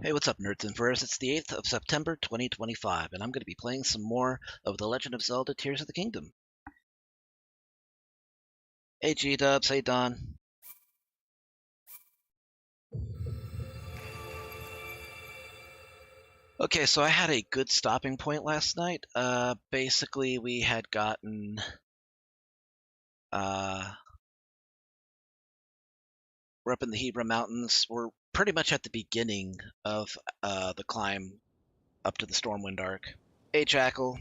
Hey, what's up, nerds and furs? It's the 8th of September 2025, and I'm going to be playing some more of The Legend of Zelda Tears of the Kingdom. Hey, G-Dubs. Hey, Don. Okay, so I had a good stopping point last night. Basically, we had gotten... we're up in the Hebra Mountains. We're pretty much at the beginning of the climb up to the Stormwind Ark. Hey, Jackal.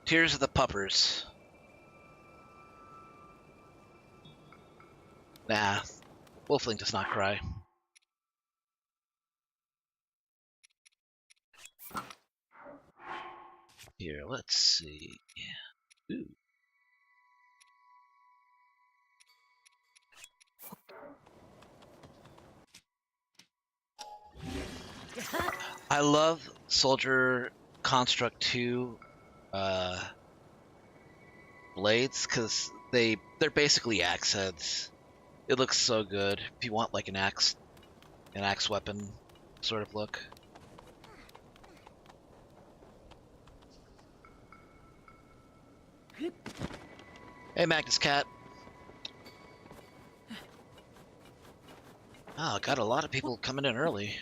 Tears of the Puppers. Nah, Wolfling does not cry. Here, let's see. Ooh. I love Soldier Construct 2 blades because they're basically axe heads. It looks so good if you want like an axe weapon sort of look. Hey, Magnus Cat. Oh, got a lot of people coming in early.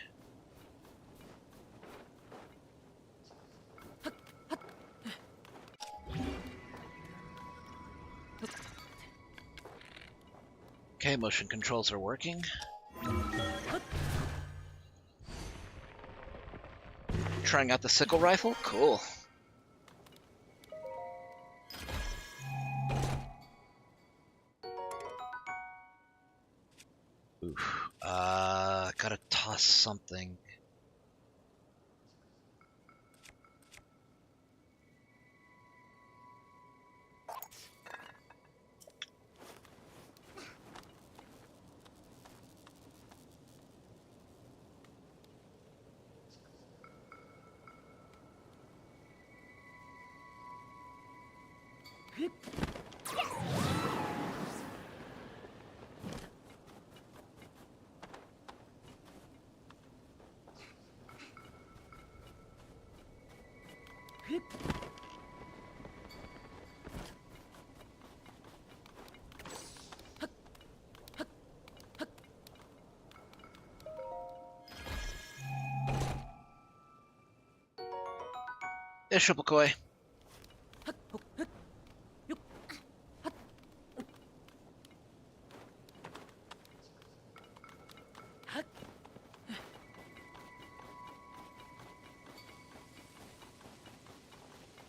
Okay, motion controls are working. Trying out the sickle rifle? Cool. Oof. Gotta toss something. Bishop McCoy.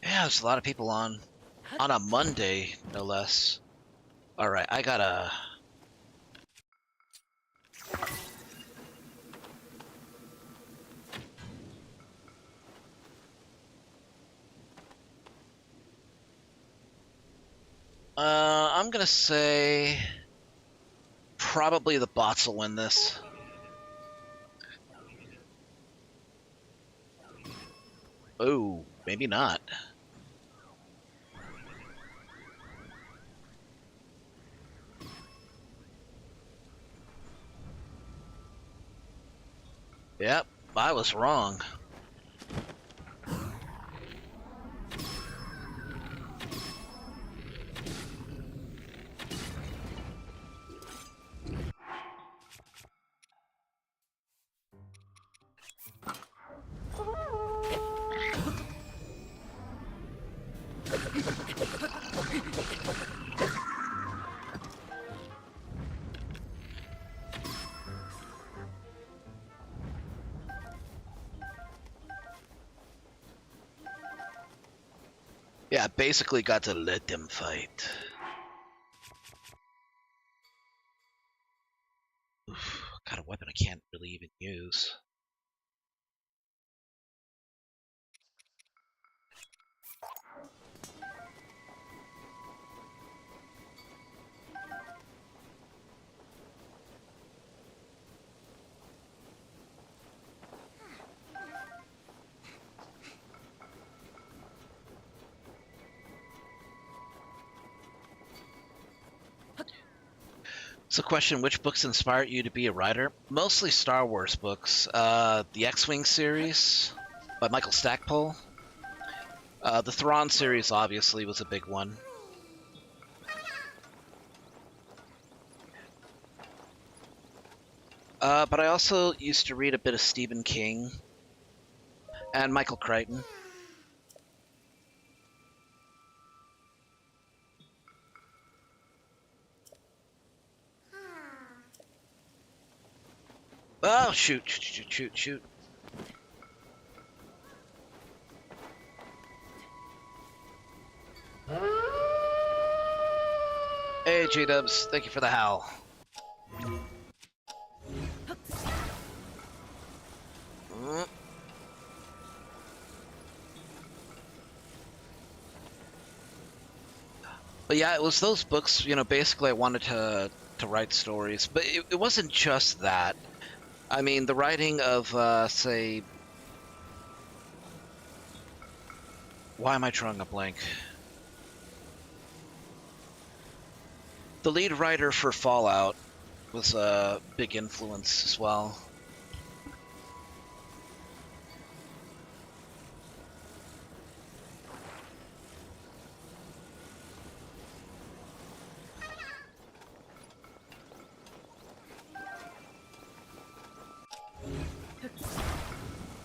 Yeah, there's a lot of people on a Monday, no less. Alright, I gotta... I'm gonna say... probably the bots will win this. Oh, maybe not. Yep, I was wrong. Yeah, basically got to let them fight. Oof, got a weapon I can't really even use. So, question: which books inspired you to be a writer? Mostly Star Wars books. The X-Wing series by Michael Stackpole. The Thrawn series obviously was a big one. But I also used to read a bit of Stephen King and Michael Crichton. Oh, shoot, shoot, shoot, shoot, shoot. Hey, G-Dubs, thank you for the howl. But yeah, it was those books, you know, basically I wanted to write stories, but it wasn't just that. I mean, the writing of, say... Why am I drawing a blank? The lead writer for Fallout was a big influence as well.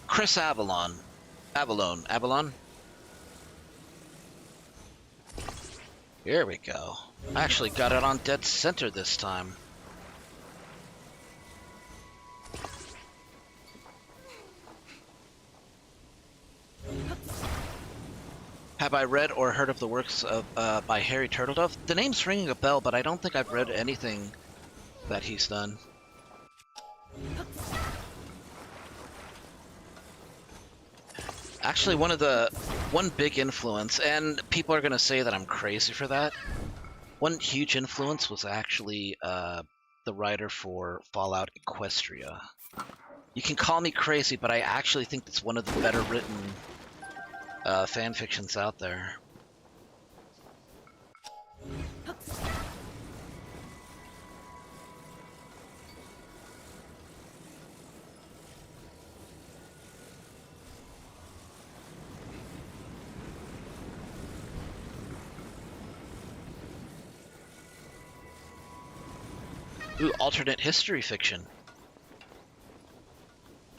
Chris Avalon. Avalon? Here we go. I actually got it on dead center this time. Have I read or heard of the works of by Harry Turtledove? The name's ringing a bell, but I don't think I've read anything that he's done. Actually, one big influence, and people are gonna say that I'm crazy for that. One huge influence was actually the writer for Fallout Equestria. You can call me crazy, but I actually think it's one of the better written fan fictions out there. Ooh, alternate history fiction.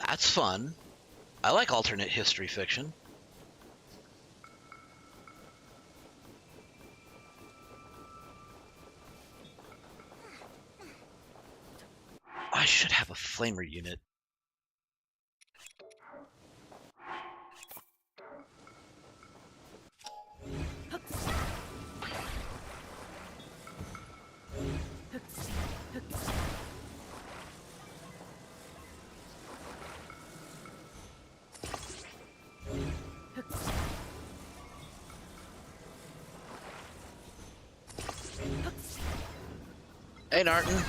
That's fun. I like alternate history fiction. I should have a flamer unit. Hey, Narton.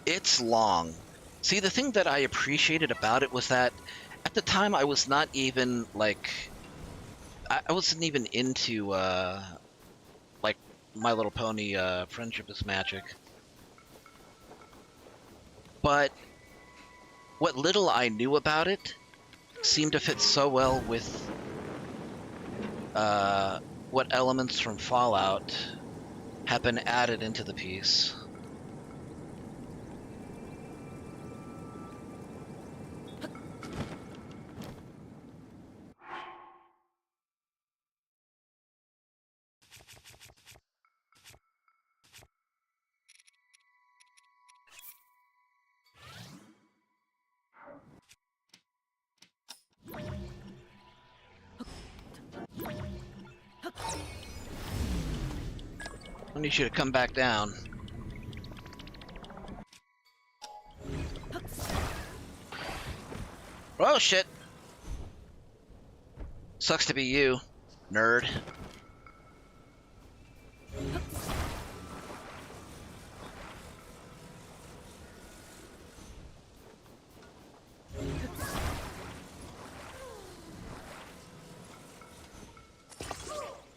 It's long. See, the thing that I appreciated about it was that at the time I was not even, like... I wasn't even into, like, My Little Pony, Friendship is Magic. But what little I knew about it seemed to fit so well with, what elements from Fallout have been added into the piece. I need you to come back down. Oh shit! Sucks to be you, nerd.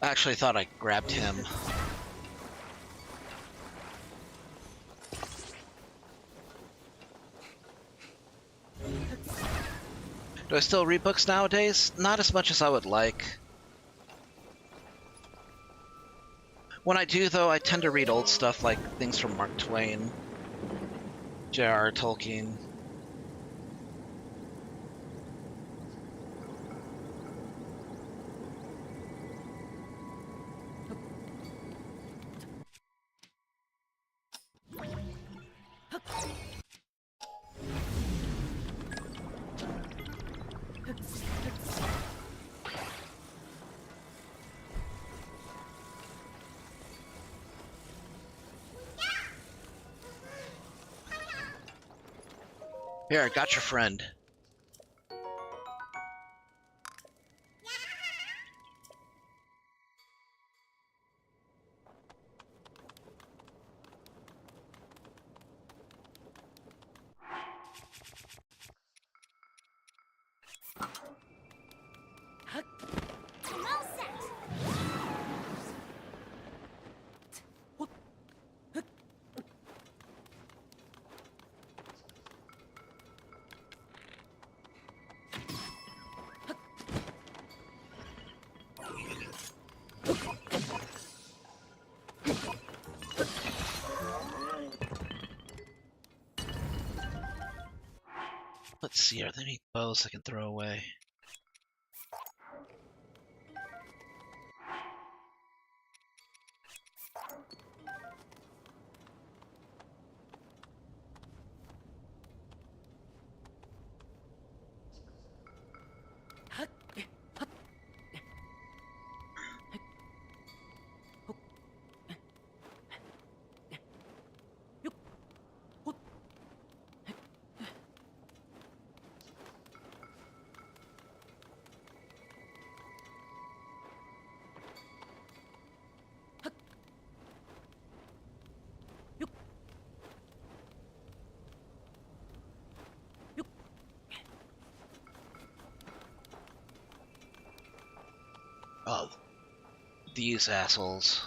I actually thought I grabbed him. Do I still read books nowadays? Not as much as I would like. When I do, though, I tend to read old stuff like things from Mark Twain, J.R.R. Tolkien. Here, I got your friend. Let's see, are there any bows I can throw away? Oh, these assholes.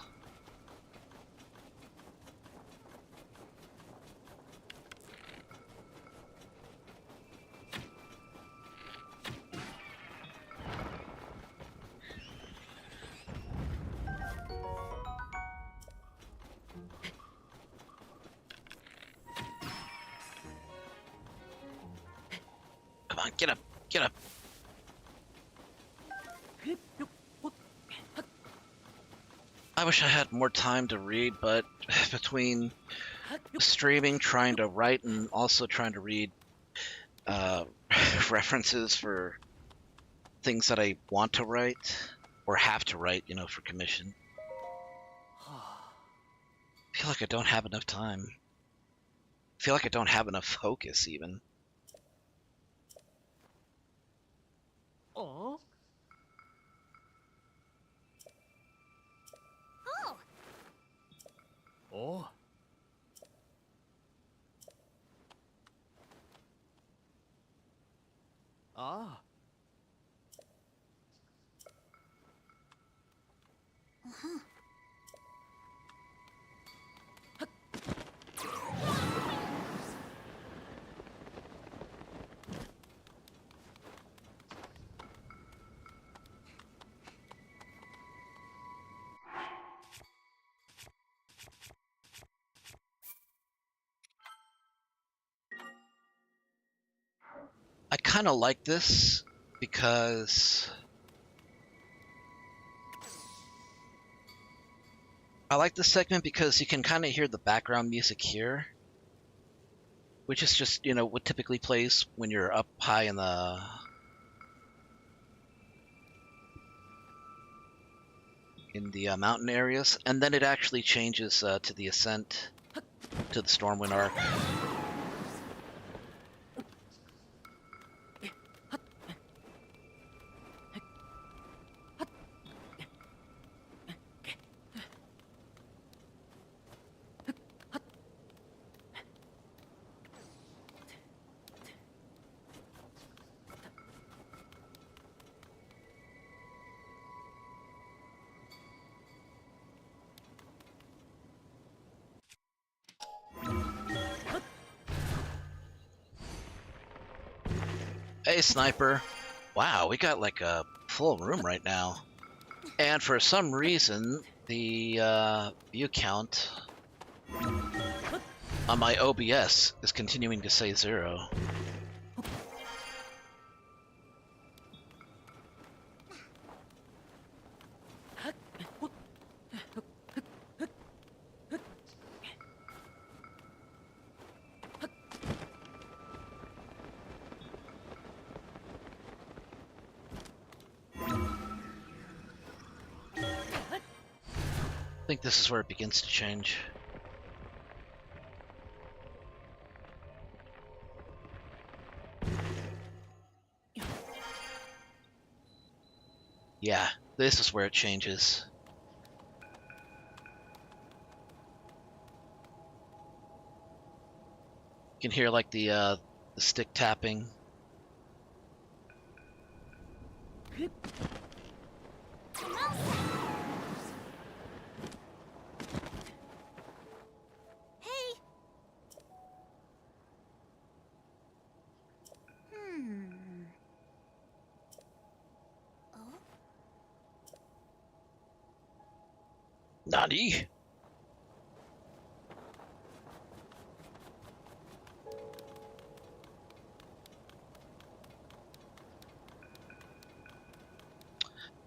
Come on, get up, get up. I wish I had more time to read, but between streaming, trying to write, and also trying to read references for things that I want to write, or have to write, you know, for commission, I feel like I don't have enough time. I feel like I don't have enough focus, even. Oh. Oh. Ah. I kind of like this because I like this segment because you can kind of hear the background music here, which is just, you know, what typically plays when you're up high in the mountain areas, and then it actually changes to the ascent to the Stormwind Ark. Hey, sniper. Wow, we got like a full room right now. And for some reason, the view count on my OBS is continuing to say 0. I think this is where it begins to change. Yeah, this is where it changes. You can hear like the stick tapping. Nani?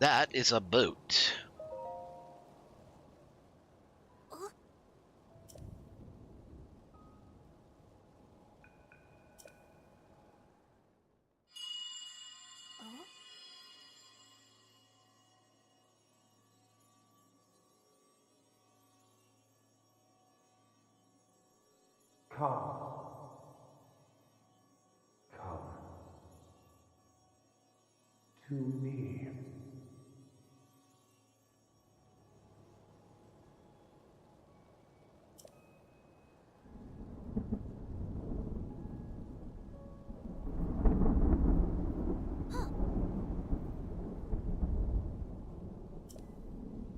That is a boat. Come. Come. To me.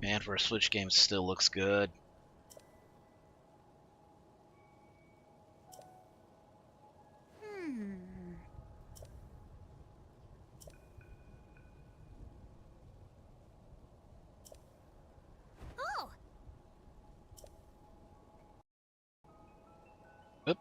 Man, for a Switch game, still looks good. Oop.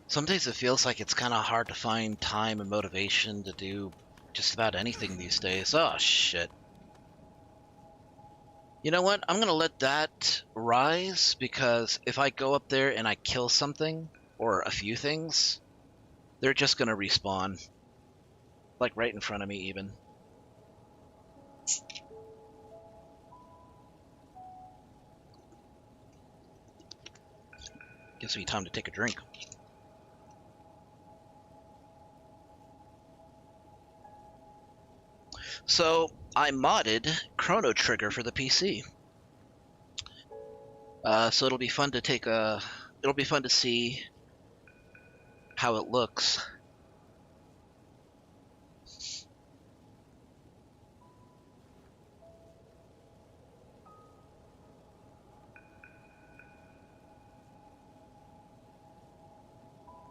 Some days it feels like it's kind of hard to find time and motivation to do just about anything these days. Oh, shit. You know what? I'm gonna let that rise, because if I go up there and I kill something, or a few things, they're just gonna respawn. Like right in front of me, even. Gives me time to take a drink. So I modded Chrono Trigger for the PC. So it'll be fun to it'll be fun to see how it looks.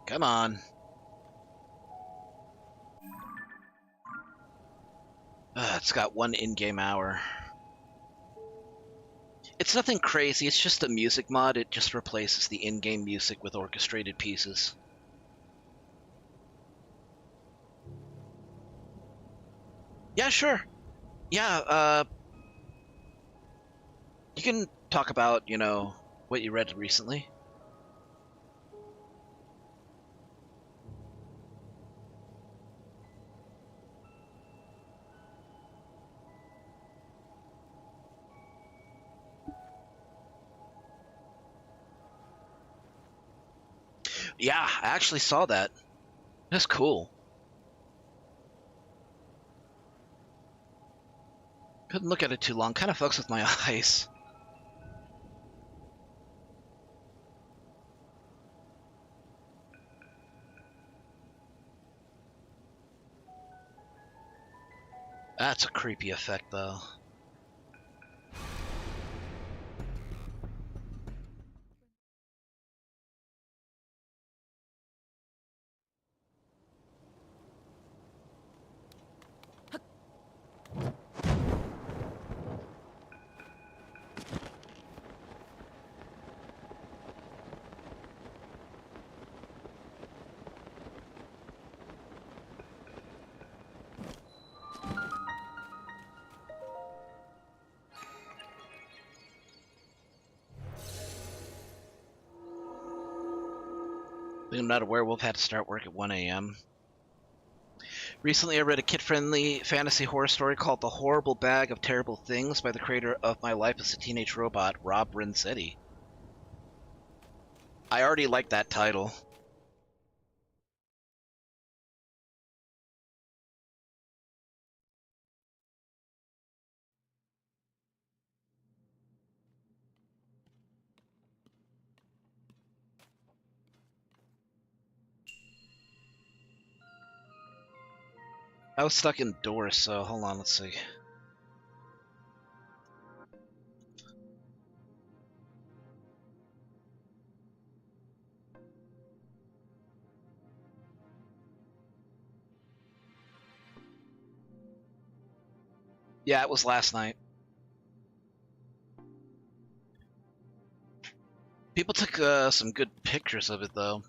Come on. It's got 1 in-game hour. It's nothing crazy, it's just a music mod. It just replaces the in-game music with orchestrated pieces. Yeah, sure. Yeah, you can talk about, what you read recently. Yeah, I actually saw that. That's cool. Couldn't look at it too long. Kind of fucks with my eyes. That's a creepy effect, though. I'm not a werewolf, had to start work at 1 a.m. Recently, I read a kid-friendly fantasy horror story called The Horrible Bag of Terrible Things by the creator of My Life as a Teenage Robot, Rob Renzetti. I already like that title. I was stuck indoors, so hold on, let's see. Yeah, it was last night. People took some good pictures of it, though.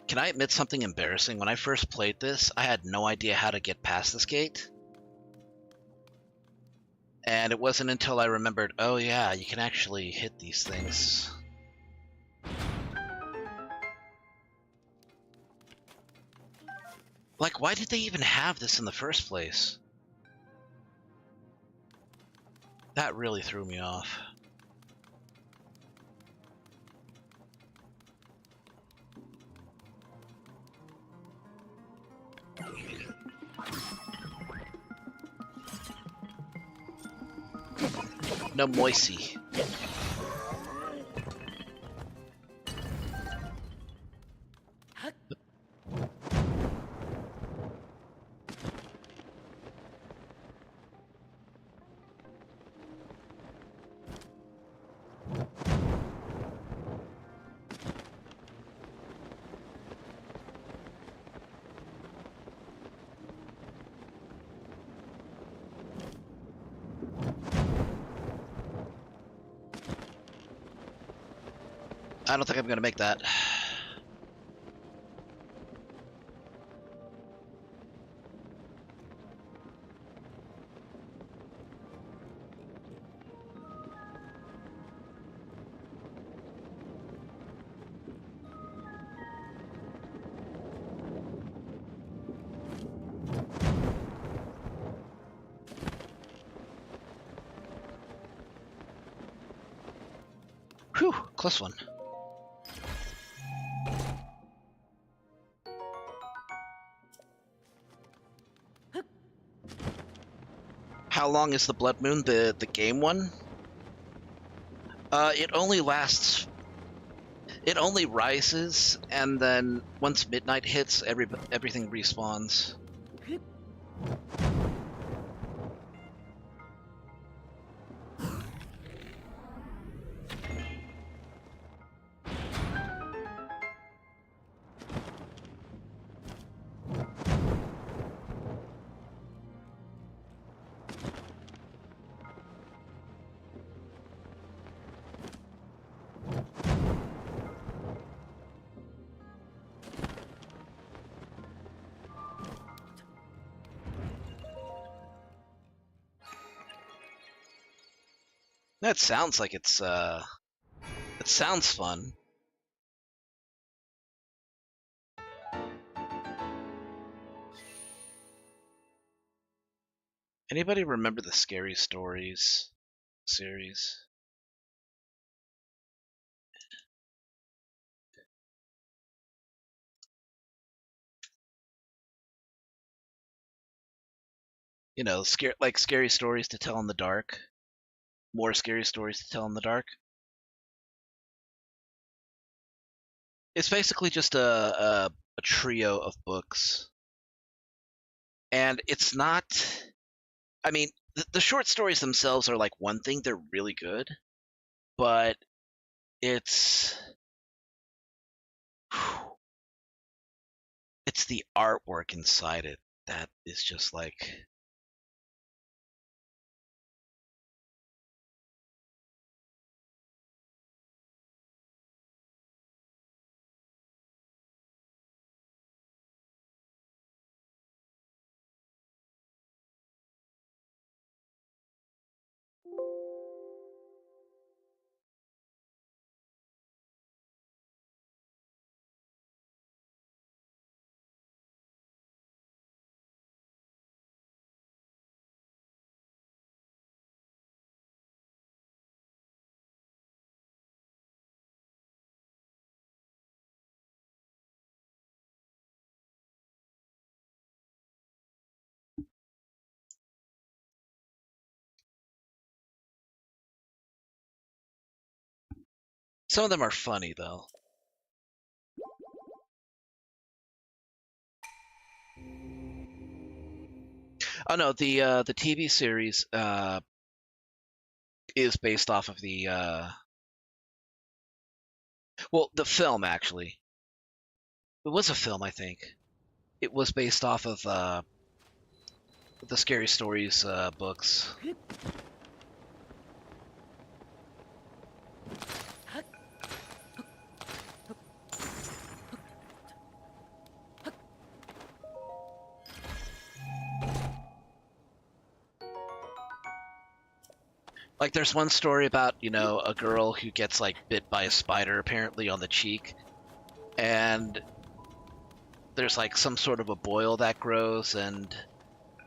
Can I admit something embarrassing? When I first played this, I had no idea how to get past this gate. And it wasn't until I remembered, oh yeah, you can actually hit these things. Like, why did they even have this in the first place? That really threw me off. No moisey. I don't think I'm gonna make that. Whew, close one. How long is the Blood Moon, the game one? It only lasts. It only rises, and then once midnight hits, everything respawns. That sounds like it's it sounds fun. Anybody remember the Scary Stories series? You know, scary stories to tell in the dark. More scary stories to tell in the dark. It's basically just a trio of books. And it's not. I mean, the short stories themselves are like one thing; they're really good, but it's it's the artwork inside it that is just like. Some of them are funny though. Oh no, the TV series is based off of the well, the film actually. It was a film, I think. It was based off of the Scary Stories books. Like there's one story about, a girl who gets like bit by a spider apparently on the cheek, and there's like some sort of a boil that grows, and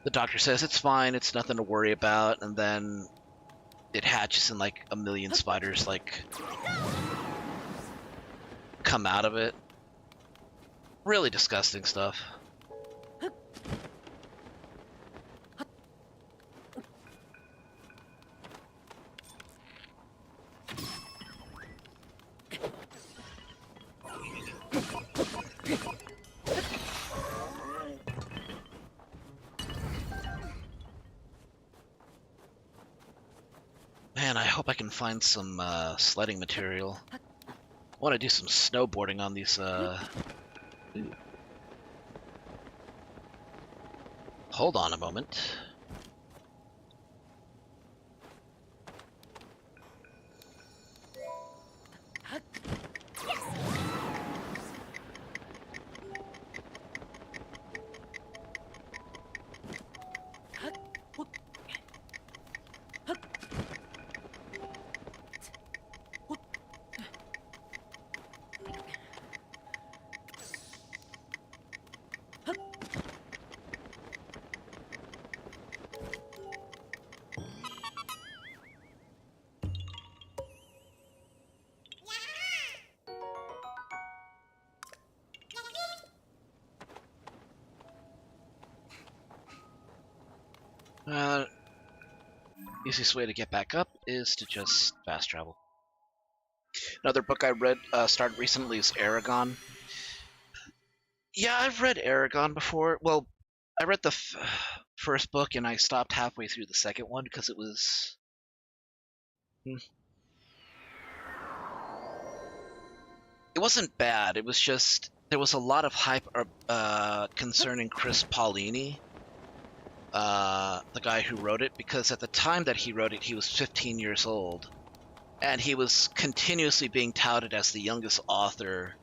the doctor says it's fine, it's nothing to worry about, and then it hatches and like a million spiders like come out of it. Really disgusting stuff. Man, I hope I can find some sledding material. I want to do some snowboarding on these. Hold on a moment. Easiest way to get back up is to just fast travel. Another book I read started recently is Aragon. Yeah, I've read Aragon before. Well, I read the first book and I stopped halfway through the second one because it was. It wasn't bad. It was just there was a lot of hype concerning Chris Paulini, the guy who wrote it, because at the time that he wrote it, he was 15 years old, and he was continuously being touted as the youngest author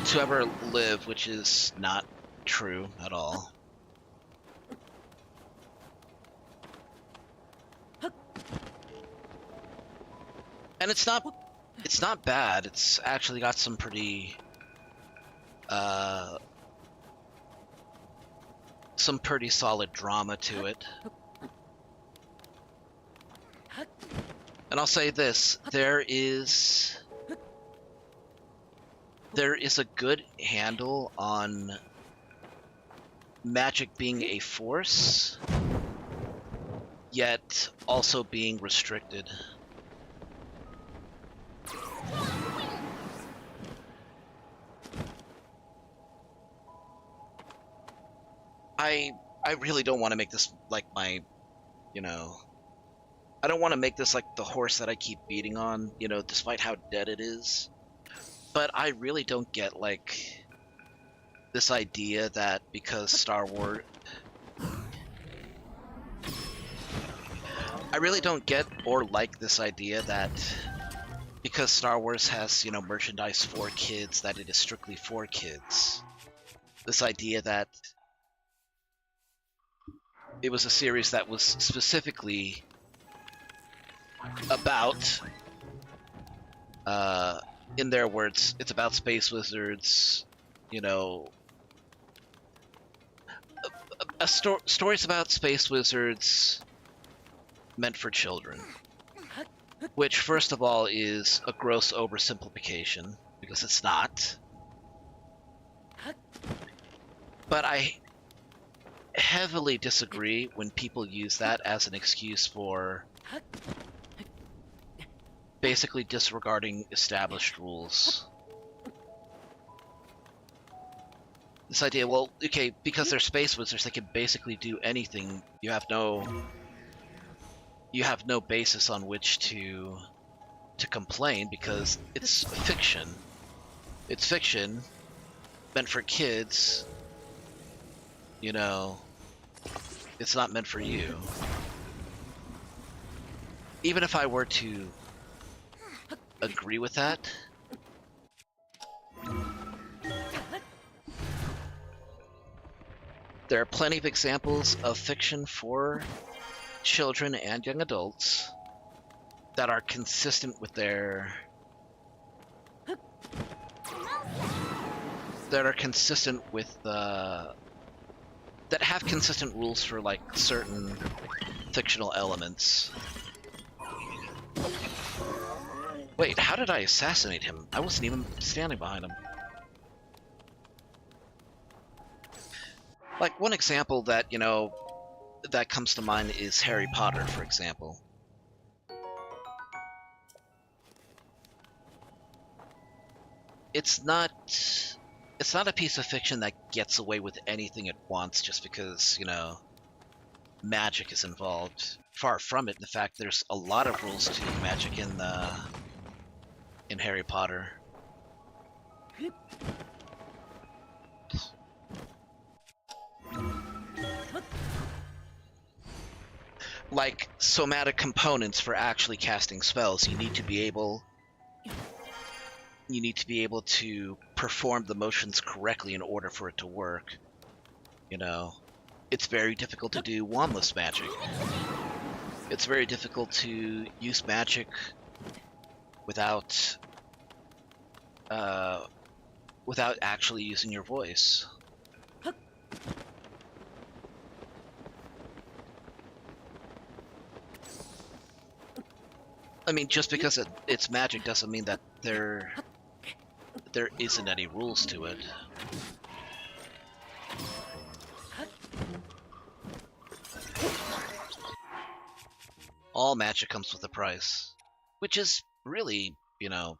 to ever live, which is not true at all. And it's not bad. It's actually got some pretty solid drama to it. And I'll say this, there is a good handle on magic being a force, yet also being restricted. I really don't want to make this like my, you know, I don't want to make this like the horse that I keep beating on, you know, despite how dead it is. But I really don't get like this idea that because Star Wars, I really don't get or like this idea that because Star Wars has, you know, merchandise for kids, that it is strictly for kids. This idea that it was a series that was specifically about, in their words, it's about space wizards, you know, stories about space wizards meant for children. Which, first of all, is a gross oversimplification, because it's not. But I heavily disagree when people use that as an excuse for basically disregarding established rules. This idea, well, okay, because they're space wizards, they can basically do anything. You have no basis on which to complain because it's fiction. It's fiction meant for kids. You know, it's not meant for you. Even if I were to agree with that, there are plenty of examples of fiction for children and young adults that are consistent with their that have consistent rules for like certain fictional elements. Wait, how did I assassinate him? I wasn't even standing behind him. Like one example that, you know, that comes to mind is Harry Potter, for example. It's not a piece of fiction that gets away with anything it wants just because, you know, magic is involved. Far from it. In fact, there's a lot of rules to magic in Harry Potter. Like somatic components for actually casting spells, you need to be able to perform the motions correctly in order for it to work. You know, it's very difficult to do wandless magic. It's very difficult to use magic without actually using your voice. I mean, just because it's magic doesn't mean that there isn't any rules to it. All magic comes with a price, which is really, you know...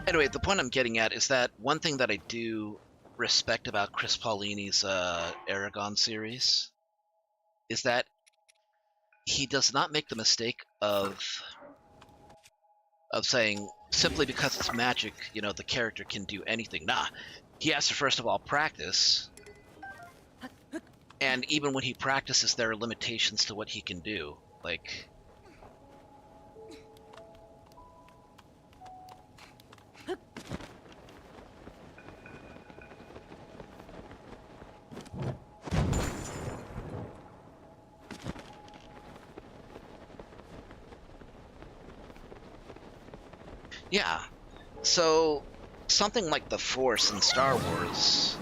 Anyway, the point I'm getting at is that one thing that I do respect about Chris Paolini's Aragon series is that he does not make the mistake of saying simply because it's magic, you know, the character can do anything. Nah, he has to first of all practice, and even when he practices, there are limitations to what he can do. Like, yeah, so something like the Force in Star Wars,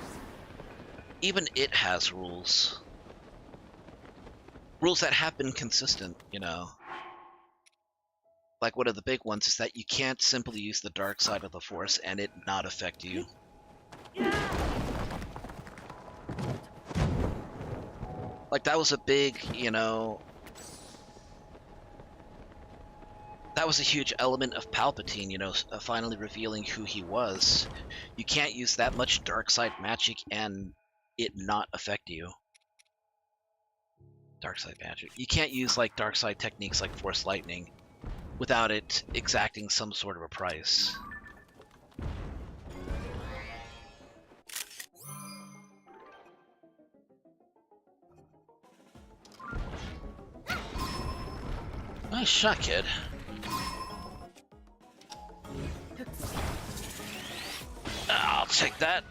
even it has rules. Rules that have been consistent, you know. Like one of the big ones is that you can't simply use the dark side of the Force and it not affect you. Like that was a big, you know, that was a huge element of Palpatine, you know, finally revealing who he was. You can't use that much dark side magic and it not affect you. Dark side magic. You can't use like dark side techniques like Force Lightning without it exacting some sort of a price. Nice shot, kid. I'll take that.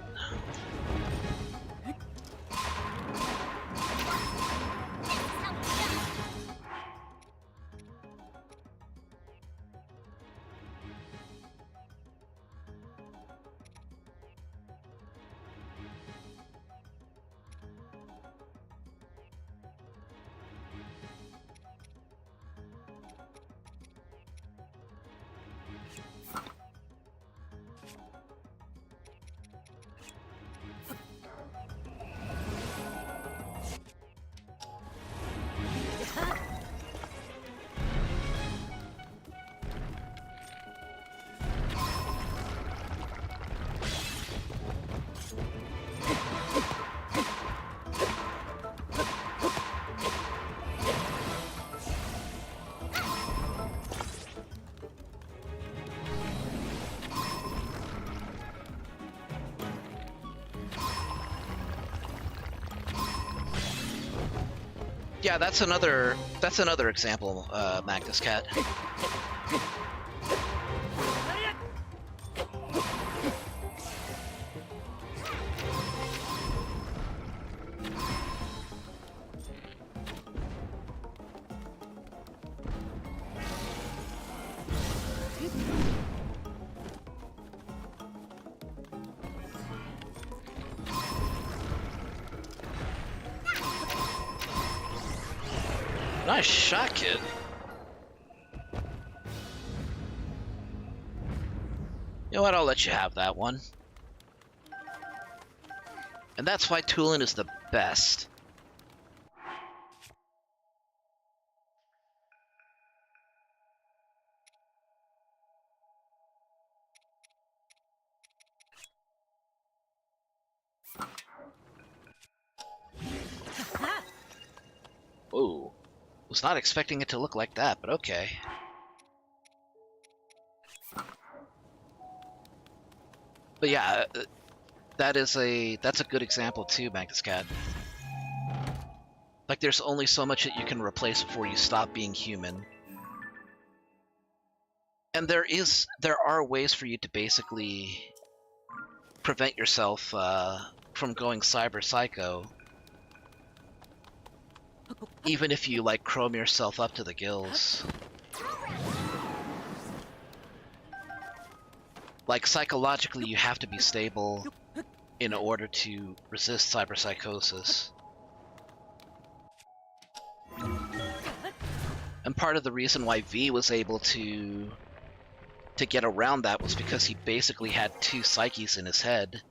Yeah, that's another example, Magnus Cat. Nice shot, kid. You know what, I'll let you have that one. And that's why Tulin is the best. Ooh. Was not expecting it to look like that, but okay. But yeah, that's a good example too, Magnus Cat. Like, there's only so much that you can replace before you stop being human. And there are ways for you to basically prevent yourself from going cyber psycho. Even if you, like, chrome yourself up to the gills. Like, psychologically, you have to be stable in order to resist cyberpsychosis. And part of the reason why V was able to get around that was because he basically had two psyches in his head.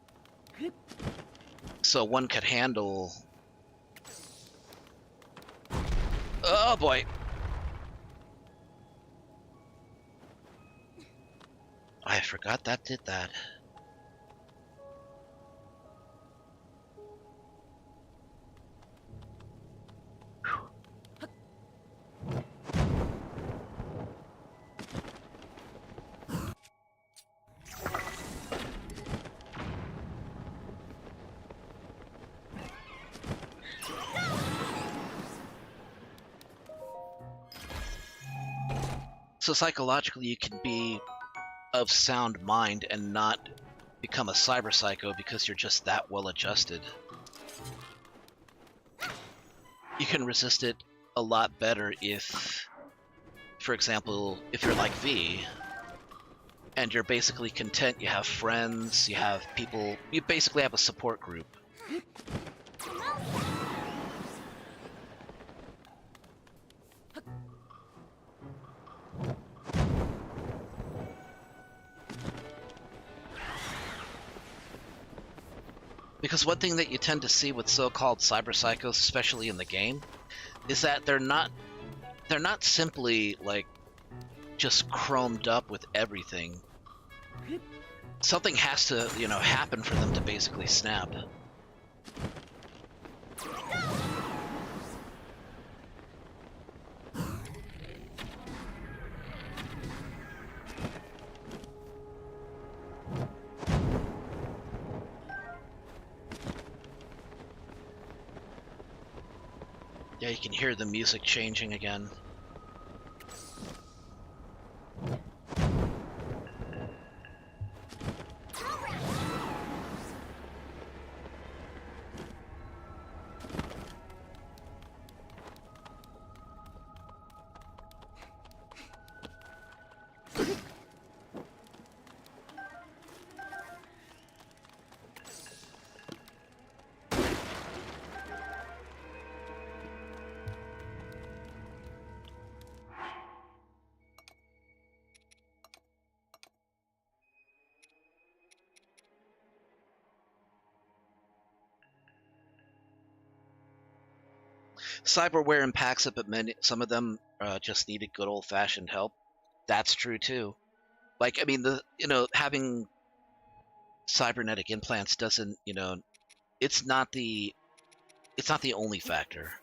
So one could handle... Oh boy. I forgot that did that. So psychologically, you can be of sound mind and not become a cyber psycho because you're just that well adjusted. You can resist it a lot better if, for example, if you're like V, and you're basically content, you have friends, you have people, you basically have a support group. Because one thing that you tend to see with so-called cyber psychos, especially in the game, is that they're not simply like just chromed up with everything. Something has to, you know, happen for them to basically snap. Yeah, you can hear the music changing again. Cyberware impacts it, but some of them just needed good old-fashioned help. That's true too. Like, I mean, having cybernetic implants doesn't, it's not the only factor.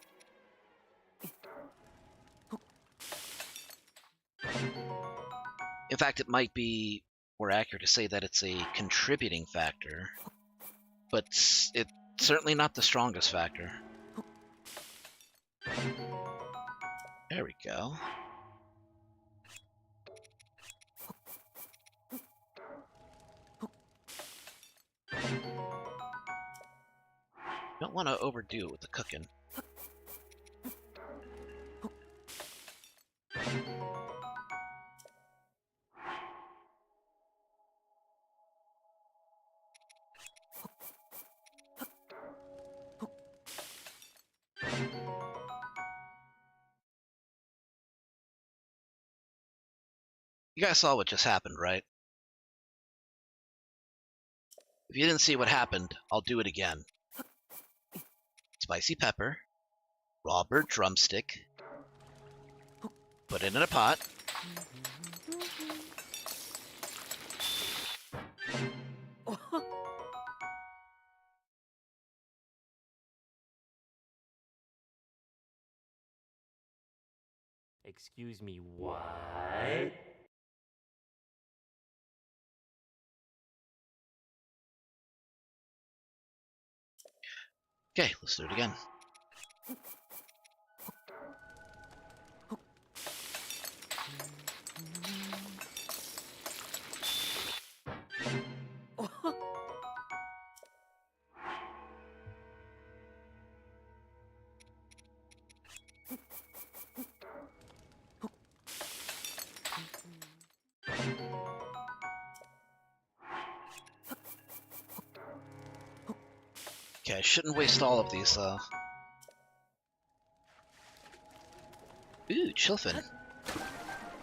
In fact, it might be more accurate to say that it's a contributing factor, but it's certainly not the strongest factor. There we go. Don't want to overdo it with the cooking. You guys saw what just happened, right? If you didn't see what happened, I'll do it again. Spicy pepper, raw bird drumstick, put it in a pot. Excuse me, what? Okay, let's do it again. Okay, I shouldn't waste all of these, though. Ooh, chillfin.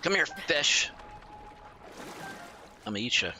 Come here, fish. I'm gonna eat you.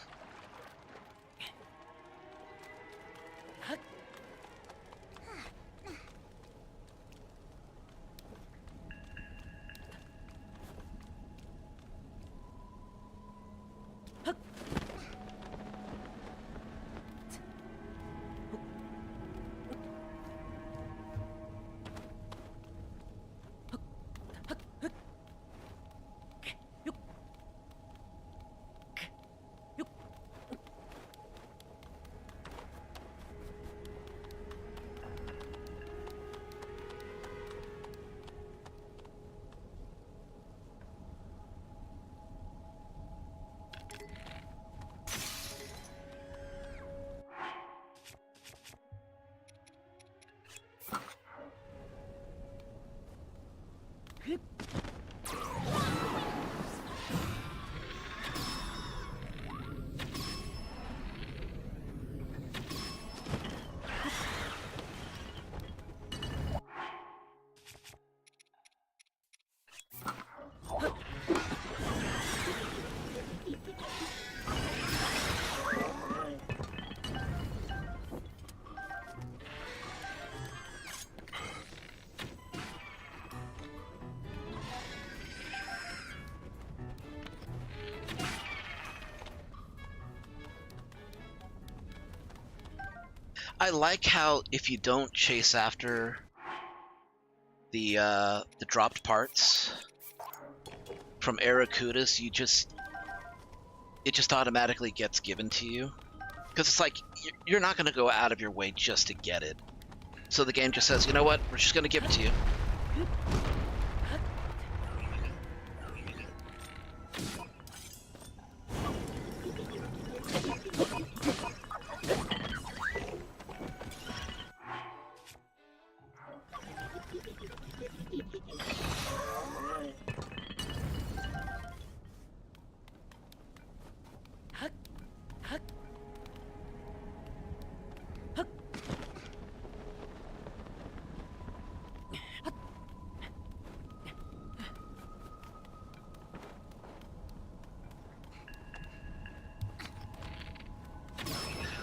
I like how if you don't chase after the dropped parts from Aracudas, it just automatically gets given to you. Because it's like, you're not going to go out of your way just to get it. So the game just says, you know what, we're just going to give it to you.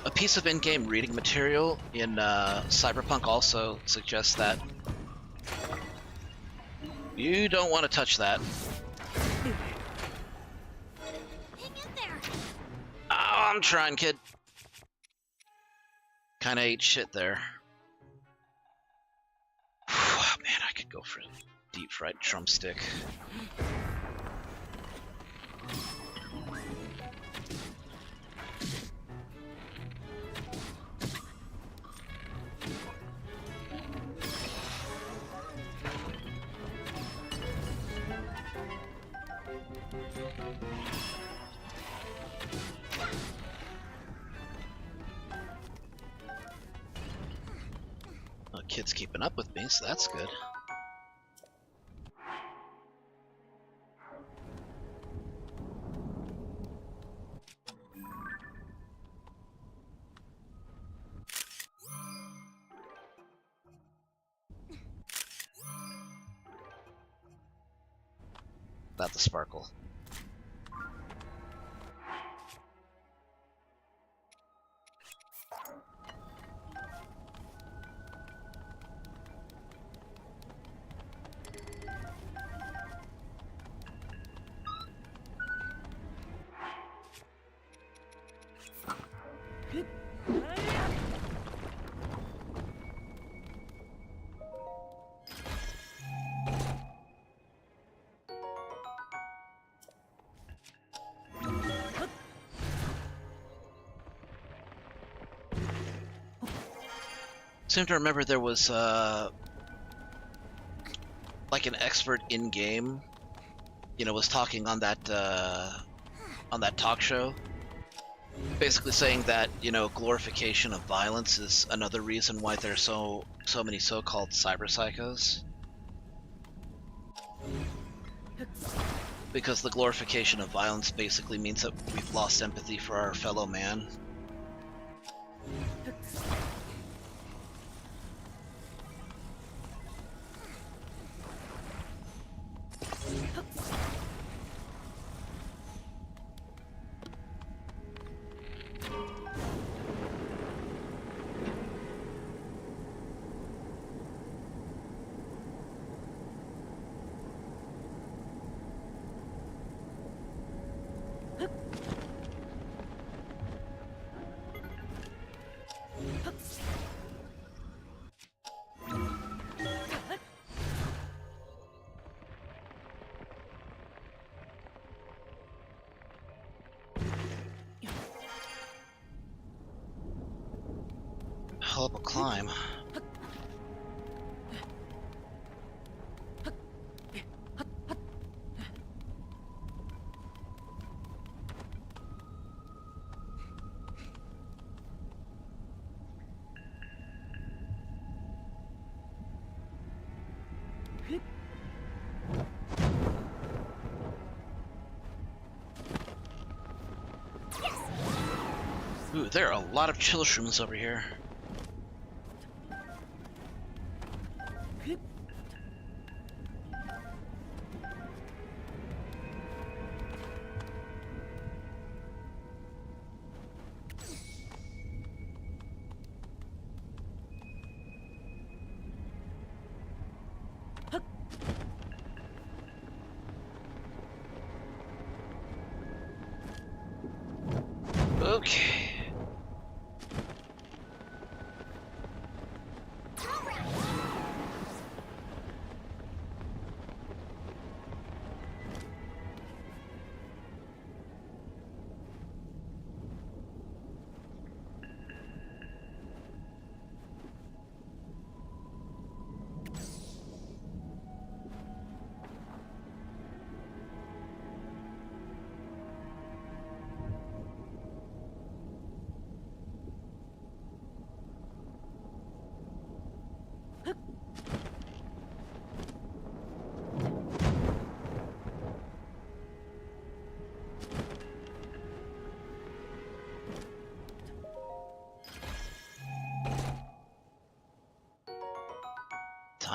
A piece of in-game reading material in Cyberpunk also suggests that you don't want to touch that. Oh, I'm trying, kid. Kinda ate shit there. Man, I could go for a deep-fried drumstick. Oh, kid's keeping up with me, so that's good. Not the sparkle. Seem to remember there was like an expert in game, was talking on that talk show, basically saying that glorification of violence is another reason why there's so many so-called cyber psychos. Because the glorification of violence basically means that we've lost empathy for our fellow man. Hell of a climb. Ooh, there are a lot of chill shrooms over here. Okay.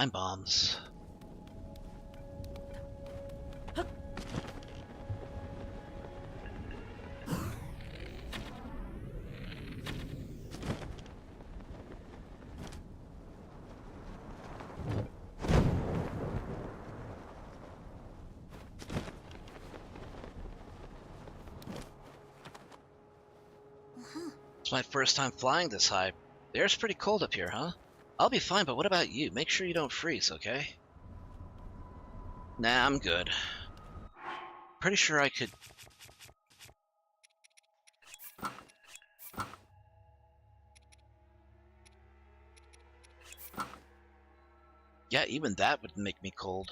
time bombs. It's my first time flying this high. The air's pretty cold up here, huh? I'll be fine, but what about you? Make sure you don't freeze, okay? Nah, I'm good. Pretty sure I could... Yeah, even that would make me cold.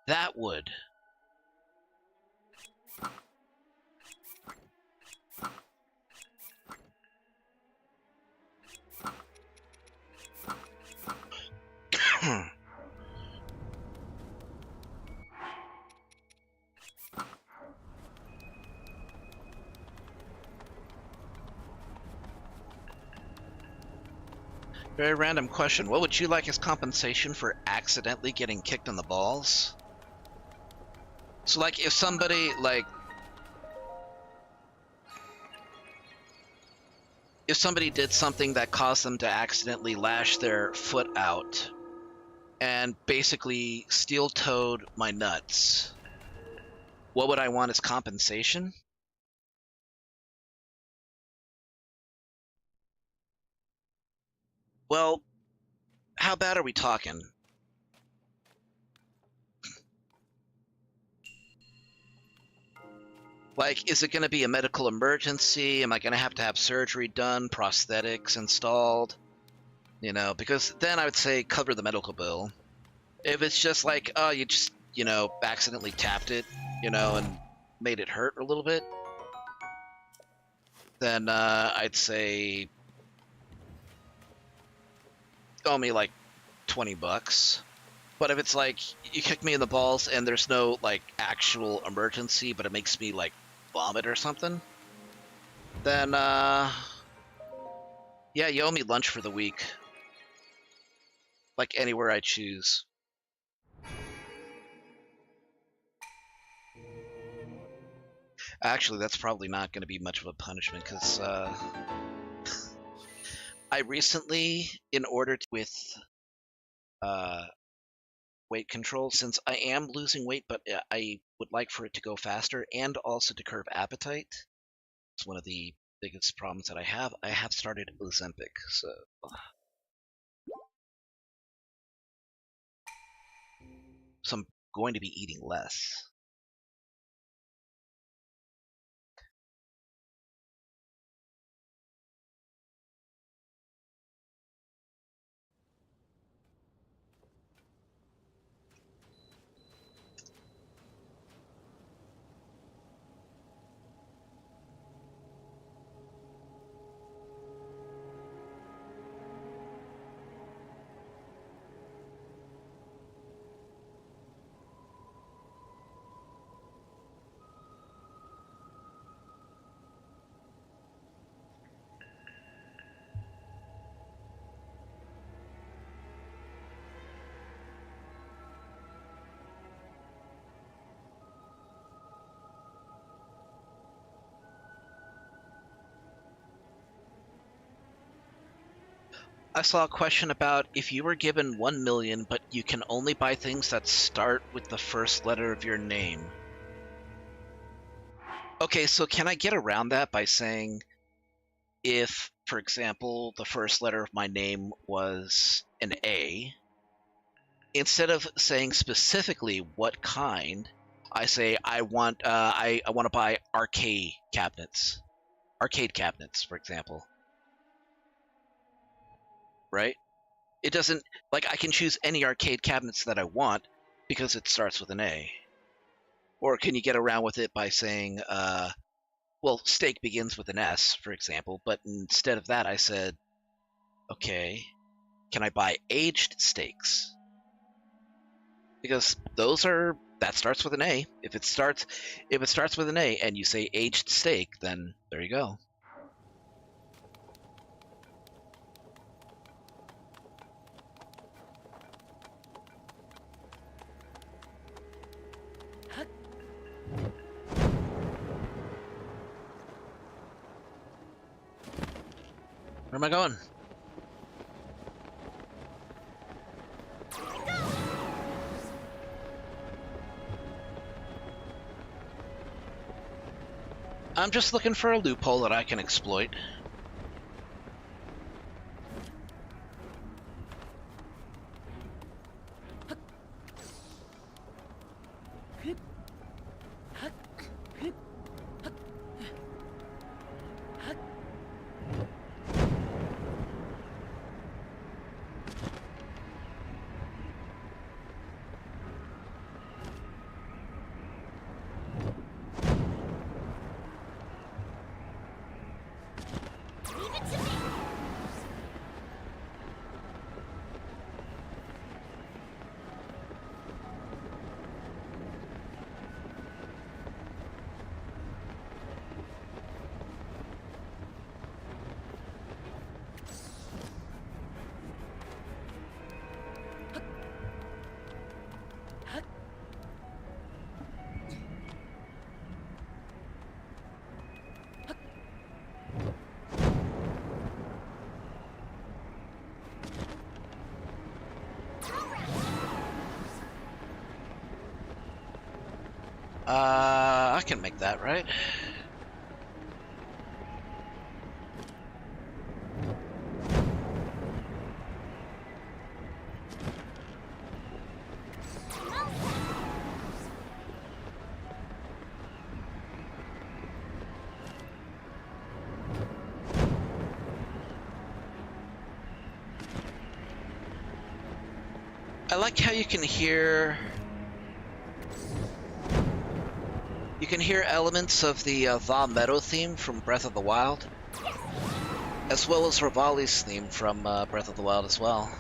That would. Very random question. What would you like as compensation for accidentally getting kicked in the balls? So, like, if somebody, like... If somebody did something that caused them to accidentally lash their foot out and basically steel-toed my nuts, what would I want as compensation? Well, how bad are we talking? Like, is it going to be a medical emergency? Am I going to have surgery done, prosthetics installed? You know, because then I would say cover the medical bill. If it's just like, oh, you just, you know, accidentally tapped it, you know, and made it hurt a little bit, then I'd say owe me like $20. But if it's like you kick me in the balls and there's no like actual emergency, but it makes me like vomit or something, then yeah, you owe me lunch for the week. Like anywhere I choose. Actually, that's probably not going to be much of a punishment because I recently, in order to, with uh, weight control, since I am losing weight, but I would like for it to go faster and also to curb appetite. It's one of the biggest problems that I have. I have started Ozempic, so I'm going to be eating less. I saw a question about if you were given 1 million, but you can only buy things that start with the first letter of your name. Okay, so can I get around that by saying if, for example, the first letter of my name was an A, instead of saying specifically what kind, I say I want I want to buy arcade cabinets, for example, right? It doesn't like I can choose any arcade cabinets that I want because it starts with an A. Or can you get around with it by saying, well, steak begins with an S, for example, but instead of that, I said, okay, can I buy aged steaks? Because that starts with an A. If it starts with an A and you say aged steak, then there you go. am I going? I'm just looking for a loophole that I can exploit. I can make that, right? I like how you can hear elements of the The Meadow theme from Breath of the Wild, as well as Rivali's theme from Breath of the Wild as well.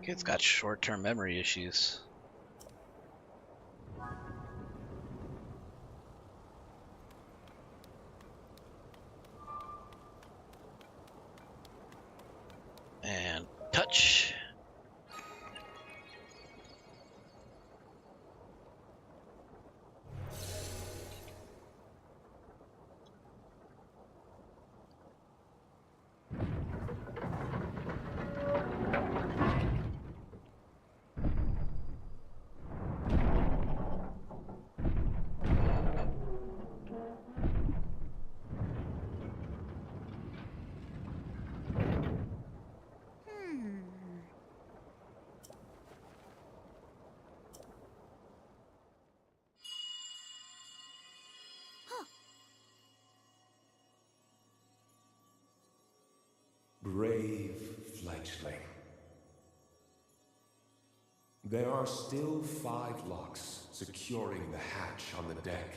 Kid's got short-term memory issues. And There are still 5 locks securing the hatch on the deck.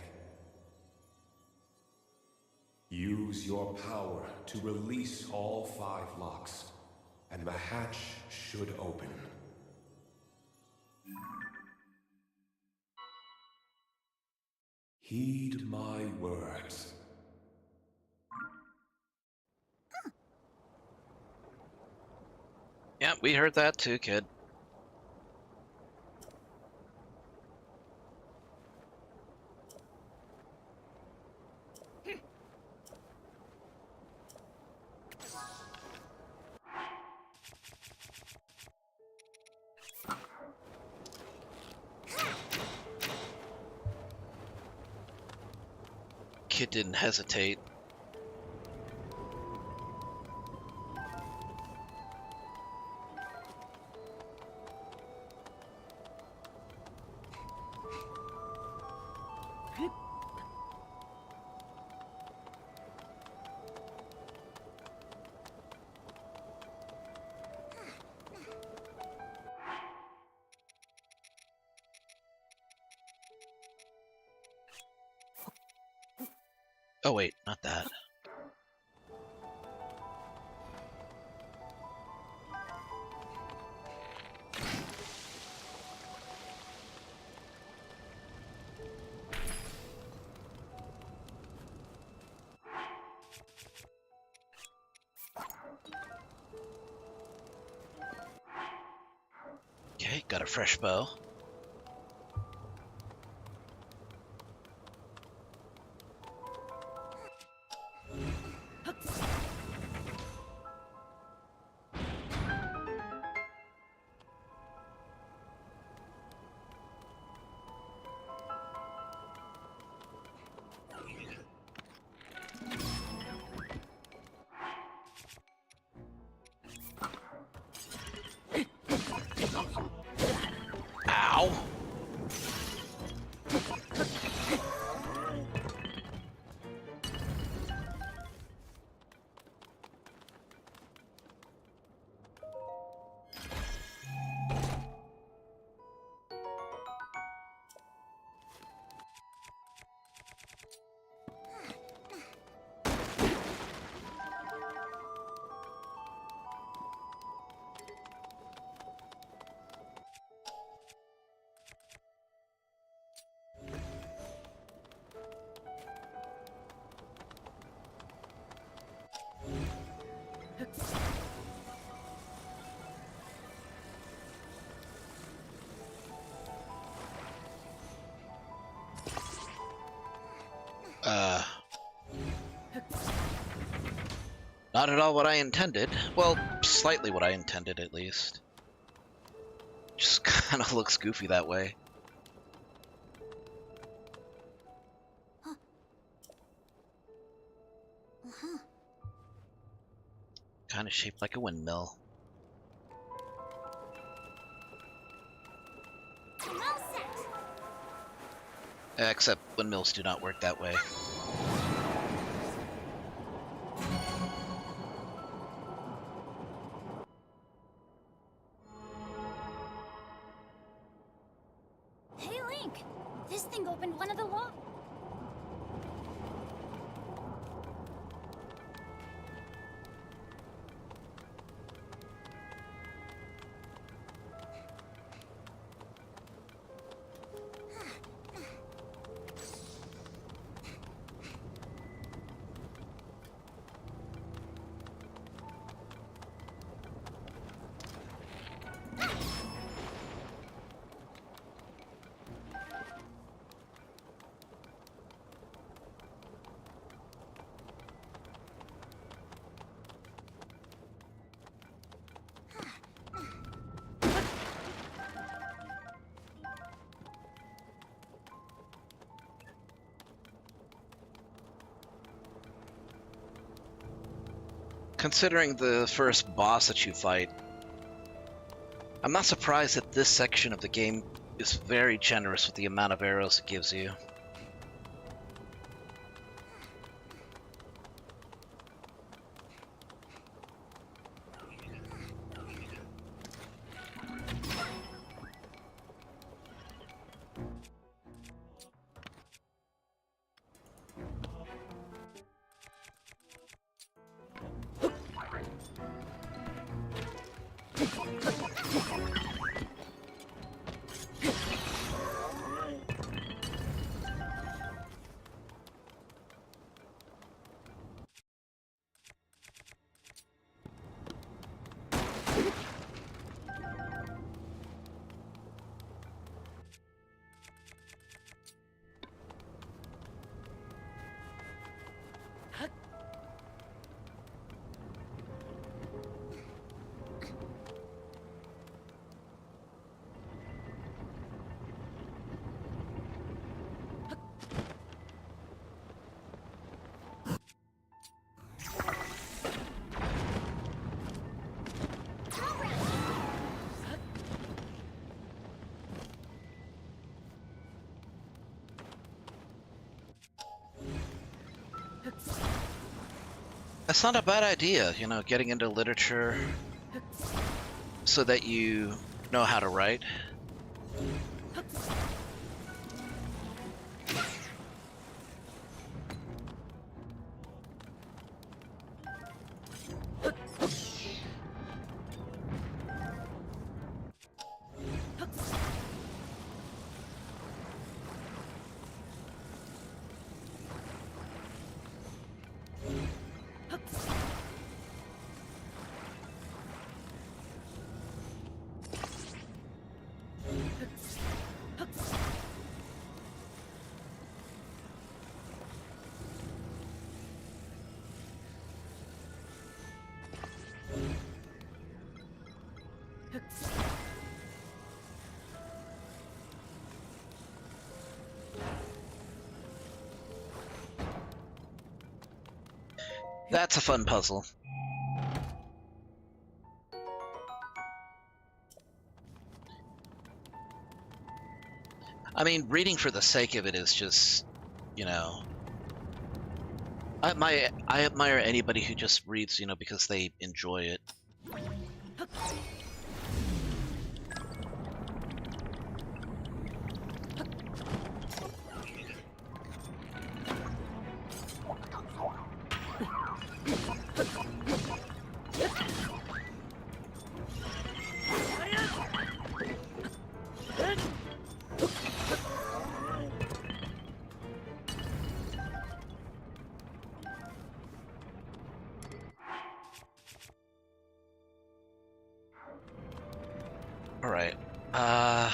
Use your power to release all 5 locks, and the hatch should open. Heed my words. Yeah, we heard that too, kid. Kid didn't hesitate. Oh wait, not that. Okay, got a fresh bow. Ow! Not at all what I intended. Well, slightly what I intended, at least. Just kind of looks goofy that way. Kind of shaped like a windmill. Well set. Except windmills do not work that way. Hey, Link! This thing opened one of the locks. Considering the first boss that you fight, I'm not surprised that this section of the game is very generous with the amount of arrows it gives you. That's not a bad idea, getting into literature so that you know how to write. That's a fun puzzle. I mean, reading for the sake of it is just, I admire anybody who just reads, because they enjoy it. All right. Oh.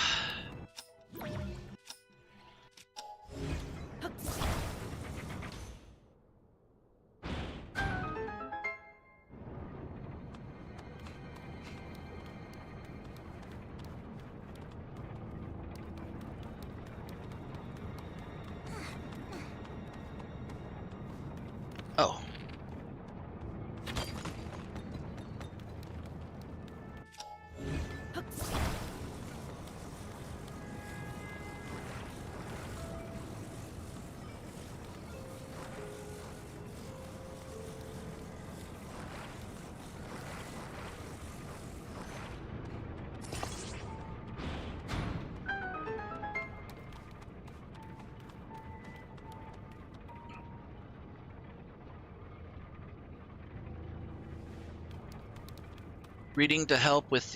Reading to help with,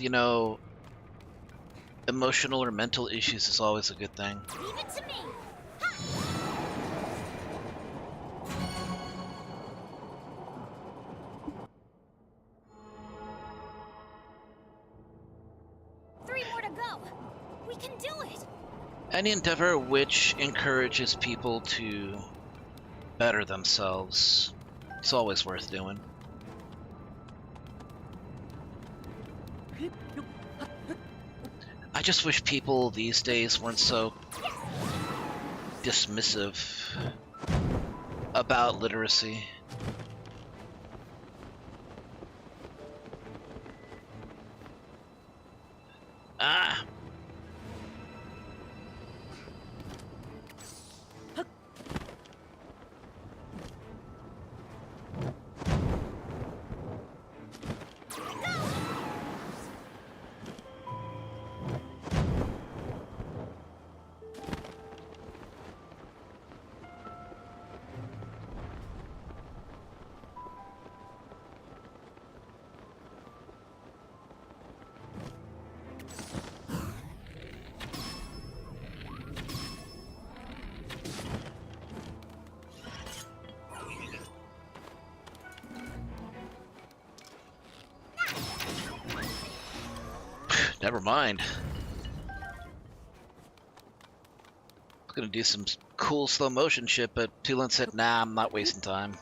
emotional or mental issues is always a good thing. Leave it to me. Three more to go. We can do it. Any endeavor which encourages people to better themselves is always worth doing. I just wish people these days weren't so dismissive about literacy. Ah! Never mind. I was gonna do some cool slow motion shit, but Tulin said, nah, I'm not wasting time.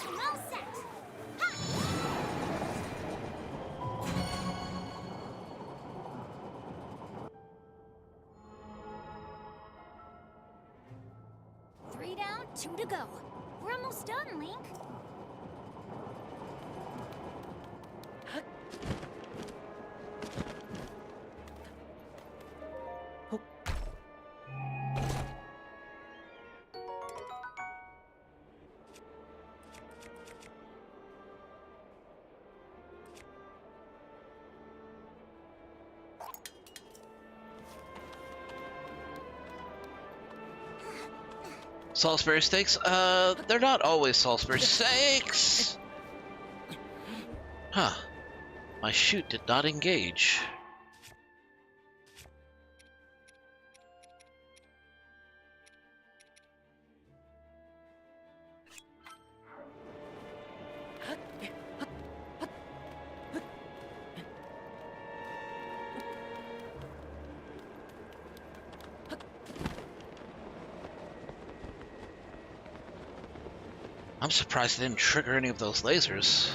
All set. Three down, two to go. We're almost done, Link. Salisbury steaks? They're not always Salisbury steaks! Huh. My chute did not engage. I'm surprised it didn't trigger any of those lasers.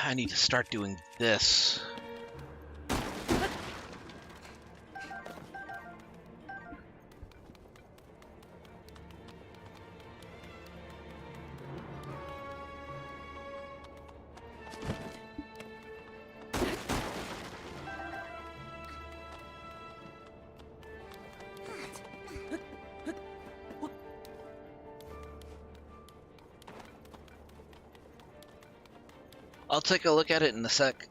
I need to start doing this. I'll take a look at it in a sec.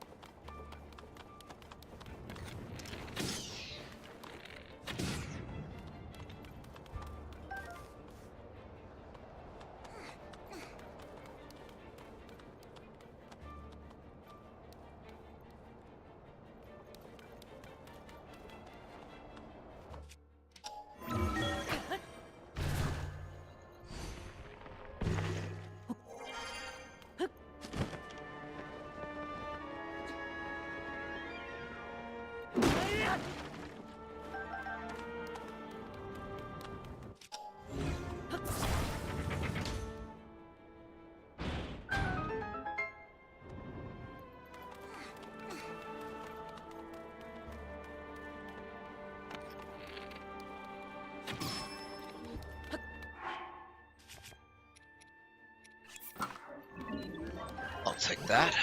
I'll take that.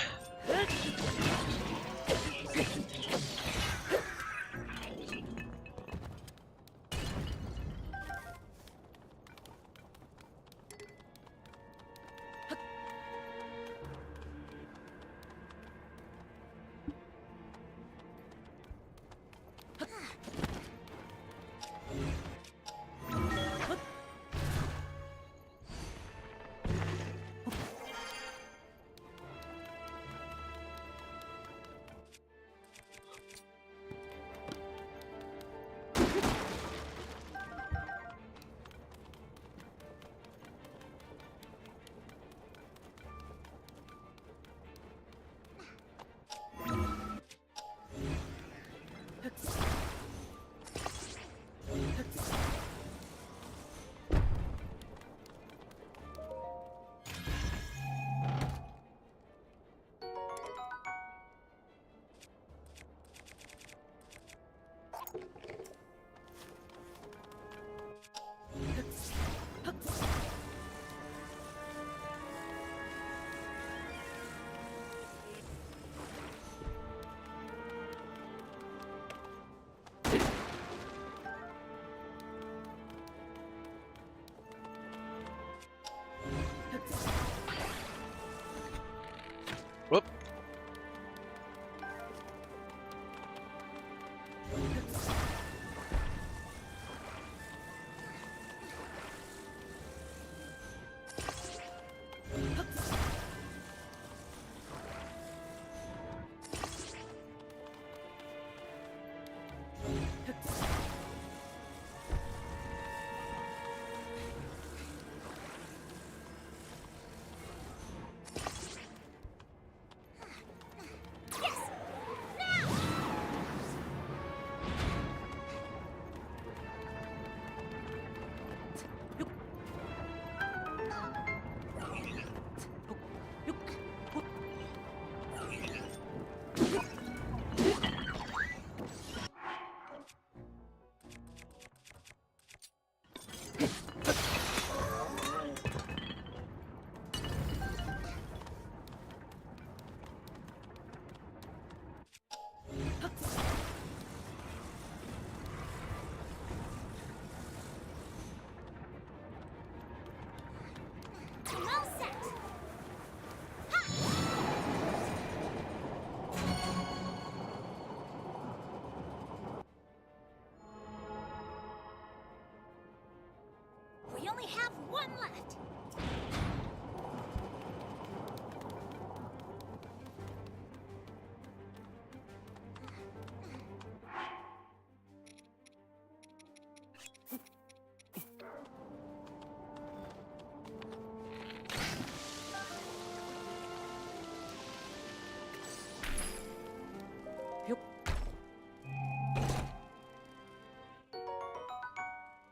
only have one left.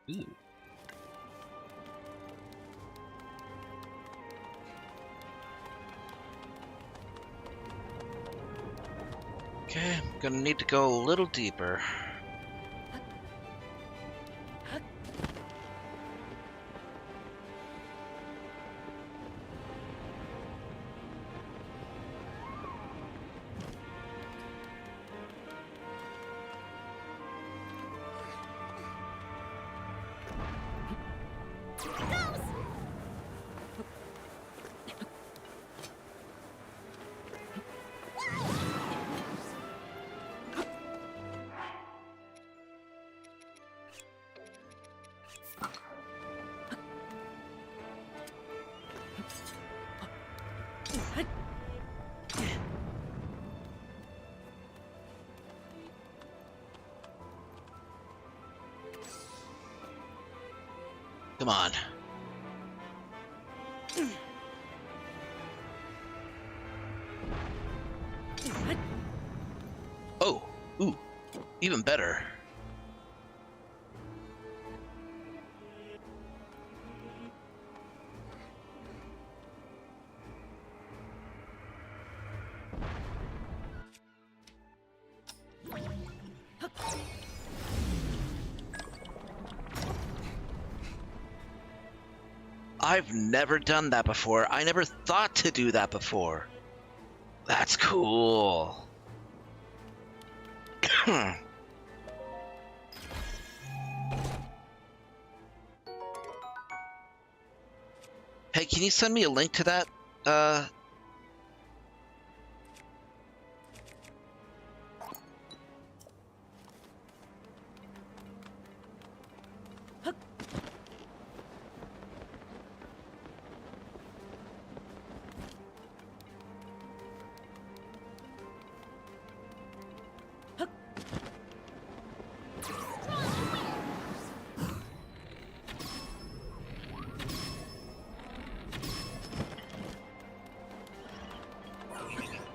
Ooh. Okay, I'm gonna need to go a little deeper. Come on. Oh, ooh, even better. I've never done that before. I never thought to do that before. That's cool. Hey, can you send me a link to that?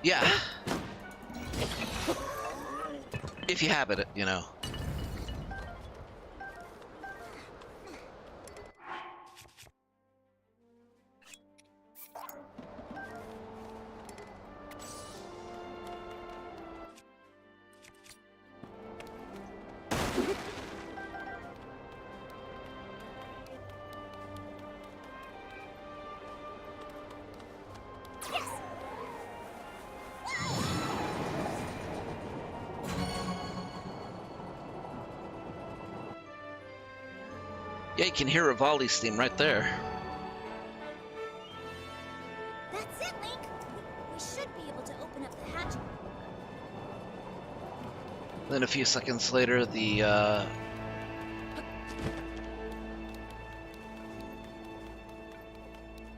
Yeah. If you have it, you know. Yeah, you can hear Rivali's theme right there. That's it, Link. We should be able to open up the hatch. Then a few seconds later, the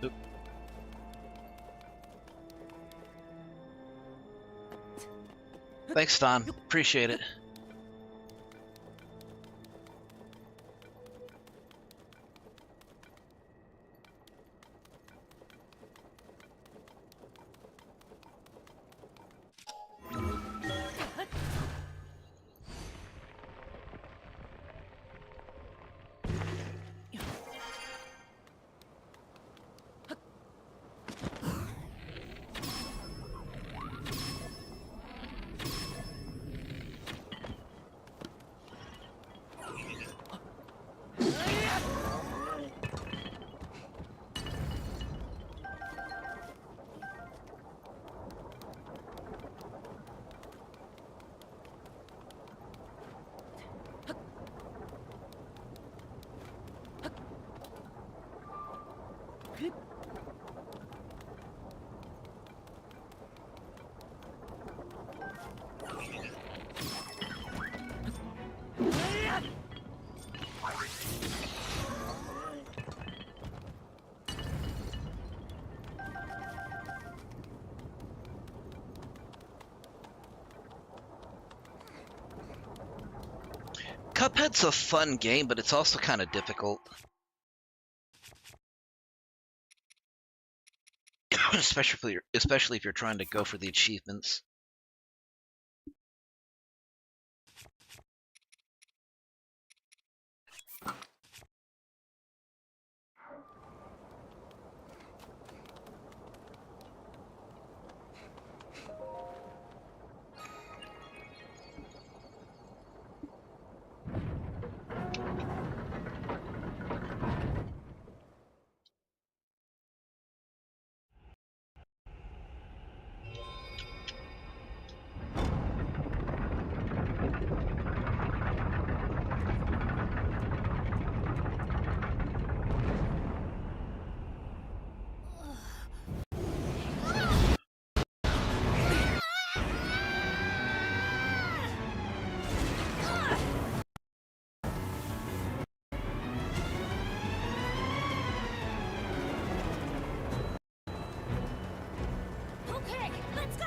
Oop. Thanks, Don. Appreciate it. Cuphead's a fun game, but it's also kind of difficult. especially if you're trying to go for the achievements. Okay, let's go!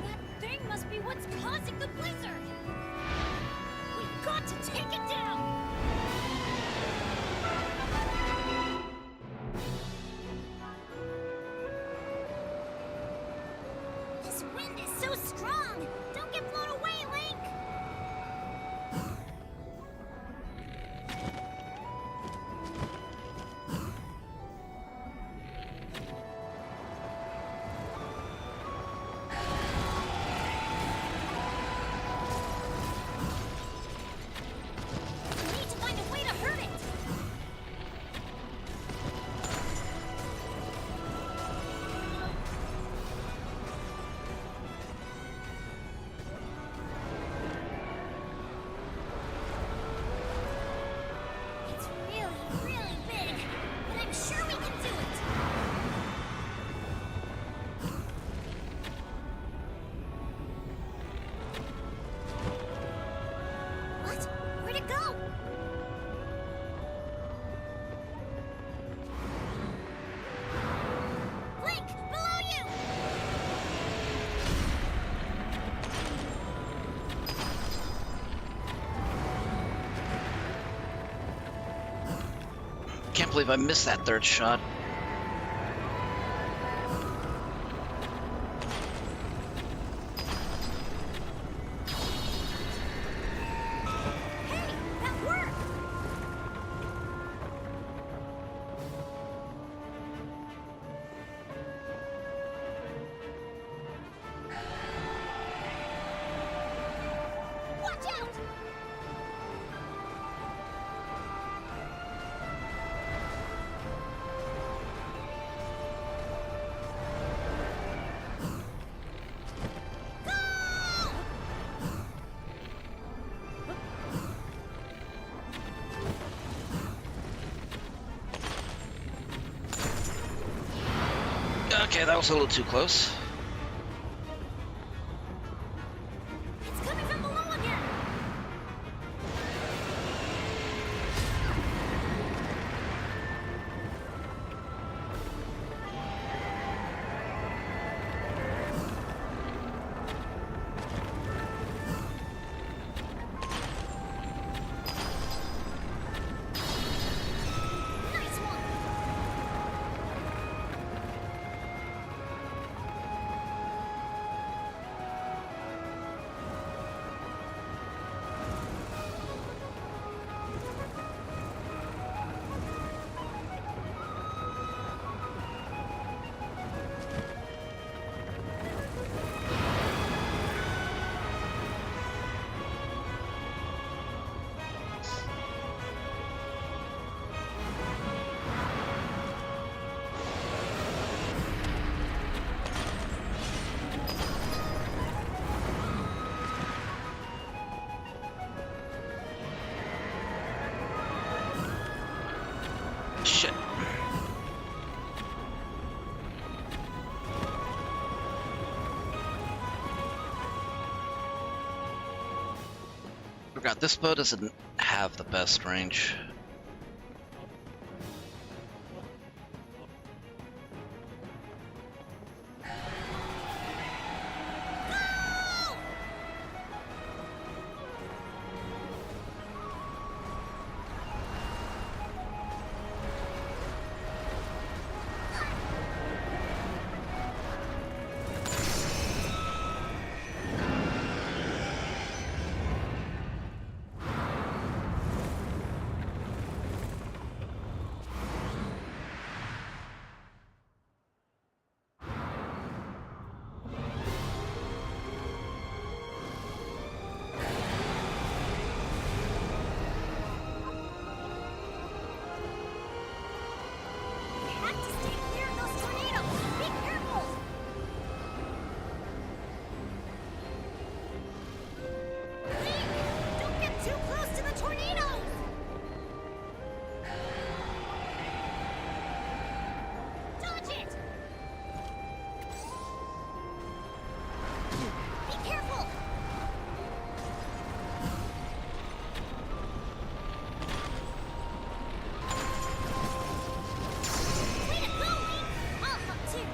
That thing must be what's causing the blizzard! We've got to take it down! This wind is so strong! Don't get blown away, Link! We need to find a way to hurt it! It's really, really big, but I'm sure we can do it! What? Where'd it go? Link, below you! Can't believe I missed that third shot. Hey, that worked! Watch out! Go! Okay, that was a little too close. It's coming from below again! Nice one! forgot this bow doesn't have the best range. We have to stay clear of those tornadoes. Be careful. Link, don't get too close to the tornadoes. Dodge it. Be careful. Way to go, Link. I'll help too.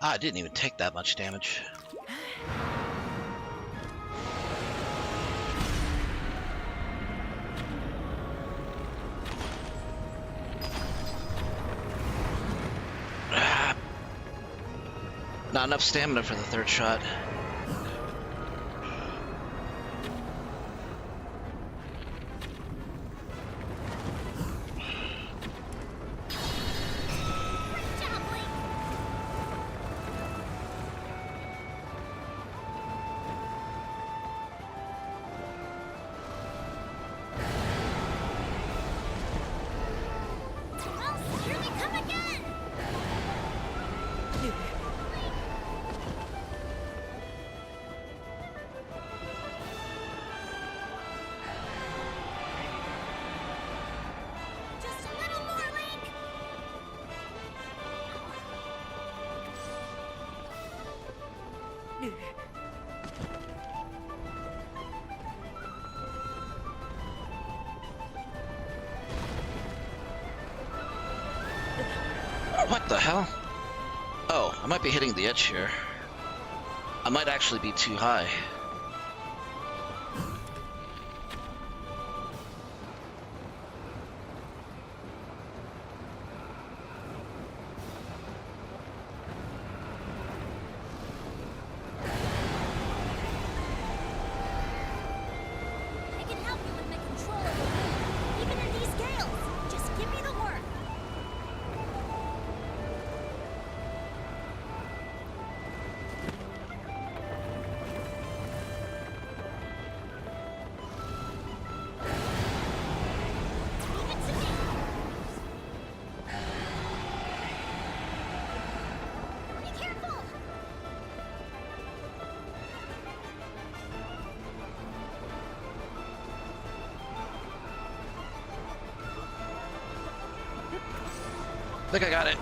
Ah, I didn't even take that much damage. Ah. Not enough stamina for the third shot. Great job, Link. Well, here they come again. Just a little more, Link. What the hell? Oh, I might be hitting the edge here. I might actually be too high. I can help you with my control of the wind, even in these gales. Just give me the work. Leave it to me. Be careful. I think I got it.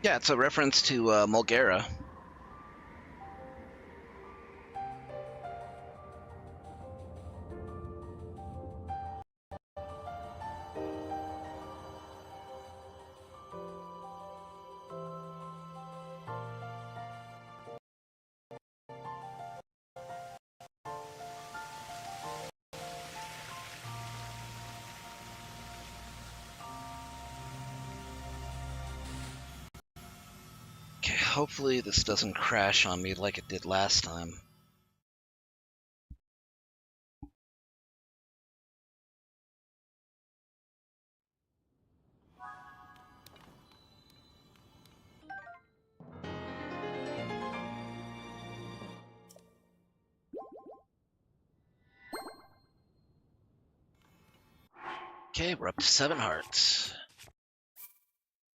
Yeah, it's a reference to Mulgara. hopefully this doesn't crash on me like it did last time. Okay, we're up to 7 hearts.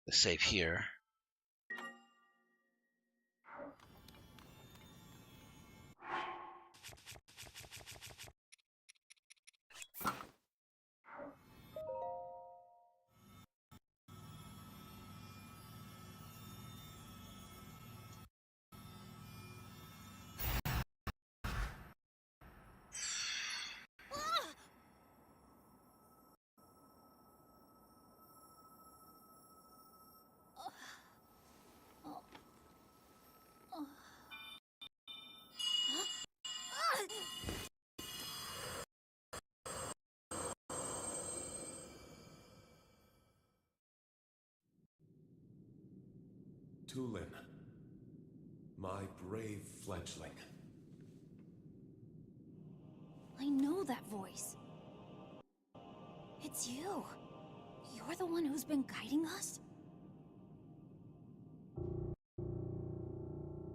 Let's save here. Tulin, my brave fledgling. I know that voice. It's you. You're the one who's been guiding us?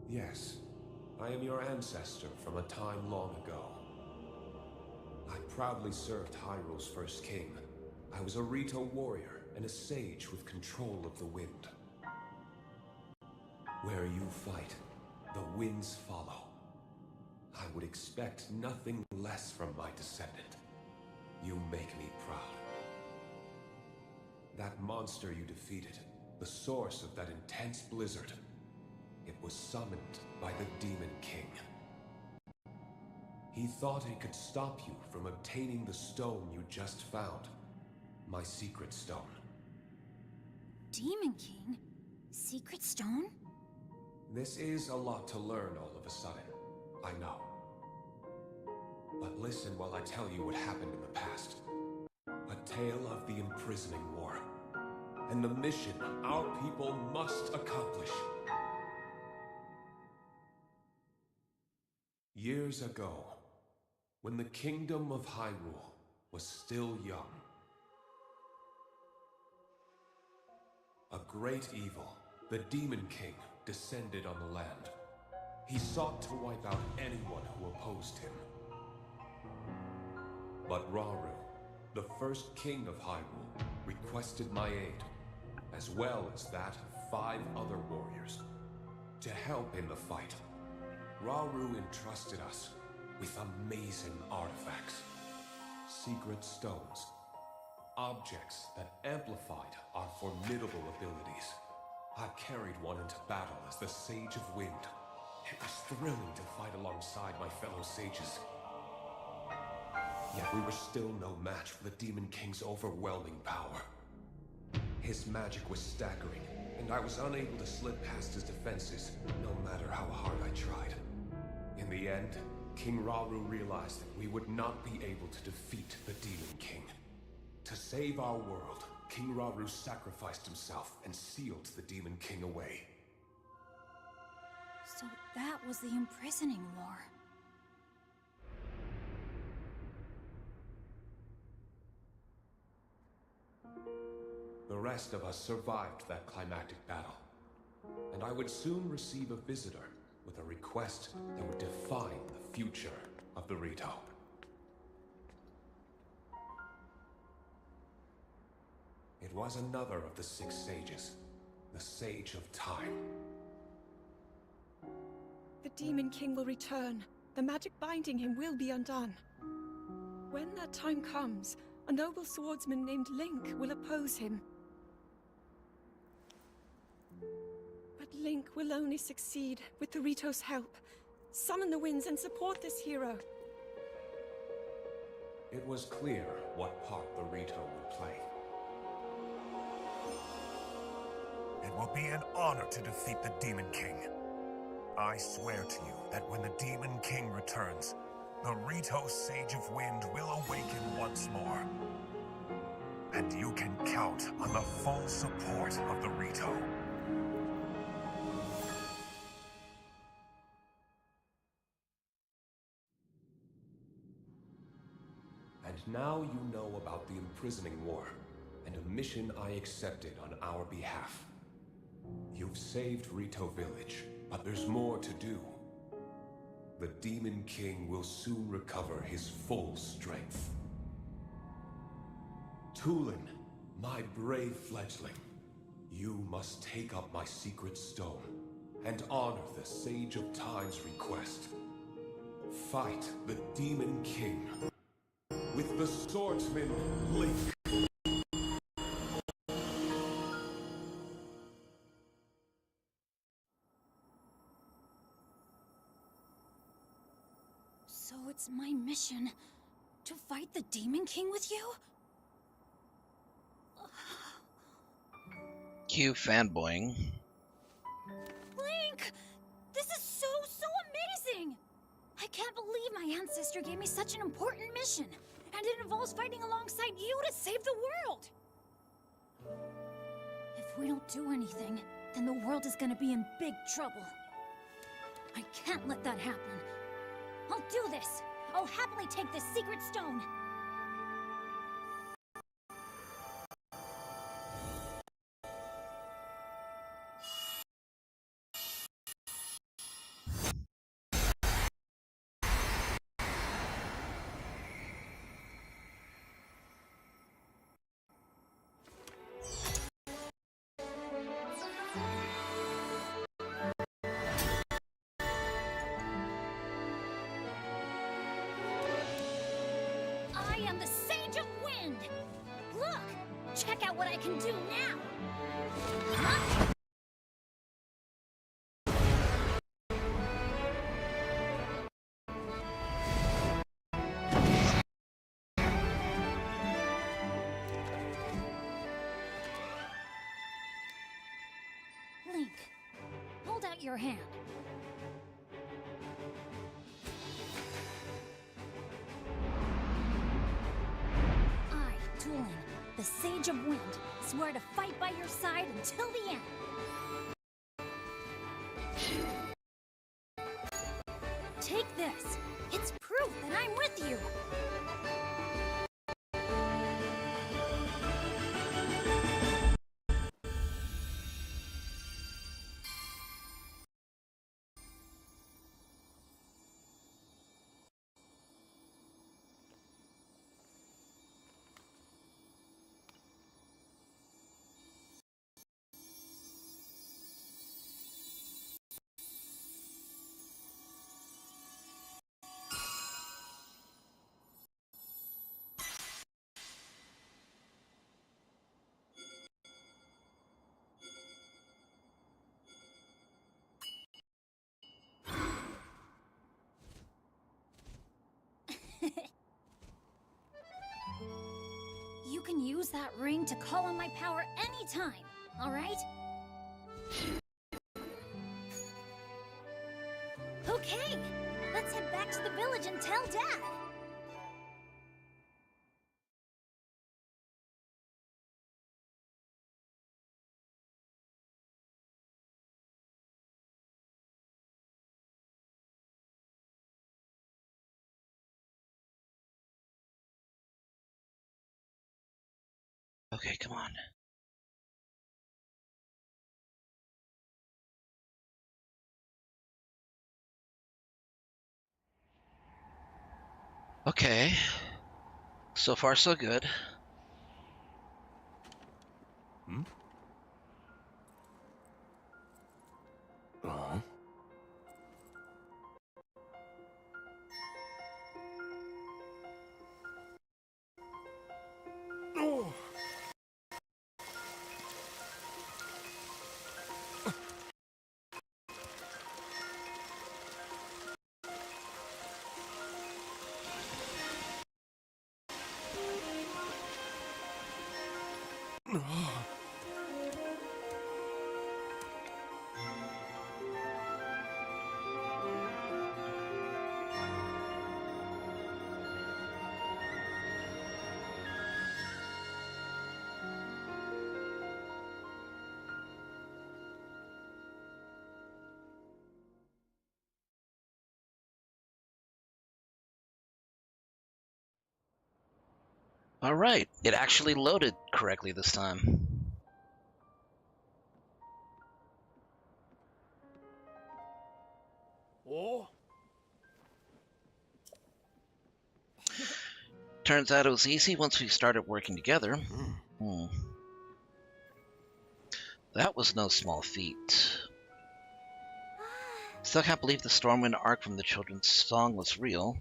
Yes, I am your ancestor from a time long ago. I proudly served Hyrule's first king. I was a Rito warrior and a sage with control of the wind. Where you fight, the winds follow. I would expect nothing less from my descendant. You make me proud. That monster you defeated, the source of that intense blizzard, it was summoned by the Demon King. He thought he could stop you from obtaining the stone you just found. My secret stone. Demon King? Secret stone? This is a lot to learn all of a sudden, I know. But listen while I tell you what happened in the past. A tale of the imprisoning war. And the mission our people must accomplish. Years ago, when the kingdom of Hyrule was still young, a great evil, the Demon King, descended on the land. He sought to wipe out anyone who opposed him. But Rauru, the first king of Hyrule, requested my aid, as well as that of 5 other warriors, to help in the fight. Rauru entrusted us with amazing artifacts, secret stones, objects that amplified our formidable abilities. I carried one into battle as the Sage of Wind. It was thrilling to fight alongside my fellow sages. Yet we were still no match for the Demon King's overwhelming power. His magic was staggering, and I was unable to slip past his defenses, no matter how hard I tried. In the end, King Rauru realized that we would not be able to defeat the Demon King. To save our world, King Rauru sacrificed himself and sealed the Demon King away. So that was the imprisoning war. The rest of us survived that climactic battle, and I would soon receive a visitor with a request that would define the future of the Rito. It was another of the 6 sages, the Sage of Time. The Demon King will return. The magic binding him will be undone. When that time comes, a noble swordsman named Link will oppose him. But Link will only succeed with the Rito's help. Summon the winds and support this hero. It was clear what part the Rito would play. It will be an honor to defeat the Demon King. I swear to you that when the Demon King returns, the Rito Sage of Wind will awaken once more. And you can count on the full support of the Rito. now you know about the imprisoning war, and a mission I accepted on our behalf. You've saved Rito Village, but there's more to do. The Demon King will soon recover his full strength. Tulin, my brave fledgling, you must take up my secret stone and honor the Sage of Time's request. Fight the Demon King with the swordsman Link. So it's my mission to fight the Demon King with you? Cue fanboying. Link! This is so amazing! I can't believe my ancestor gave me such an important mission. And it involves fighting alongside you to save the world! If we don't do anything, then the world is gonna be in big trouble. I can't let that happen. I'll do this! I'll happily take this secret stone! I am the Sage of Wind! Look! Check out what I can do now! Huh? Link, hold out your hand. I, Tulin, the Sage of Wind, swear to fight by your side until the end. Take this. It's proof that I'm with you. You can use that ring to call on my power anytime, alright? Okay, let's head back to the village and tell Dad. Okay, come on. Okay. So far, so good. Hmm? Uh-huh. Oh! Alright, it actually loaded correctly this time. Oh? Turns out it was easy once we started working together. That was no small feat. Still can't believe the Stormwind Ark from the children's song was real.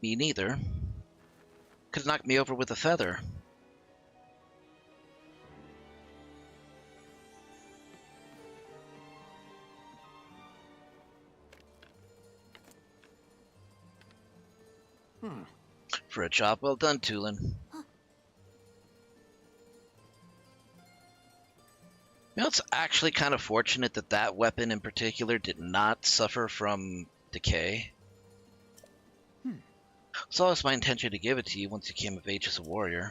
Me neither. Could have knocked me over with a feather. For a job well done, Tulin. You know, it's actually kind of fortunate that that weapon in particular did not suffer from decay. It's always my intention to give it to you once you came of age as a warrior.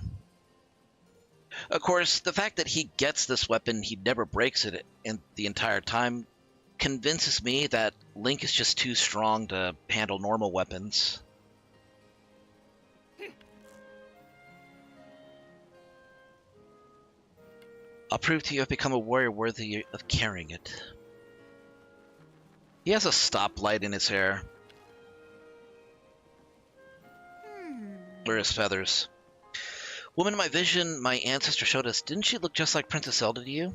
Of course, the fact that he gets this weapon, he never breaks it in the entire time, convinces me that Link is just too strong to handle normal weapons. I'll prove to you I've become a warrior worthy of carrying it. He has a stoplight in his hair. Or his feathers. Woman in my vision, my ancestor showed us, didn't she look just like Princess Zelda to you?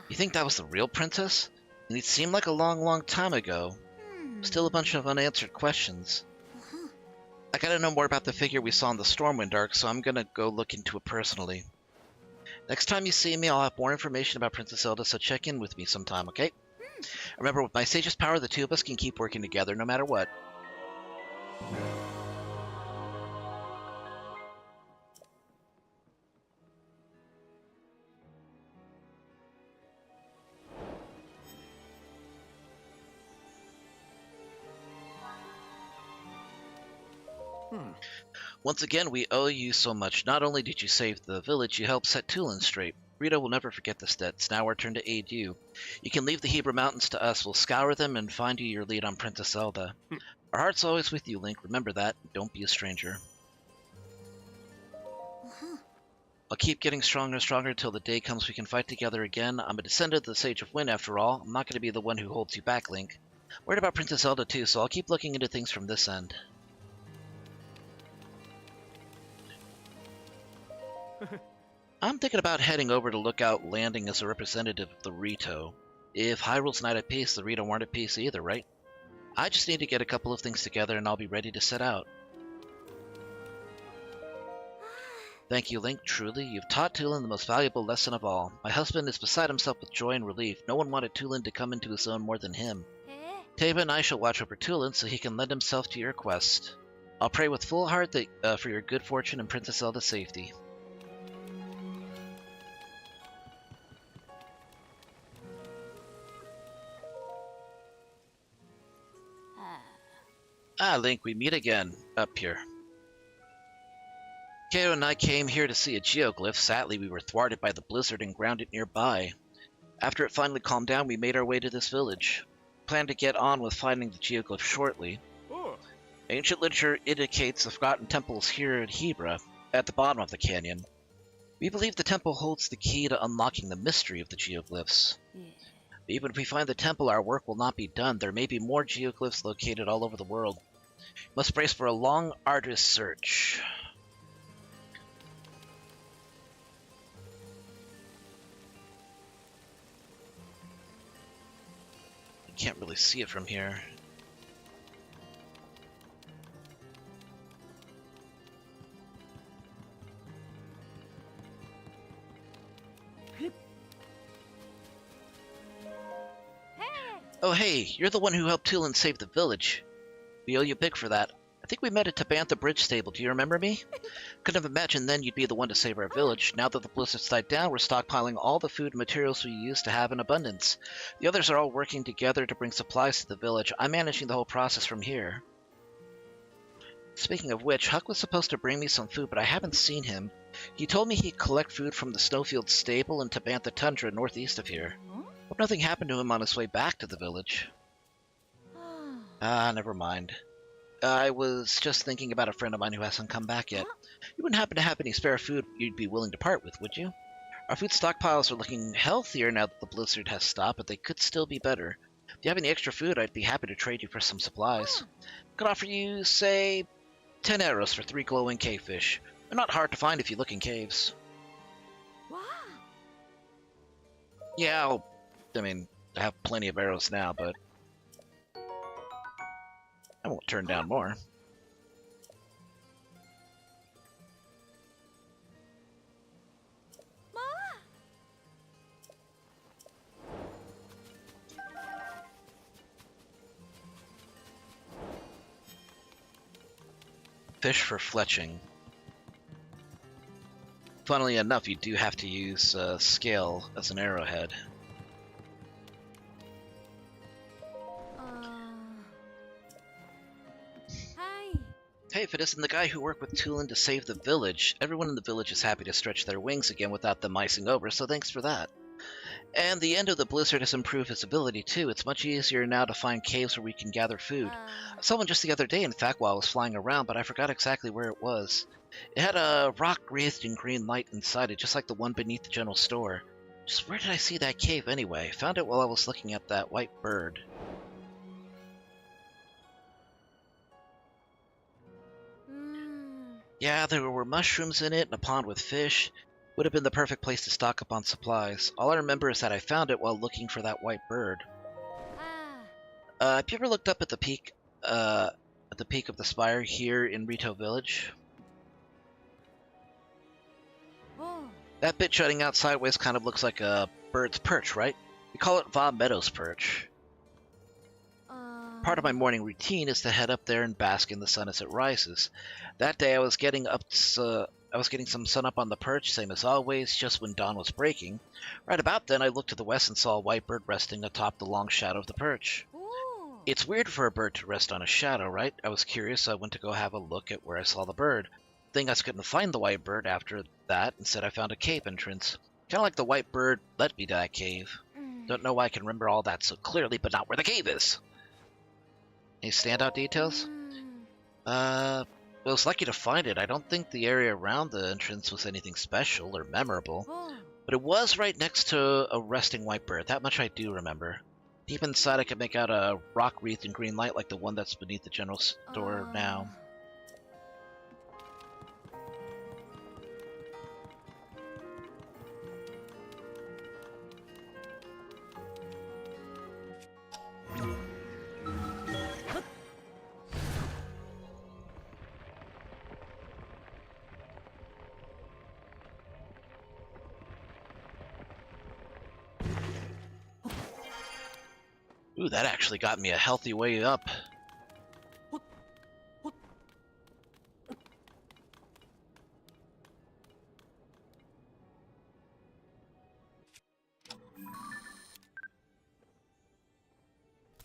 You think that was the real princess? And it seemed like a long, long time ago. Still a bunch of unanswered questions. I gotta know more about the figure we saw in the Stormwind Ark, so I'm gonna go look into it personally. Next time you see me, I'll have more information about Princess Zelda, so check in with me sometime, okay? Remember, with my sage's power, the two of us can keep working together no matter what. Once again, we owe you so much. Not only did you save the village, you helped set Tulin straight. Rita will never forget this debt. It's now our turn to aid you. You can leave the Hebrew Mountains to us. We'll scour them and find you your lead on Princess Zelda. Our heart's always with you, Link. Remember that. Don't be a stranger. I'll keep getting stronger and stronger until the day comes we can fight together again. I'm a descendant of the Sage of Wind, after all. I'm not going to be the one who holds you back, Link. Worried about Princess Zelda, too, so I'll keep looking into things from this end. I'm thinking about heading over to Lookout Landing as a representative of the Rito. If Hyrule's not at peace, the Rito aren't at peace either, right? I just need to get a couple of things together and I'll be ready to set out. Thank you, Link. Truly, you've taught Tulin the most valuable lesson of all. My husband is beside himself with joy and relief. No one wanted Tulin to come into his own more than him. Teba and I shall watch over Tulin so he can lend himself to your quest. I'll pray with full heart that, for your good fortune and Princess Zelda's safety. Ah, Link, we meet again, up here. Kato and I came here to see a geoglyph. Sadly, we were thwarted by the blizzard and grounded nearby. After it finally calmed down, we made our way to this village. Plan to get on with finding the geoglyph shortly. Ancient literature indicates the forgotten temple is here in Hebra, at the bottom of the canyon. We believe the temple holds the key to unlocking the mystery of the geoglyphs. Even if we find the temple, our work will not be done. There may be more geoglyphs located all over the world. Must brace for a long, arduous search. You can't really see it from here. Oh hey, you're the one who helped Tulin save the village. We owe you big for that. I think we met at Tabantha Bridge Stable. Do you remember me? Couldn't have imagined then you'd be the one to save our village. Now that the blizzard's died down, we're stockpiling all the food and materials we used to have in abundance. The others are all working together to bring supplies to the village. I'm managing the whole process from here. Speaking of which, Huck was supposed to bring me some food, but I haven't seen him. He told me he'd collect food from the Snowfield Stable in Tabantha Tundra northeast of here. Hope nothing happened to him on his way back to the village. Ah, never mind. I was just thinking about a friend of mine who hasn't come back yet. You wouldn't happen to have any spare food you'd be willing to part with, would you? Our food stockpiles are looking healthier now that the blizzard has stopped, but they could still be better. If you have any extra food, I'd be happy to trade you for some supplies. I could offer you, say, 10 arrows for 3 glowing cavefish. They're not hard to find if you look in caves. Wow. Yeah, I have plenty of arrows now, but I won't turn down more. Fish for fletching. Funnily enough, you do have to use scale as an arrowhead. Hi. Hey, if it isn't the guy who worked with Tulin to save the village, everyone in the village is happy to stretch their wings again without them icing over, so thanks for that. And the end of the blizzard has improved visibility too. It's much easier now to find caves where we can gather food. I saw one just the other day, in fact, while I was flying around, but I forgot exactly where it was. It had a rock wreathed in green light inside it, just like the one beneath the general store. Just where did I see that cave anyway? Found it while I was looking at that white bird. Yeah, there were mushrooms in it and a pond with fish. Would have been the perfect place to stock up on supplies. All I remember is that I found it while looking for that white bird. Have you ever looked up at the peak of the spire here in Rito Village? That bit jutting out sideways kind of looks like a bird's perch, right? We call it Va Meadows perch. Part of my morning routine is to head up there and bask in the sun as it rises. That day I was getting some sun up on the perch, same as always, just when dawn was breaking. Right about then, I looked to the west and saw a white bird resting atop the long shadow of the perch. It's weird for a bird to rest on a shadow, right? I was curious, so I went to go have a look at where I saw the bird. Thing I couldn't find the white bird after that. Instead, I found a cave entrance. Kind of like the white bird led me to that cave. Don't know why I can remember all that so clearly, but not where the cave is. Any standout details? I was lucky to find it. I don't think the area around the entrance was anything special or memorable, but it was right next to a resting white bird. That much I do remember. Deep inside, I could make out a rock wreathed in green light like the one that's beneath the general store now. Ooh, that actually got me a healthy way up.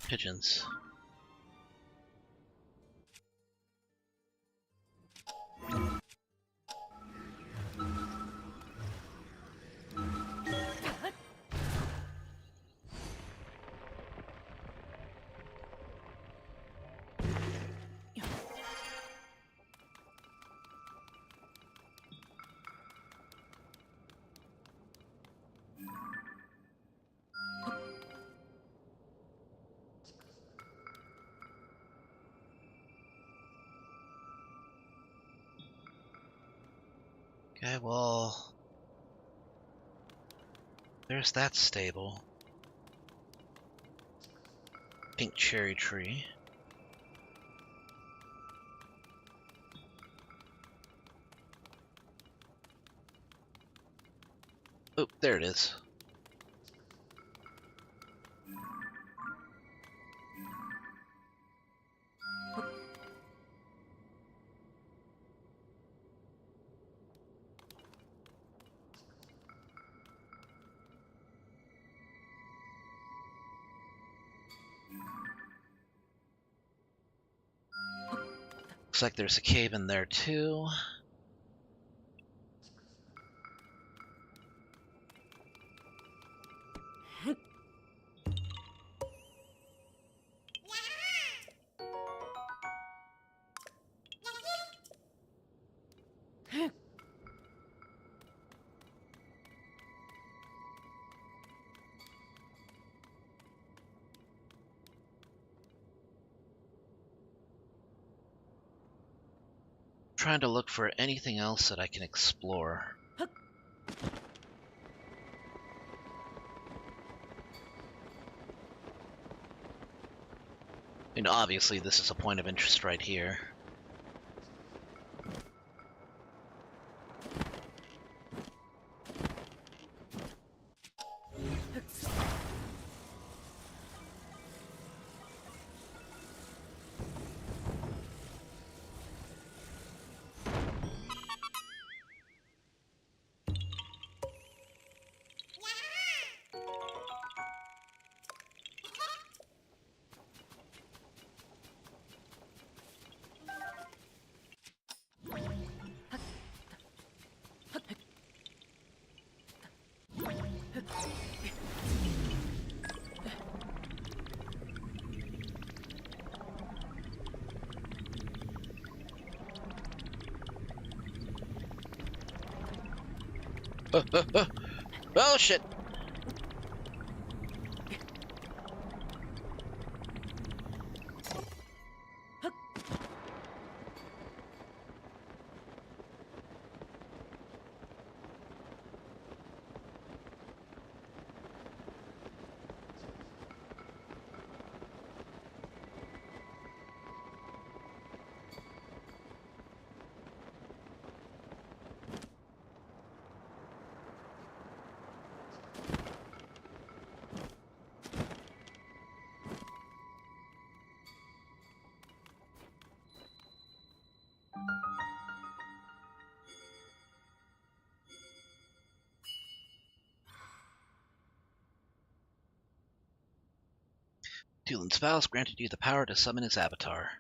Pigeons. Okay, well, there's that stable. Pink cherry tree. Oh, there it is. Looks like there's a cave in there too. trying to look for anything else that I can explore. And obviously this is a point of interest right here. Oh shit! Tulin's vows granted you the power to summon his avatar.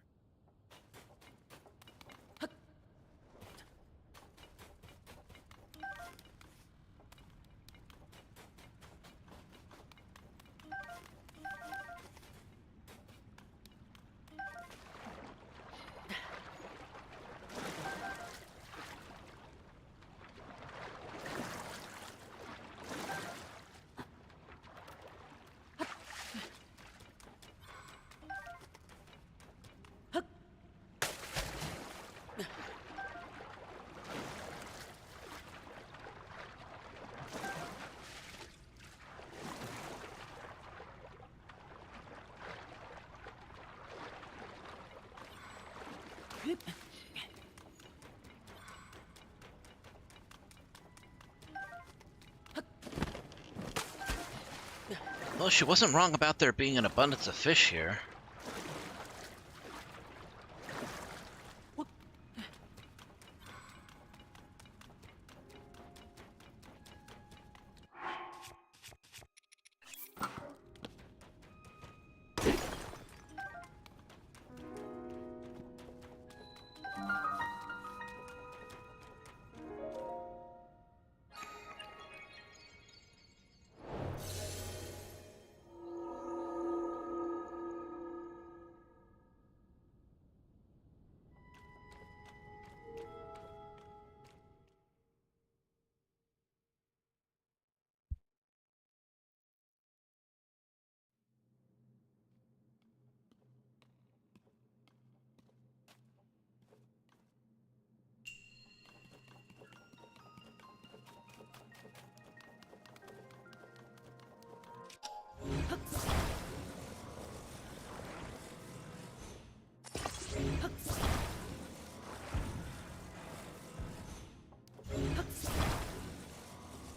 Well, she wasn't wrong about there being an abundance of fish here.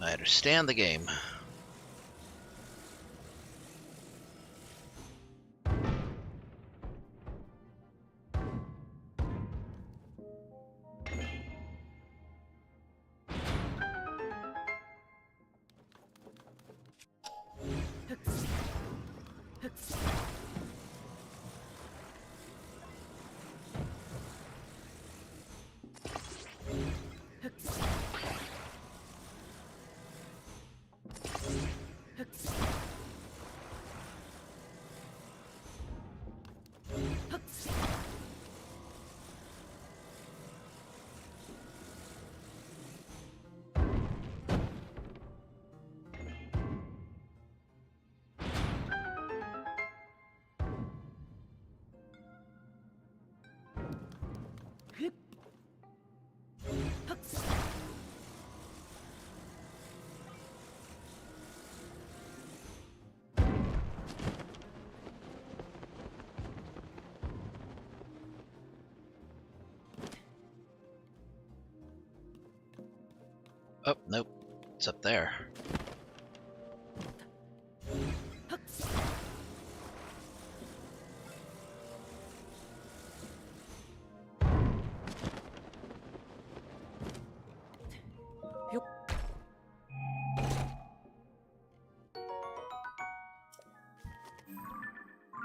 I understand the game. Oh, nope. It's up there.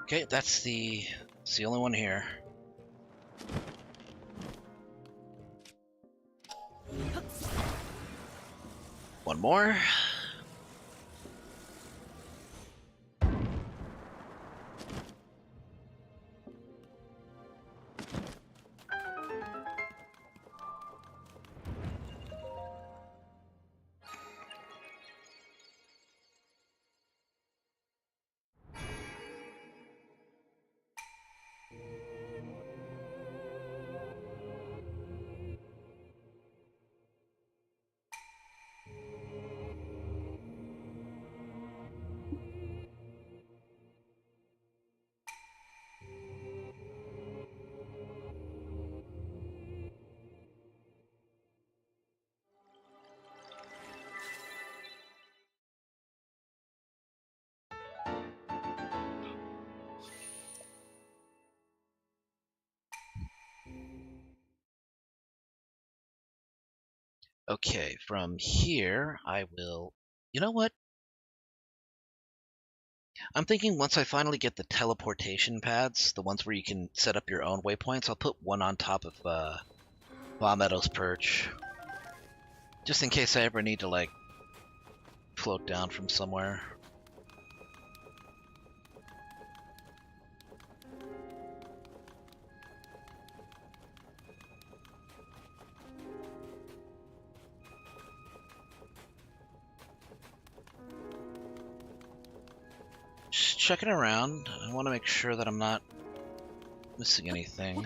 Okay, it's the only one here. One more. Okay, from here, I will... You know what? I'm thinking once I finally get the teleportation pads, the ones where you can set up your own waypoints, I'll put one on top of Bomb Meadow's perch. Just in case I ever need to, like, float down from somewhere. Just checking around. I want to make sure that I'm not missing anything.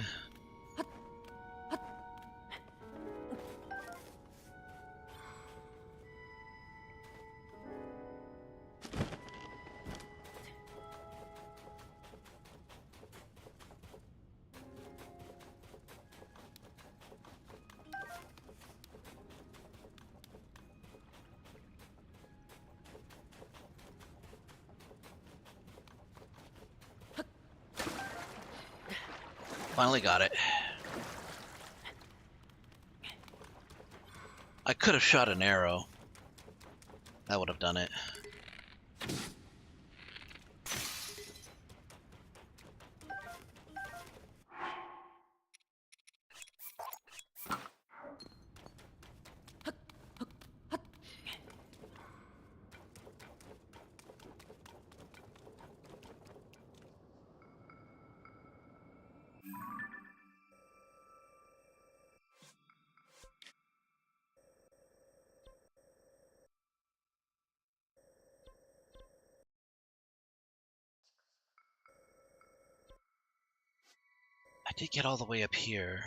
Finally got it. I could have shot an arrow. That would have done it. I did get all the way up here.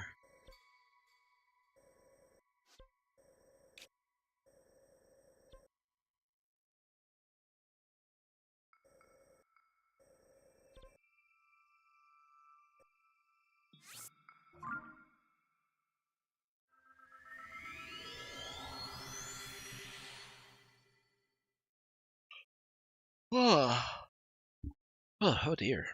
Oh, oh dear.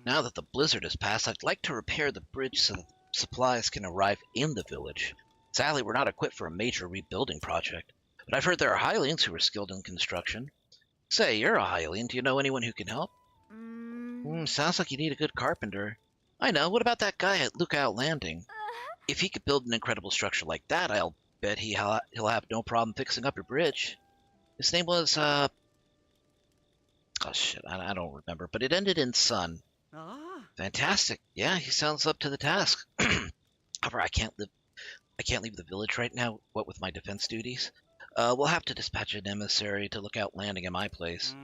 Now that the blizzard has passed, I'd like to repair the bridge so that supplies can arrive in the village. Sadly, we're not equipped for a major rebuilding project, but I've heard there are Hylians who are skilled in construction. Say, you're a Hylian. Do you know anyone who can help? Sounds like you need a good carpenter. I know. What about that guy at Lookout Landing? If he could build an incredible structure like that, I'll bet he'll have no problem fixing up your bridge. His name was, oh shit, I don't remember, but it ended in Sun. Fantastic. Yeah, he sounds up to the task. However, I can't leave the village right now, what with my defense duties. We'll have to dispatch an emissary to Lookout Landing in my place.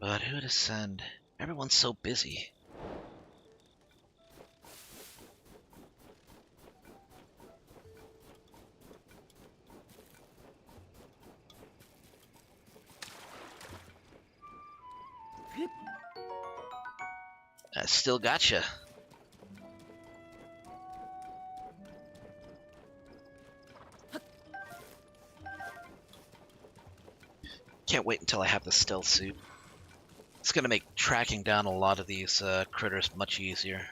But who to send? Everyone's so busy. I still gotcha. Can't wait until I have the stealth suit. It's gonna make tracking down a lot of these critters much easier.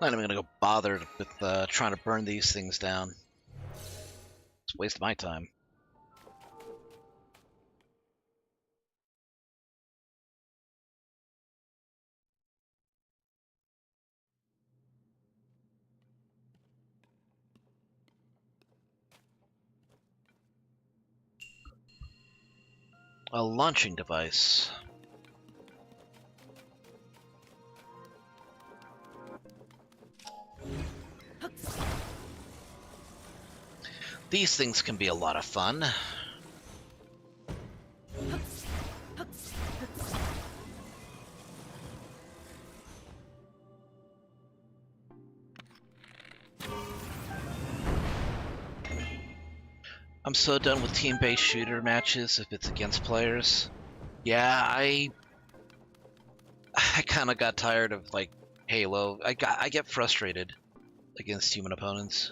Not even gonna go bother with trying to burn these things down. It's a waste of my time. A launching device. These things can be a lot of fun. I'm so done with team-based shooter matches if it's against players. Yeah, I kind of got tired of like Halo. I get frustrated against human opponents.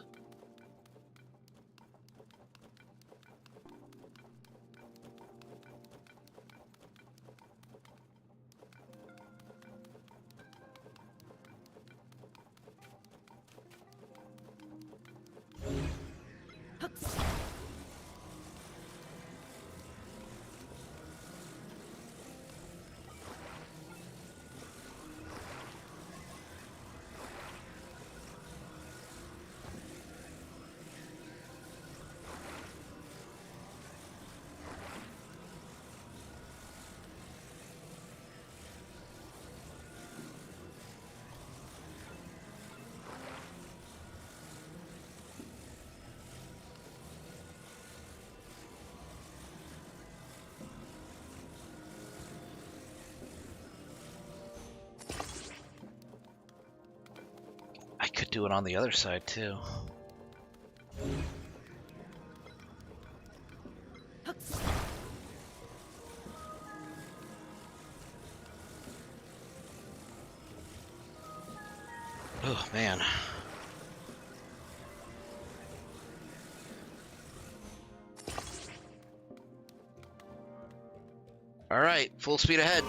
I could do it on the other side too. Oh man. All right, full speed ahead.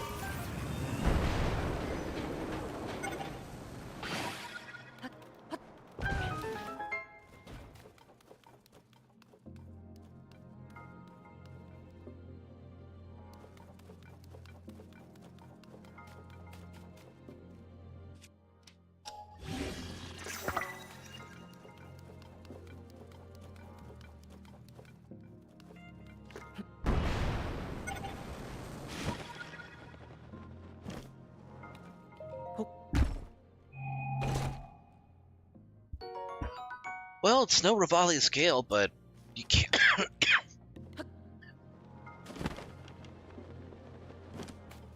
Well, it's no Rivali's Gale, but you can't.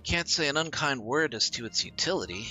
Can't say an unkind word as to its utility.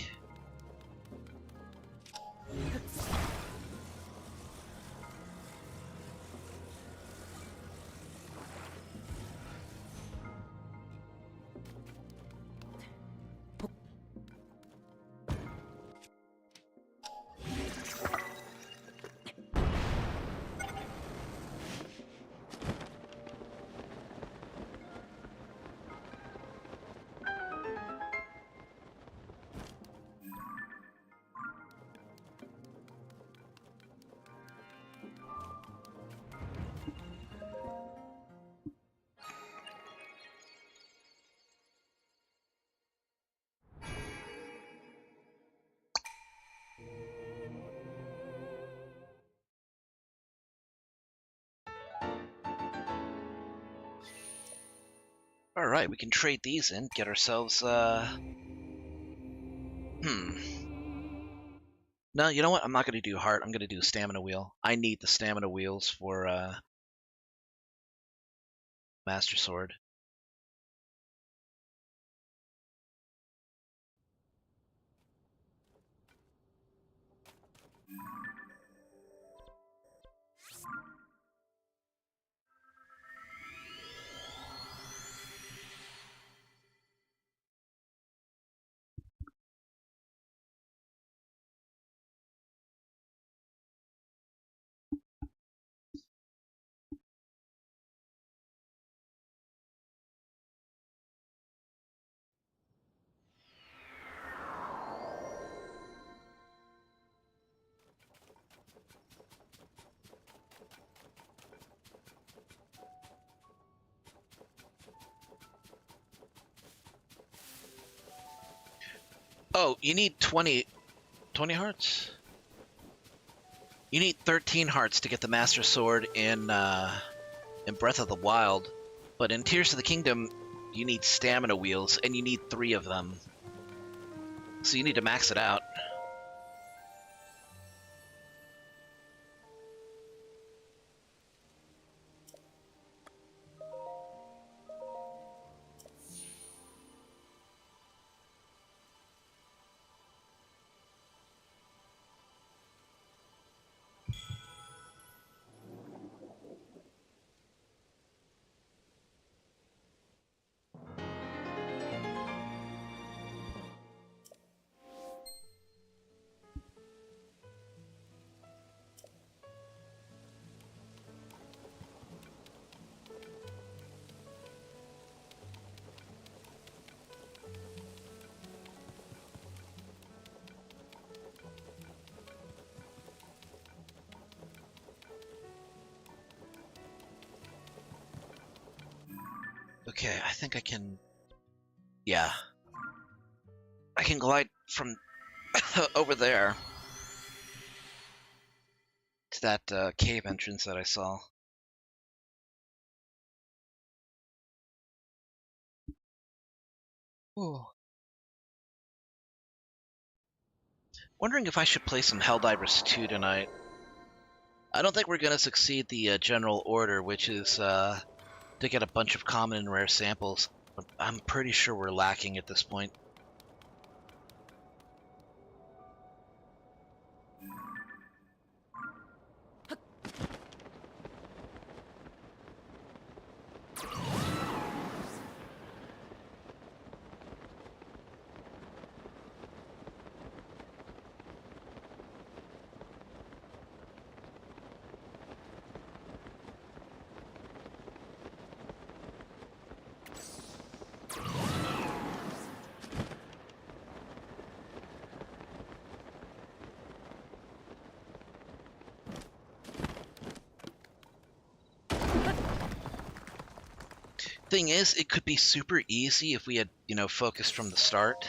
Alright, we can trade these in, get ourselves, No, you know what? I'm not going to do heart. I'm going to do stamina wheel. I need the stamina wheels for, Master Sword. Oh, you need 20 hearts? You need 13 hearts to get the Master Sword in Breath of the Wild, but in Tears of the Kingdom, you need stamina wheels, and you need 3 of them. So you need to max it out. Okay, I think I can... Yeah. I can glide from over there to that cave entrance that I saw. Ooh. Wondering if I should play some Helldivers 2 tonight. I don't think we're going to succeed the general order, which is to get a bunch of common and rare samples. But I'm pretty sure we're lacking at this point. Thing is, it could be super easy if we had, focused from the start.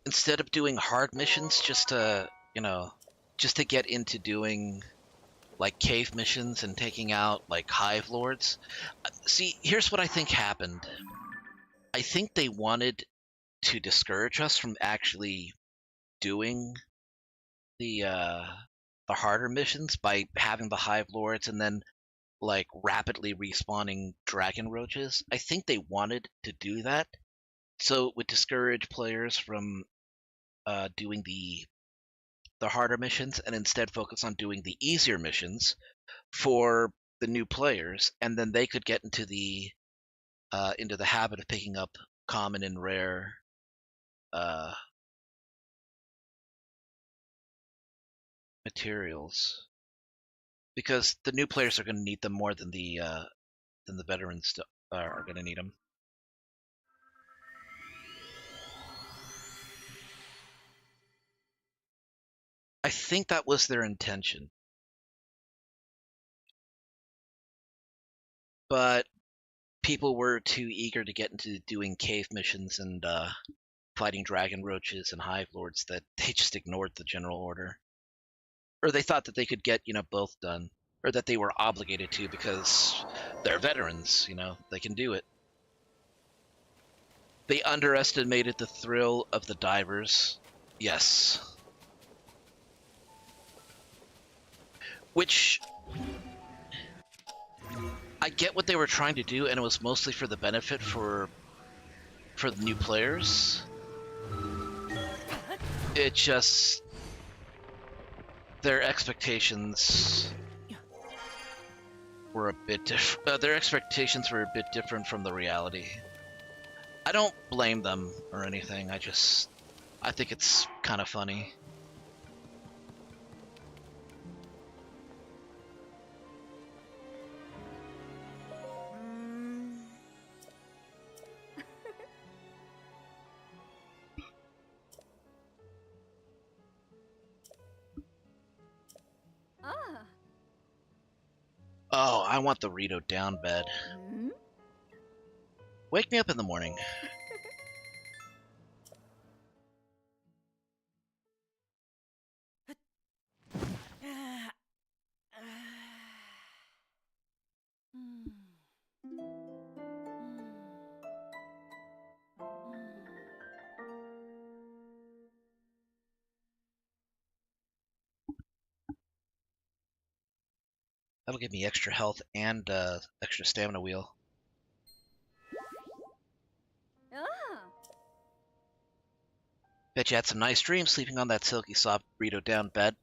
Instead of doing hard missions just to get into doing, like, cave missions and taking out, like, hive lords. See, here's what I think happened. I think they wanted to discourage us from actually doing the the harder missions by having the Hive Lords and then like rapidly respawning dragon roaches. I think they wanted to do that, so it would discourage players from doing the harder missions and instead focus on doing the easier missions for the new players, and then they could get into the habit of picking up common and rare materials, because the new players are going to need them more than the veterans are going to need them. I think that was their intention, but people were too eager to get into doing cave missions and fighting dragon roaches and hive lords that they just ignored the general order, or they thought that they could get both done, or that they were obligated to because they're veterans. They can do it. They underestimated the thrill of the divers. Yes. Which, I get what they were trying to do, and it was mostly for the benefit for the new players. It just, their expectations were a bit different. Their expectations were a bit different from the reality. I don't blame them or anything. I think it's kind of funny. Oh, I want the Rito down bed. Wake me up in the morning. That'll give me extra health and extra stamina wheel. Bet you had some nice dreams sleeping on that silky soft Rito down bed.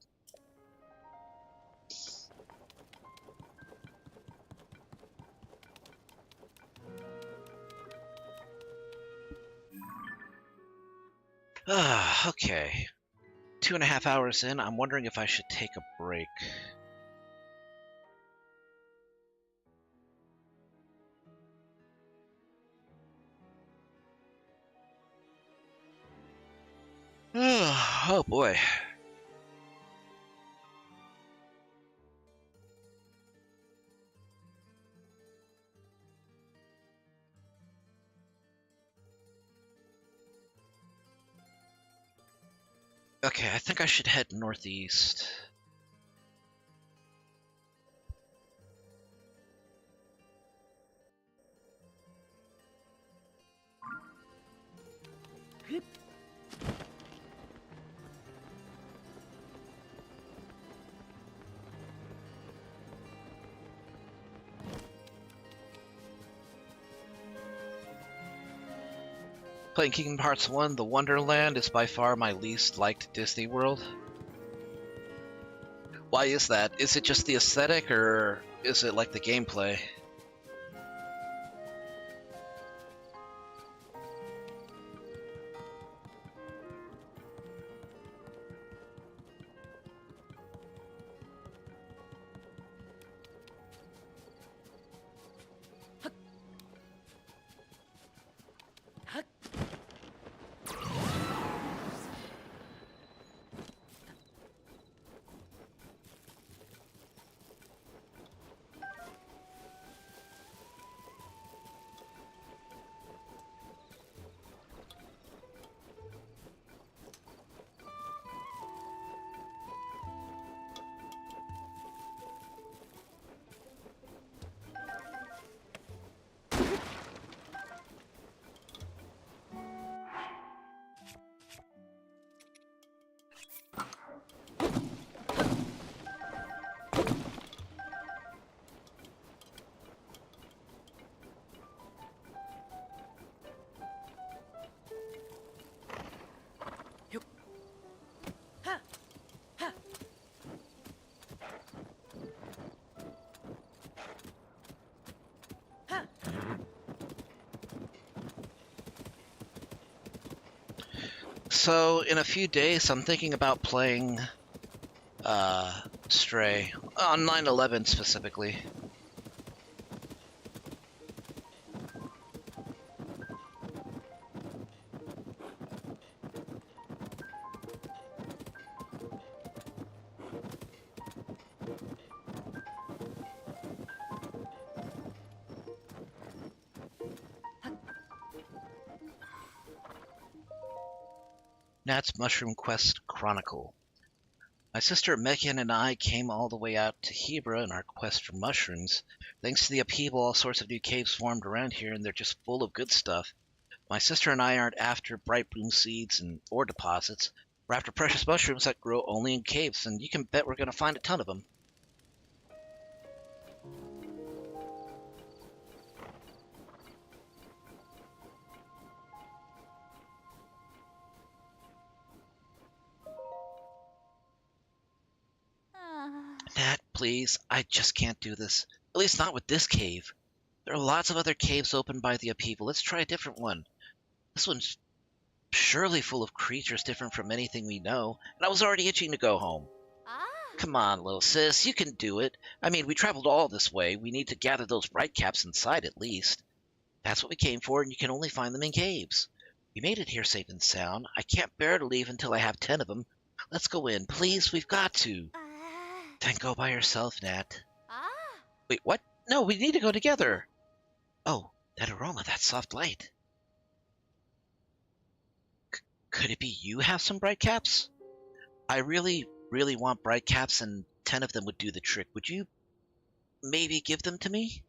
Okay. 2.5 hours in, I'm wondering if I should take a break. Oh boy. Okay, I think I should head northeast. Playing Kingdom Hearts 1, the Wonderland is by far my least liked Disney World. Why is that? Is it just the aesthetic, or is it like the gameplay? So, in a few days, I'm thinking about playing, Stray. On 9/11 specifically. Nat's Mushroom Quest Chronicle. My sister Megan and I came all the way out to Hebra in our quest for mushrooms. Thanks to the upheaval, all sorts of new caves formed around here, and they're just full of good stuff. My sister and I aren't after bright bloom seeds and ore deposits. We're after precious mushrooms that grow only in caves, and you can bet we're going to find a ton of them. Nat, please, I just can't do this. At least not with this cave. There are lots of other caves opened by the upheaval. Let's try a different one. This one's surely full of creatures different from anything we know, and I was already itching to go home. Come on, little sis, you can do it. I mean, we traveled all this way. We need to gather those bright caps inside at least. That's what we came for, and you can only find them in caves. We made it here safe and sound. I can't bear to leave until I have 10 of them. Let's go in, please. We've got to. Then go by yourself, Nat. Wait, what? No, we need to go together. Oh, that aroma, that soft light. Could it be you have some bright caps? I really want bright caps, and 10 of them would do the trick. Would you maybe give them to me?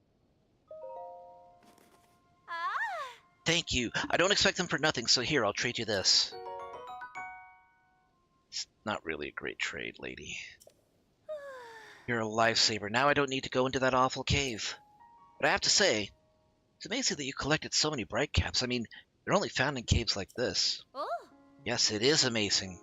Thank you. I don't expect them for nothing, so here, I'll trade you this. It's not really a great trade, lady. You're a lifesaver. Now I don't need to go into that awful cave. But I have to say, it's amazing that you collected so many bright caps. I mean, they're only found in caves like this. Yes, it is amazing.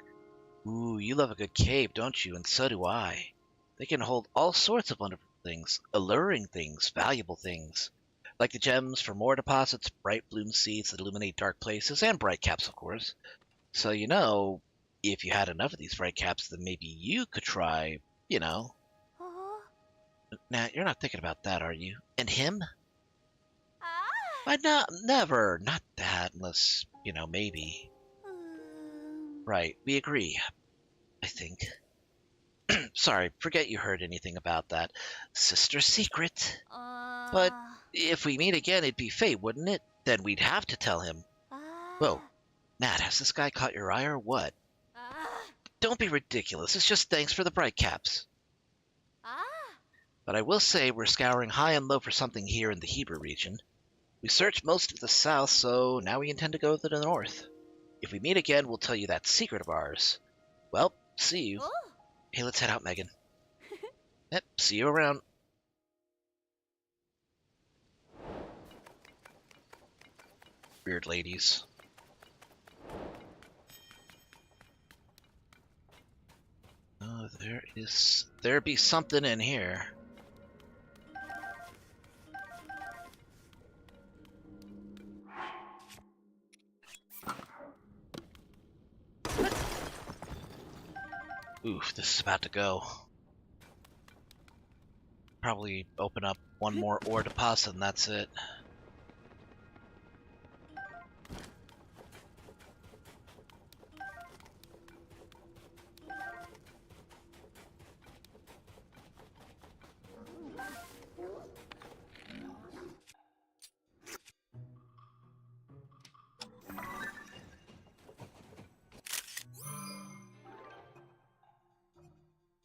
Ooh, you love a good cave, don't you? And so do I. They can hold all sorts of wonderful things, alluring things, valuable things. Like the gems for more deposits, bright bloom seeds that illuminate dark places, and bright caps, of course. So, you know, if you had enough of these bright caps, then maybe you could try, you know. Nat, you're not thinking about that, are you? And him? Never. Not that, unless, you know, maybe. Right, we agree. I think. Sorry, forget you heard anything about that. Sister secret. But if we meet again, it'd be fate, wouldn't it? Then we'd have to tell him. Whoa, Nat, has this guy caught your eye or what? Don't be ridiculous. It's just thanks for the bright caps. But I will say we're scouring high and low for something here in the Hebra region. We searched most of the south, so now we intend to go to the north. If we meet again, we'll tell you that secret of ours. Well, see you. Hey, let's head out, Megan. Yep, see you around. Weird ladies. Oh, there be something in here. Oof, this is about to go. Probably open up one more ore deposit and that's it.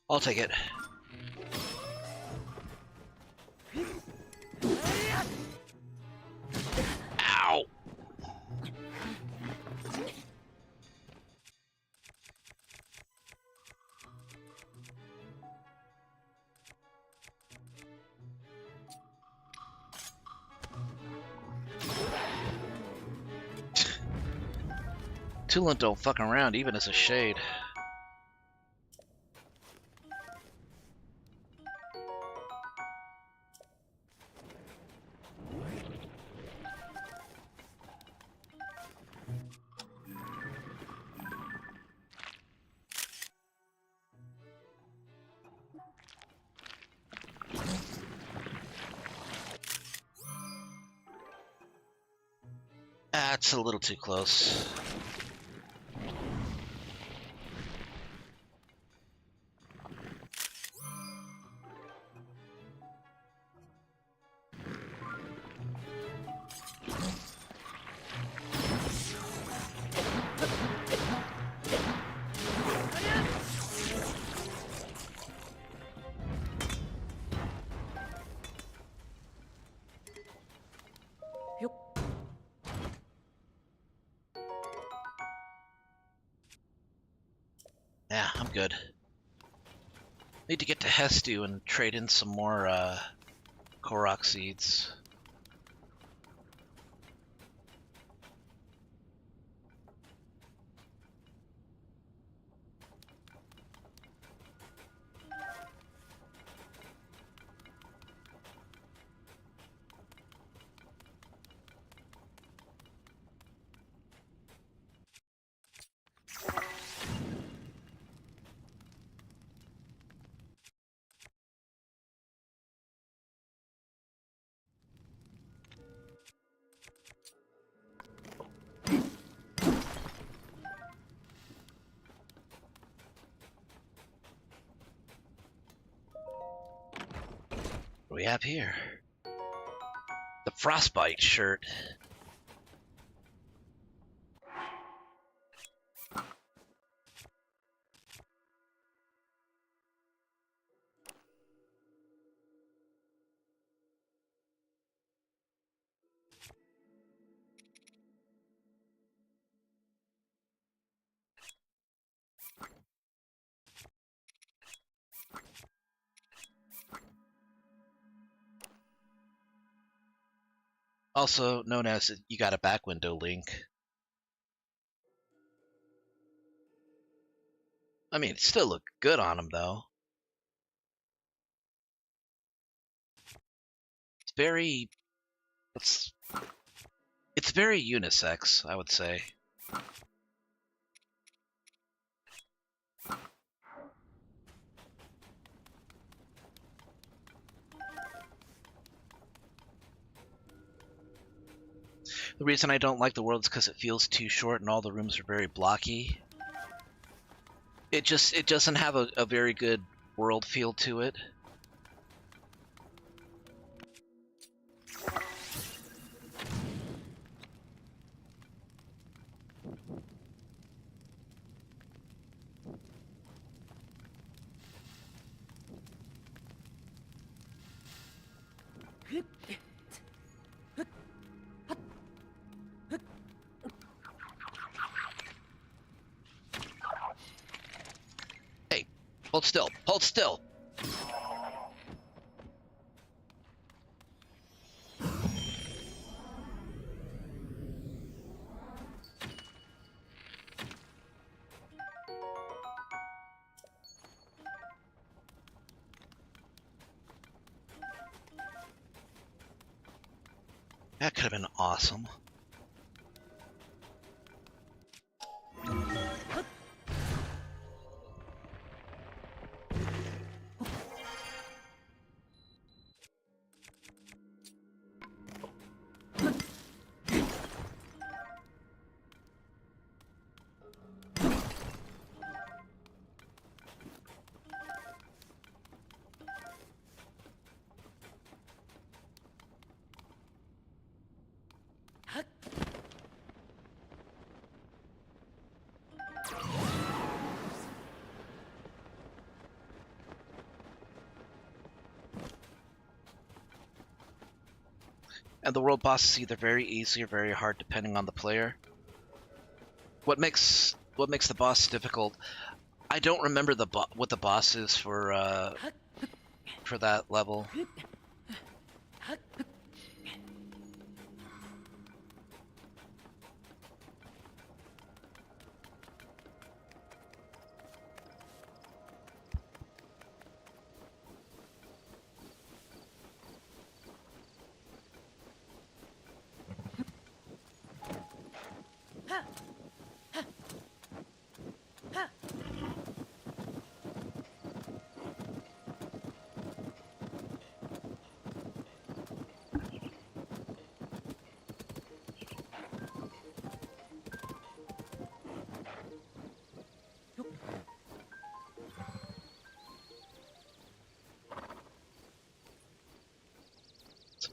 I'll take it. Ow! Tulin don't fuck around even as a shade. That's a little too close. Yeah, I'm good. Need to get to Hestu and trade in some more Korok seeds. What do we have here? The Frostbite shirt. Also known as you got a back window link. I mean, it still looked good on him though. It's very, it's very unisex, I would say. The reason I don't like the world is because it feels too short and all the rooms are very blocky. It doesn't have a very good world feel to it. Hey, hold still, hold still. That could have been awesome. And the world boss is either very easy or very hard depending on the player. What makes the boss difficult? I don't remember what the boss is for that level.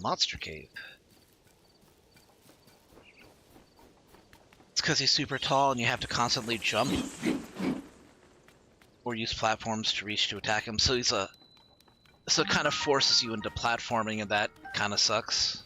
Monster Cave. It's because he's super tall and you have to constantly jump or use platforms to reach to attack him. So so it kind of forces you into platforming, and that kind of sucks.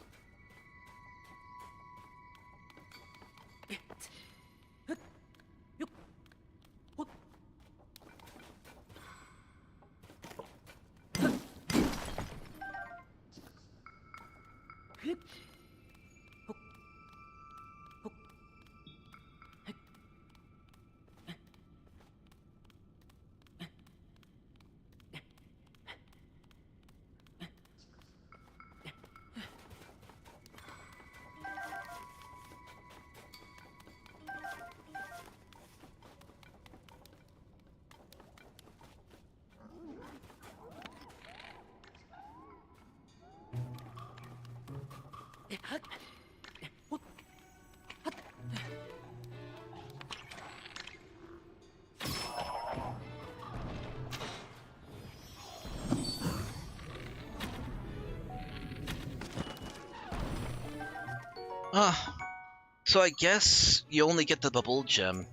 So I guess you only get the bubble gem.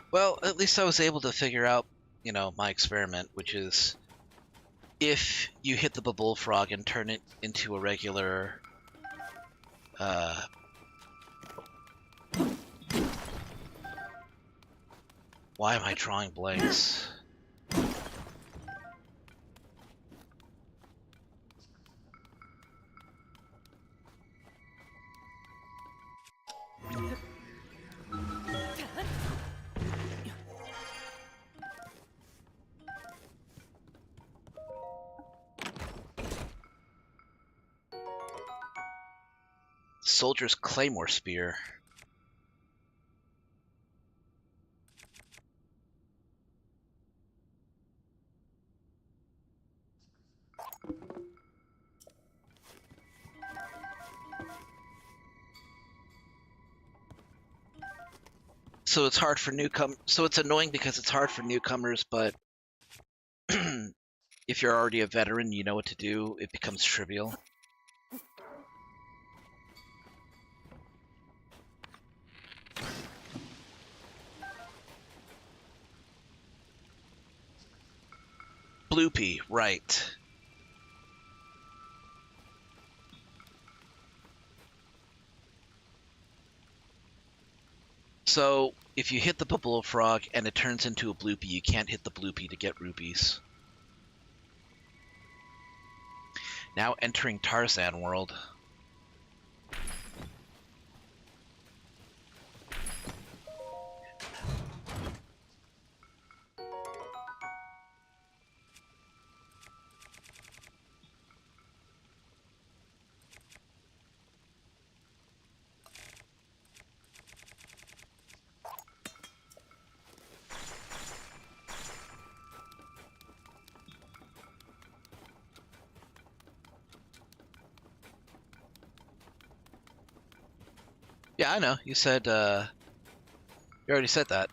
Well, at least I was able to figure out, you know, my experiment, which is if you hit the bullfrog and turn it into a regular, why am I drawing blanks? Soldier's Claymore Spear. So it's hard for so it's annoying because it's hard for newcomers, but if you're already a veteran, you know what to do, it becomes trivial. Bloopy, right. So, if you hit the bullfrog and it turns into a bloopy, you can't hit the bloopy to get rupees. Now entering Tarzan world. Yeah, I know. You said, you already said that.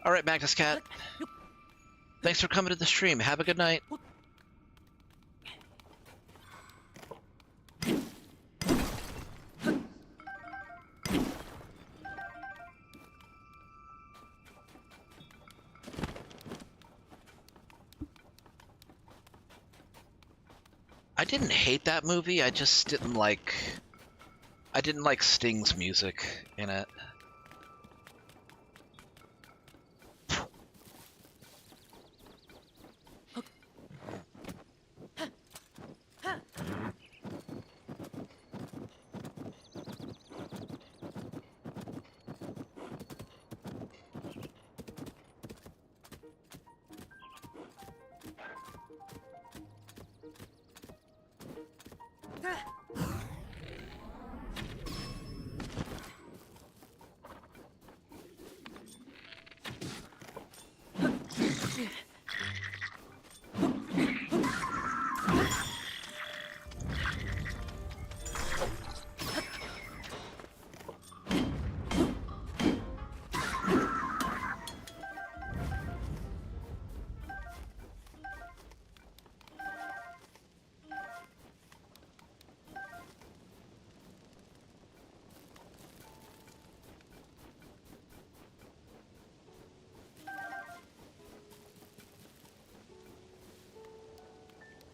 Alright, Magnus Cat. Thanks for coming to the stream. Have a good night. I didn't hate that movie, I just didn't like... I didn't like Sting's music in it.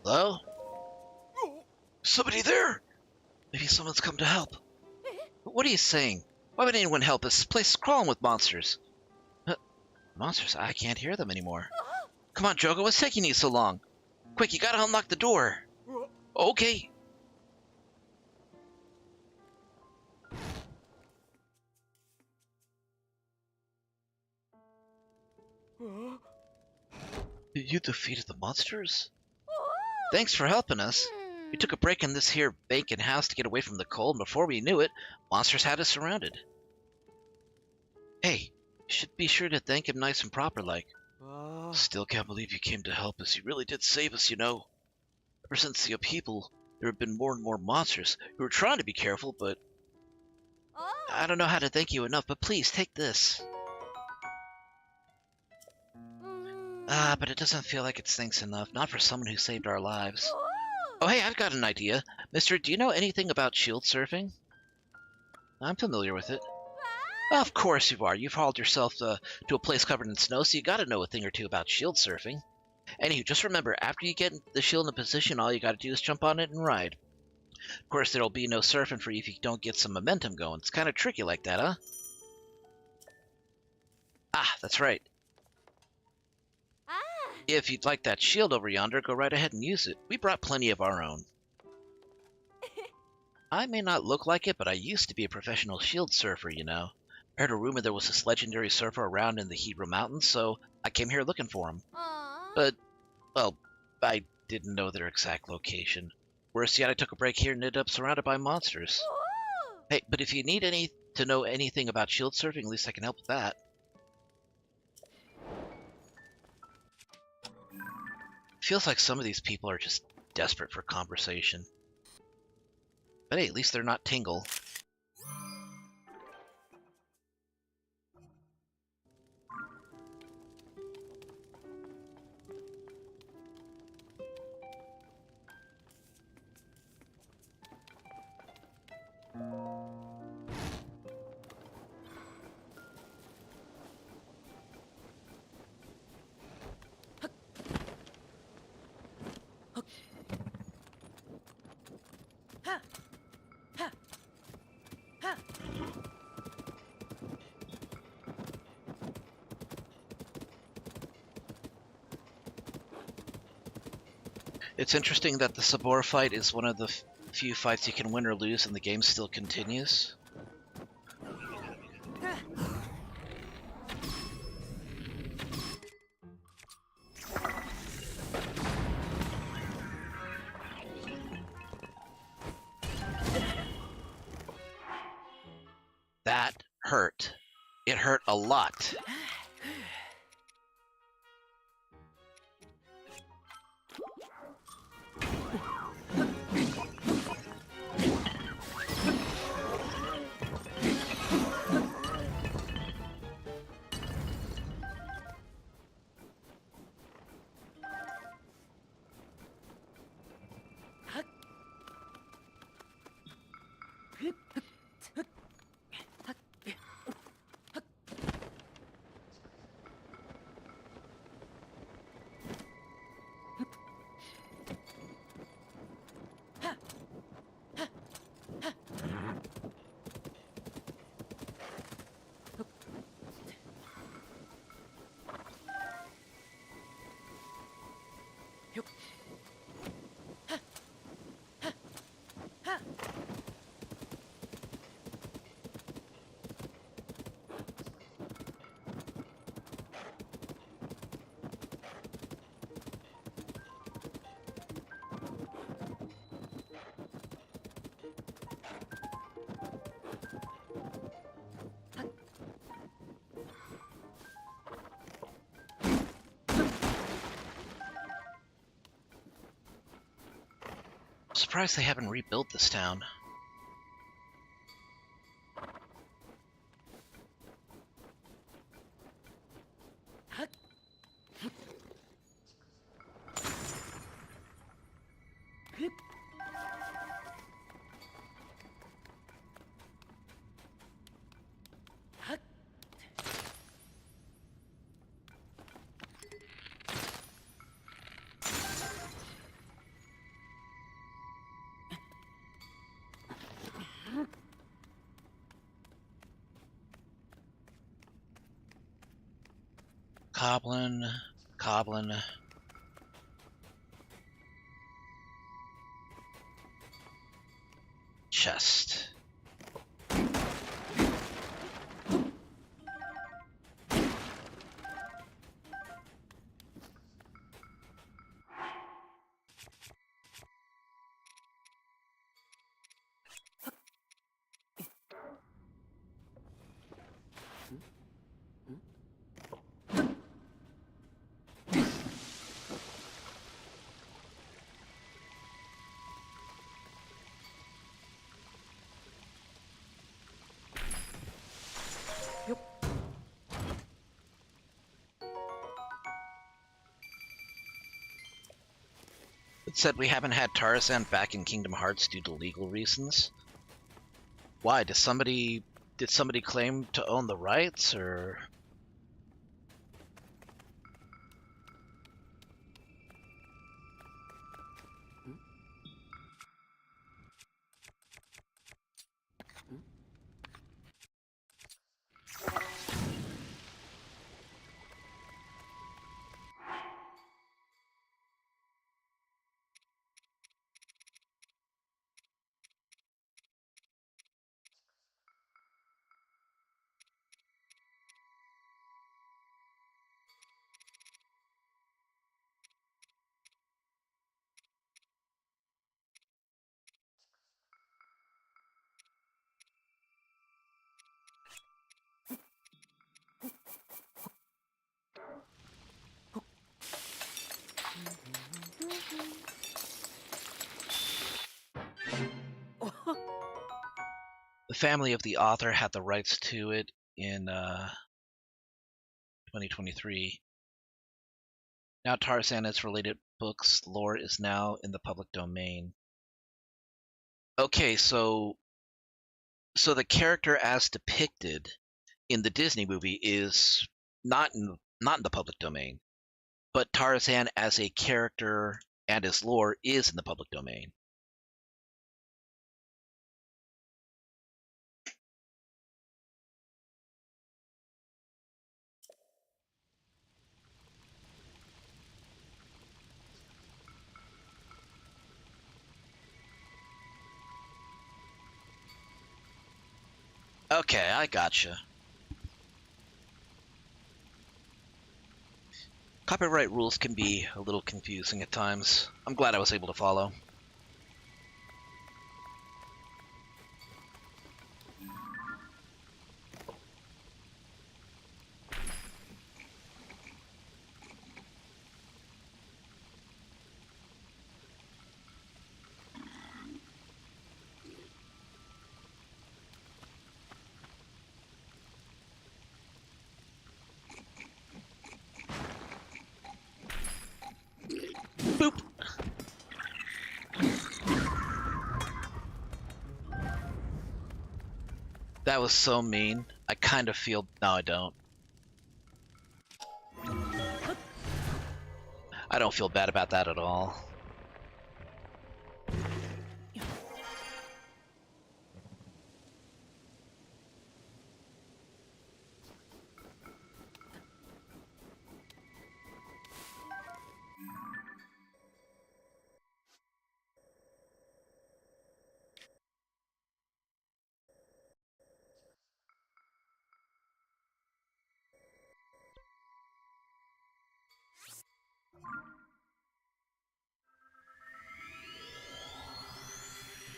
Hello? Somebody there! Maybe someone's come to help. What are you saying? Why would anyone help? This place is crawling with monsters. Monsters? I can't hear them anymore. Come on, Jogo, what's taking you so long? Quick, you gotta unlock the door. Okay. You defeated the monsters? Thanks for helping us. We took a break in this here vacant house to get away from the cold, and before we knew it, monsters had us surrounded. Hey, you should be sure to thank him nice and proper like. Still can't believe you came to help us. You really did save us, you know. Ever since the upheaval, there have been more and more monsters. We were trying to be careful, but I don't know how to thank you enough, but please, take this. But it doesn't feel like it's thanks enough. Not for someone who saved our lives. Oh, hey, I've got an idea. Mister, do you know anything about shield surfing? I'm familiar with it. Of course you are. You've hauled yourself to a place covered in snow, so you gotta know a thing or two about shield surfing. Anywho, just remember, after you get the shield in position, all you gotta do is jump on it and ride. Of course, there'll be no surfing for you if you don't get some momentum going. It's kind of tricky like that, huh? Ah, that's right. If you'd like that shield over yonder, go right ahead and use it. We brought plenty of our own. I may not look like it, but I used to be a professional shield surfer, you know. I heard a rumor there was this legendary surfer around in the Hebrew Mountains, so I came here looking for him. But, well, I didn't know their exact location. Worse yet, I took a break here and ended up surrounded by monsters. Hey, but if you need to know anything about shield surfing, at least I can help with that. Feels like some of these people are just desperate for conversation. But hey, at least they're not Tingle. It's interesting that the Sabor fight is one of the few fights you can win or lose and the game still continues. That hurt. It hurt a lot. Surprised they haven't rebuilt this town. Goblin. Goblin. Chest. It said we haven't had Tarzan back in Kingdom Hearts due to legal reasons. Why? Did somebody claim to own the rights, or? The family of the author had the rights to it in 2023. Now Tarzan is related books lore is now in the public domain. Okay, so the character as depicted in the Disney movie is not in the public domain, but Tarzan as a character and his lore is in the public domain. Okay, I gotcha. Copyright rules can be a little confusing at times. I'm glad I was able to follow. Boop! That was so mean. I kind of feel... No, I don't. I don't feel bad about that at all.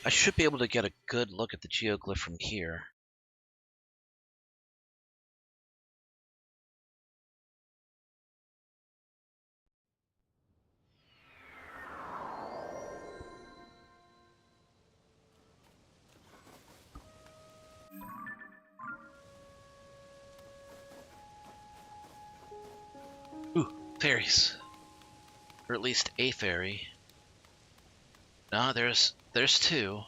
I should be able to get a good look at the geoglyph from here. Ooh, fairies. Or at least a fairy. No, there's two.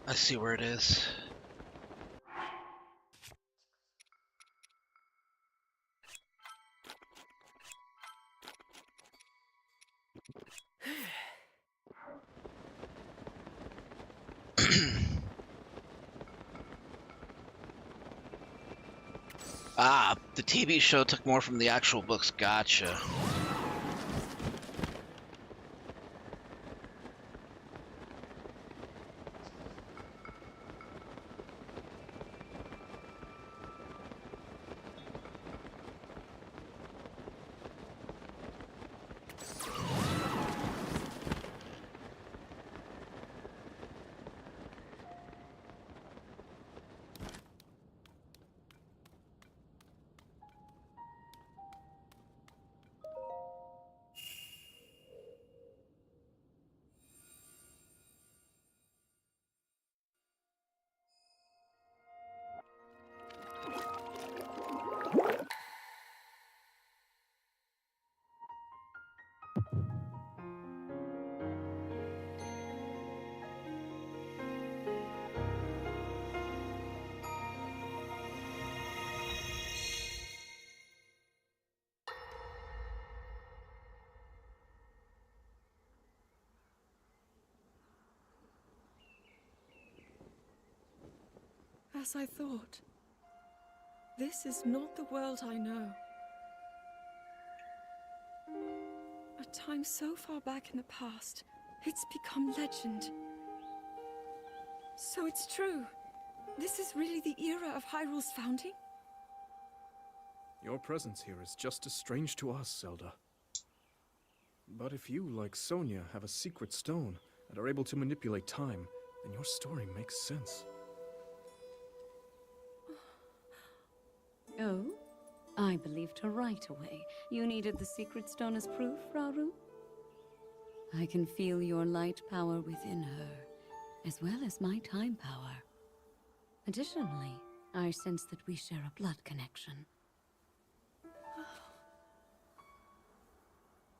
I see where it is. Ah, the TV show took more from the actual books. Gotcha. As I thought. This is not the world I know. A time so far back in the past, it's become legend. So it's true. This is really the era of Hyrule's founding? Your presence here is just as strange to us, Zelda. But if you, like Sonia, have a secret stone and are able to manipulate time, then your story makes sense. Oh? I believed her right away. You needed the secret stone as proof, Rauru? I can feel your light power within her, as well as my time power. Additionally, I sense that we share a blood connection.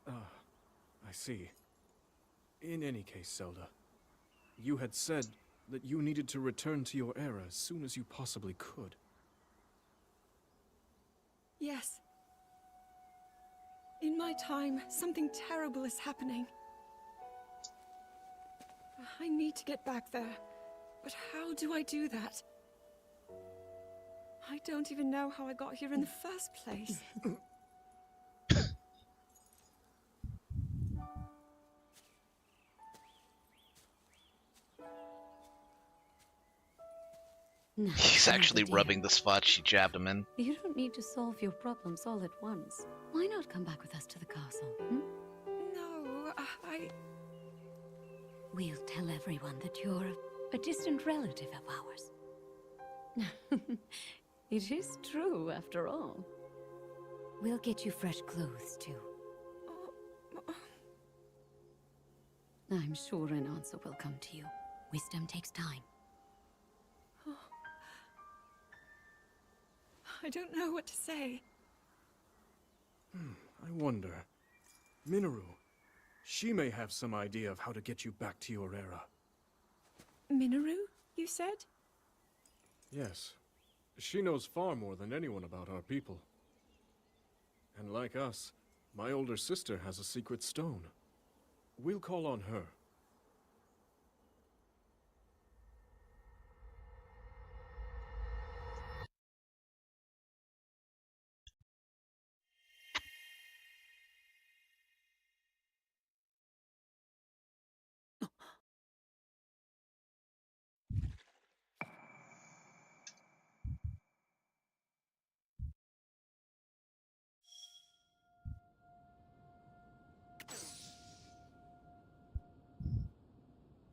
I see. In any case, Zelda, you had said that you needed to return to your era as soon as you possibly could. Yes. In my time, something terrible is happening. I need to get back there. But how do I do that? I don't even know how I got here in the first place. Now, He's actually dear, rubbing the spot she jabbed him in. you don't need to solve your problems all at once. Why not come back with us to the castle, No, I... We'll tell everyone that you're a distant relative of ours. It is true, after all. We'll get you fresh clothes, too. I'm sure an answer will come to you. Wisdom takes time. I don't know what to say. I wonder. Minoru, she may have some idea of how to get you back to your era. Minoru, you said? Yes. She knows far more than anyone about our people. And like us, my older sister has a secret stone. We'll call on her.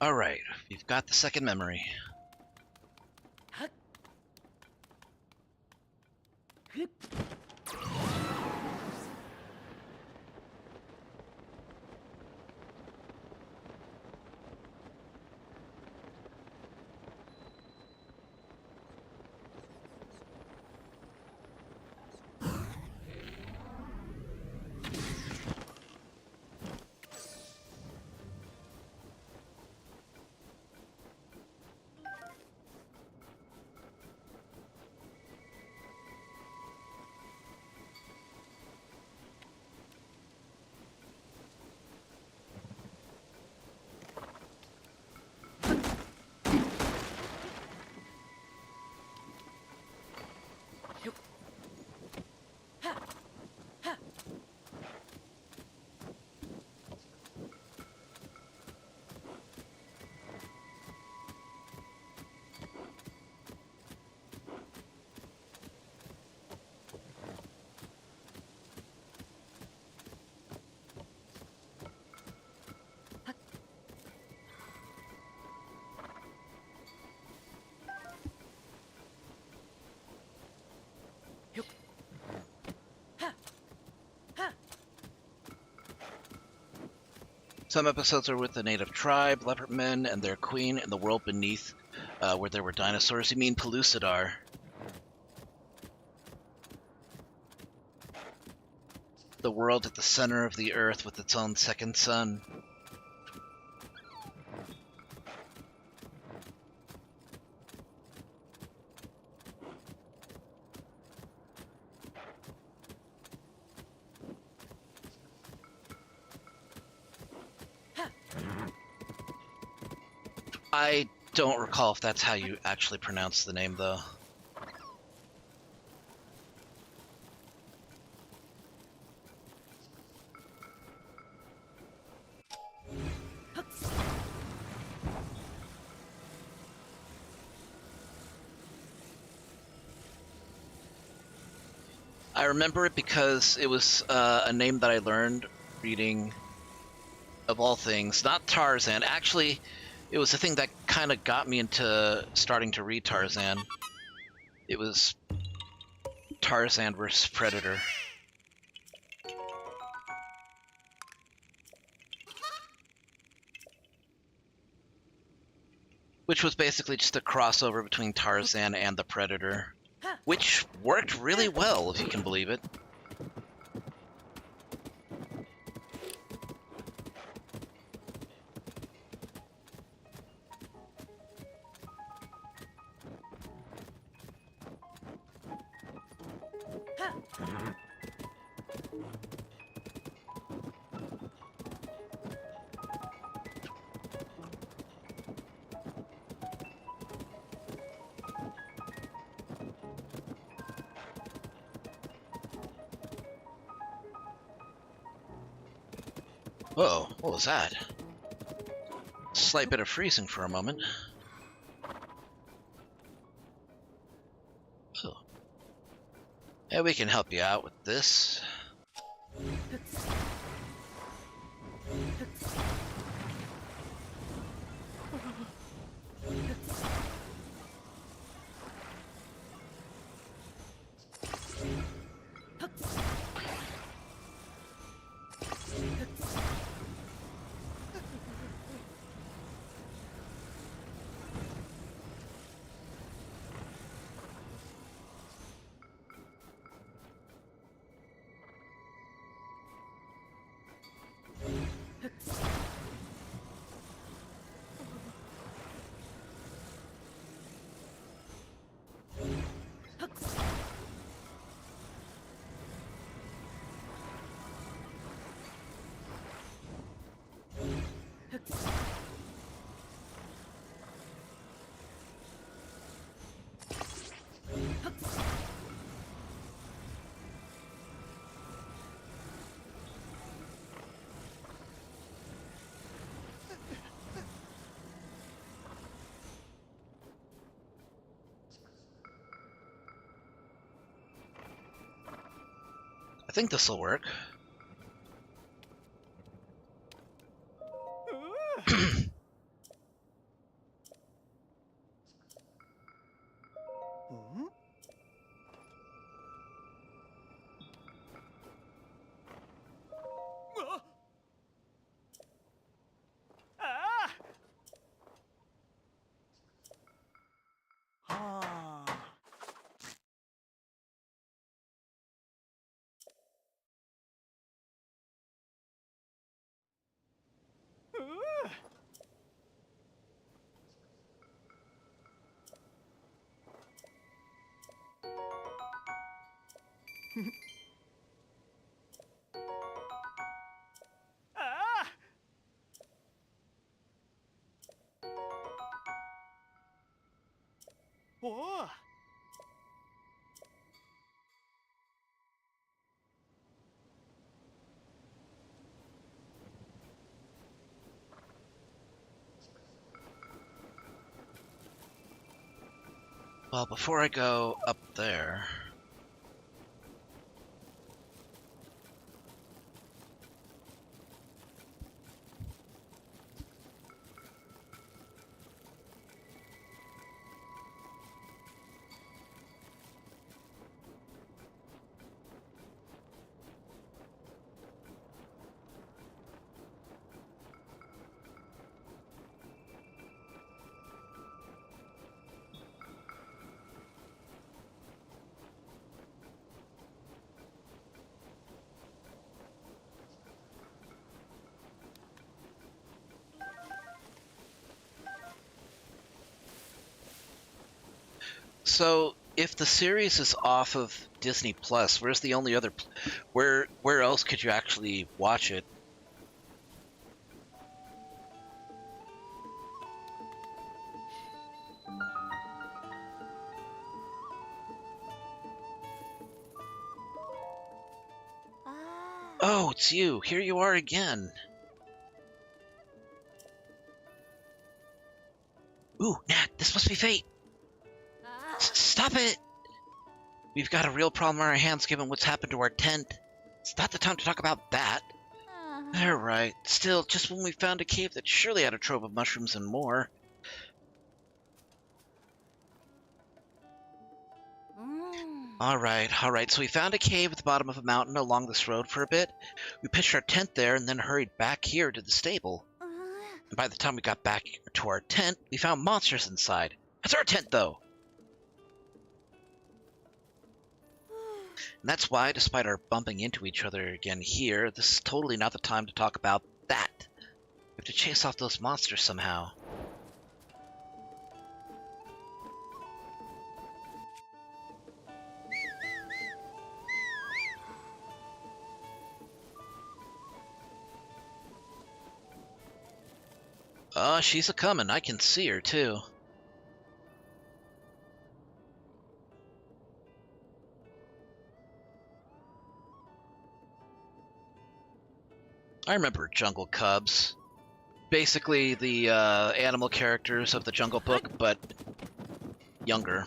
Alright, we've got the second memory. Some episodes are with the native tribe, leopard men, and their queen in the world beneath, where there were dinosaurs. You mean Pellucidar? The world at the center of the earth with its own second sun. I don't recall if that's how you actually pronounce the name, though. I remember it because it was a name that I learned reading, of all things, not Tarzan. Actually, it was the thing that kind of got me into starting to read Tarzan. It was Tarzan versus Predator. Which was basically just a crossover between Tarzan and the Predator. Which worked really well, if you can believe it. Whoa, what was that? Slight bit of freezing for a moment. Oh. Yeah, we can help you out with this. I think this will work. Well, before I go up there... So, if the series is off of Disney Plus, where's the only other where else could you actually watch it? Oh, it's you. Here you are again. Ooh, Nat, this must be fate. Stop it! We've got a real problem on our hands given what's happened to our tent. It's not the time to talk about that. They're right. Still, just when we found a cave that surely had a trove of mushrooms and more. Alright, so we found a cave at the bottom of a mountain along this road for a bit. We pitched our tent there and then hurried back here to the stable. And by the time we got back to our tent, we found monsters inside. That's our tent, though! And that's why, despite our bumping into each other again here, this is totally not the time to talk about that. We have to chase off those monsters somehow. She's a-comin'. I can see her, too. I remember Jungle Cubs. Basically the animal characters of the Jungle Book, but younger.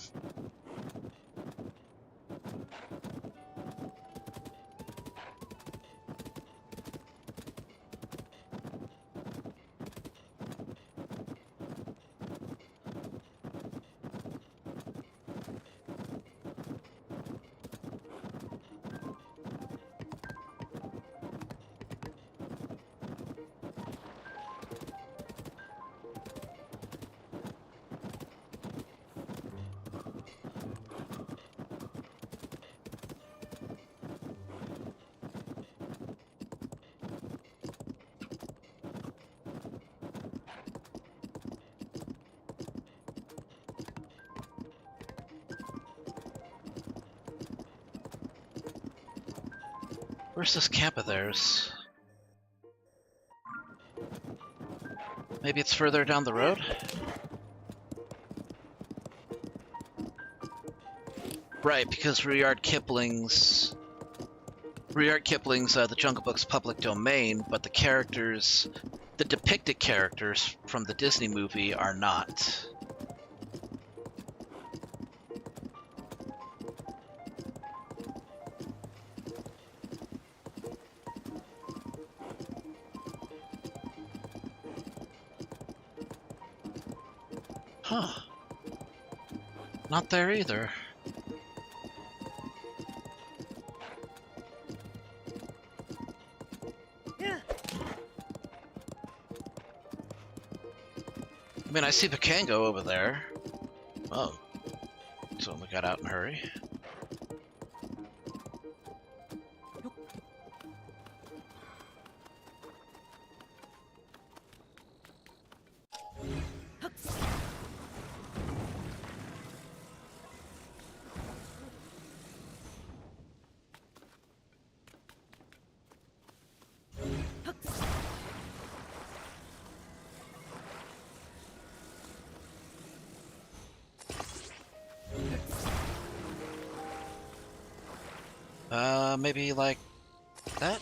Where's this camp of theirs? Maybe it's further down the road? Right, because Rudyard Kipling's The Jungle Book's public domain, but the characters, the depicted characters from the Disney movie are not. Huh. Not there either. I mean, I see Pikango over there. Oh. So we got out in a hurry. Maybe like that?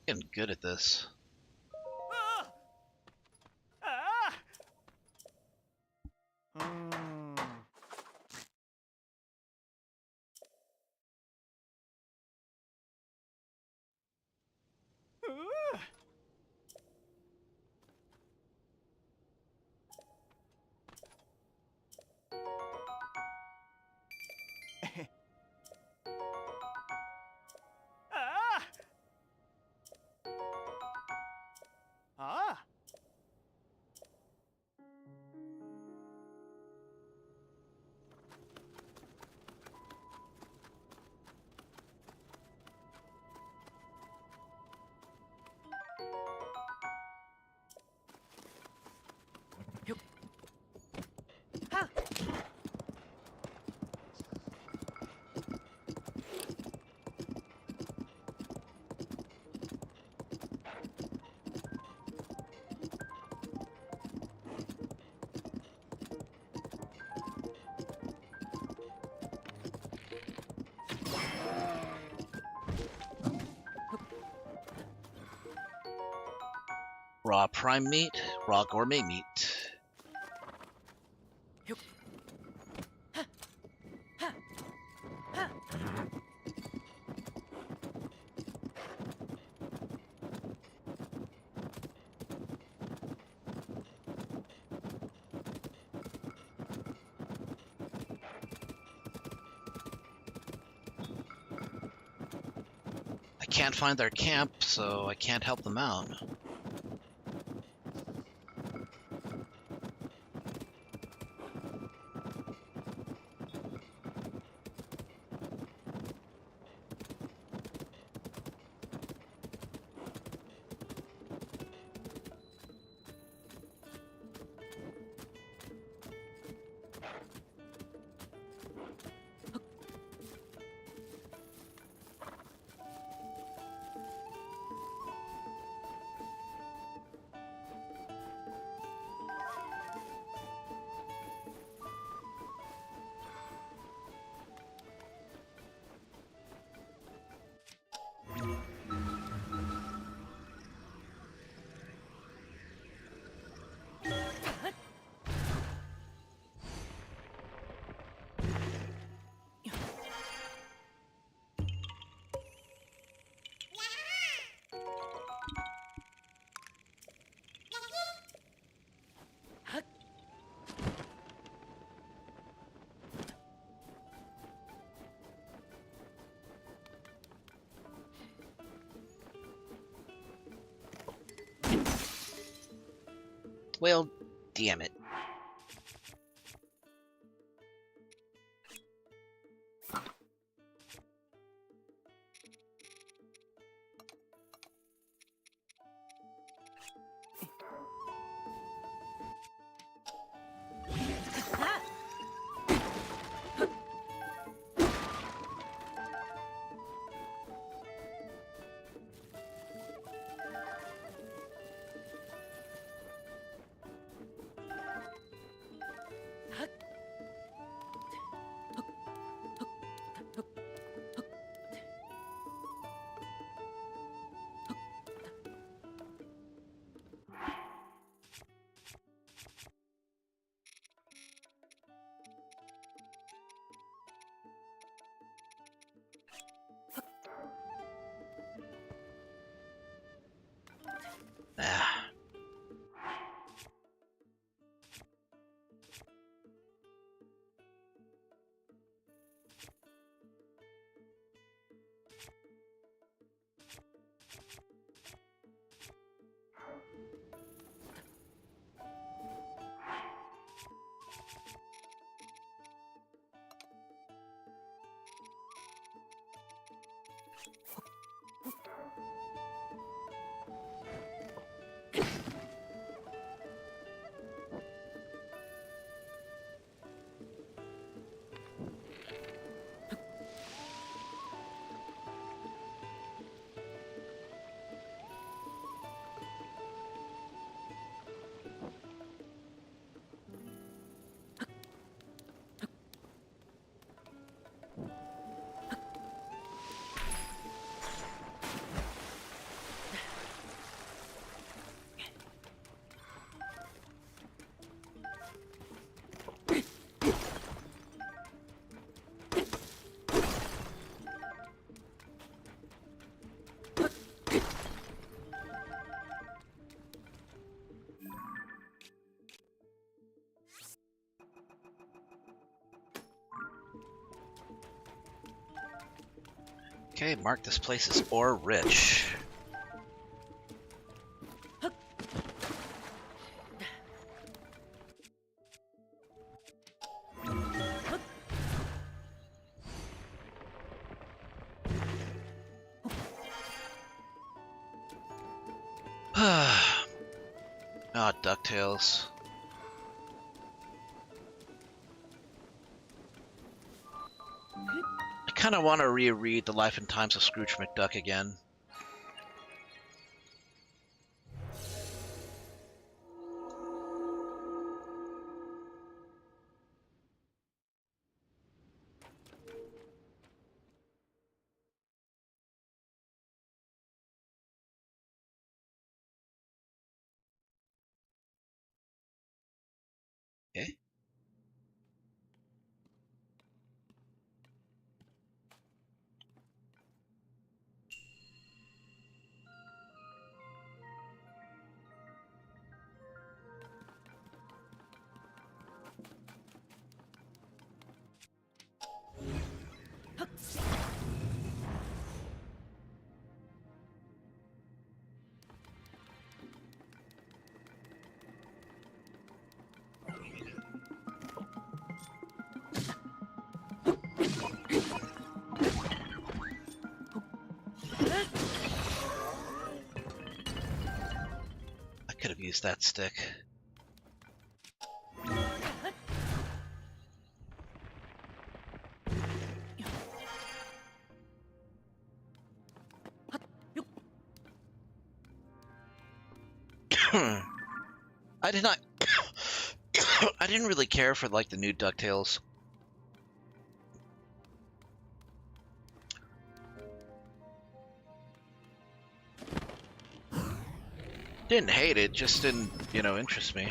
Getting good at this. Raw prime meat, raw gourmet meat. I can't find their camp, so I can't help them out. Well, damn it. Ah. Okay, mark this place as ore rich. Ah, DuckTales. I kind of want to reread The Life and Times of Scrooge McDuck again. Okay. I could have used that stick. I did not. I didn't really care for like the new DuckTales. Didn't hate it, just didn't, interest me.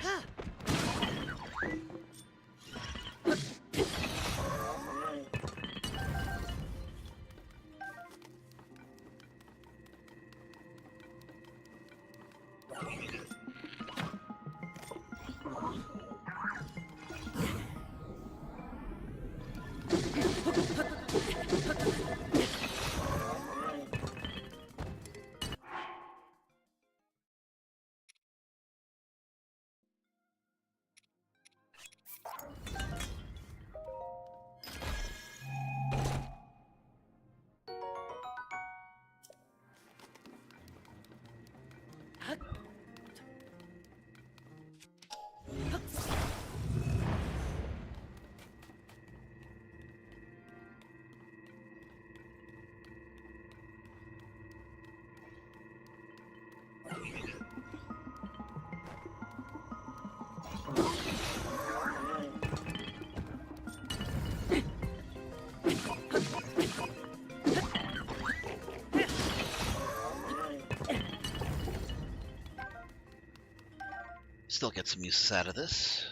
Still get some uses out of this.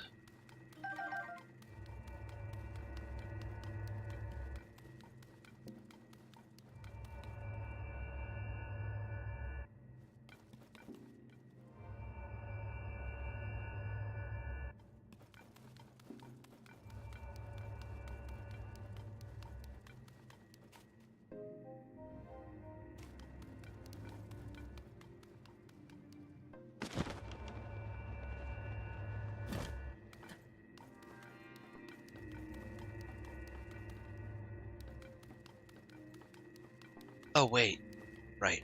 Oh, wait. Right.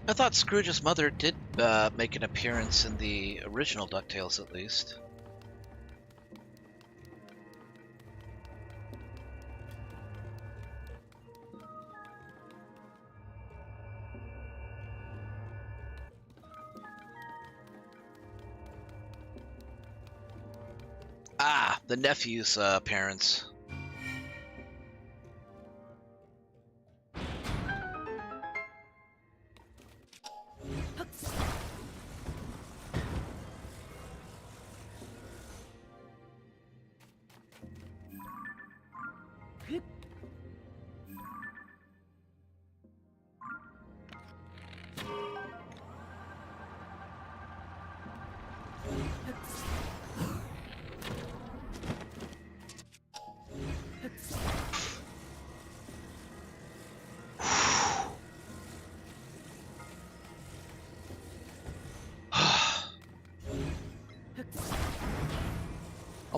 I thought Scrooge's mother did make an appearance in the original DuckTales, at least. Ah, the nephew's parents.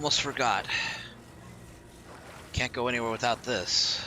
Almost forgot. Can't go anywhere without this.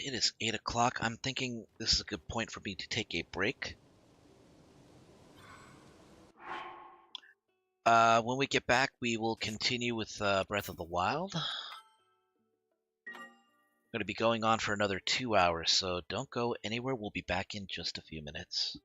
It is 8 o'clock. I'm thinking this is a good point for me to take a break. When we get back, we will continue with Breath of the Wild. Going to be going on for another 2 hours, so don't go anywhere. We'll be back in just a few minutes.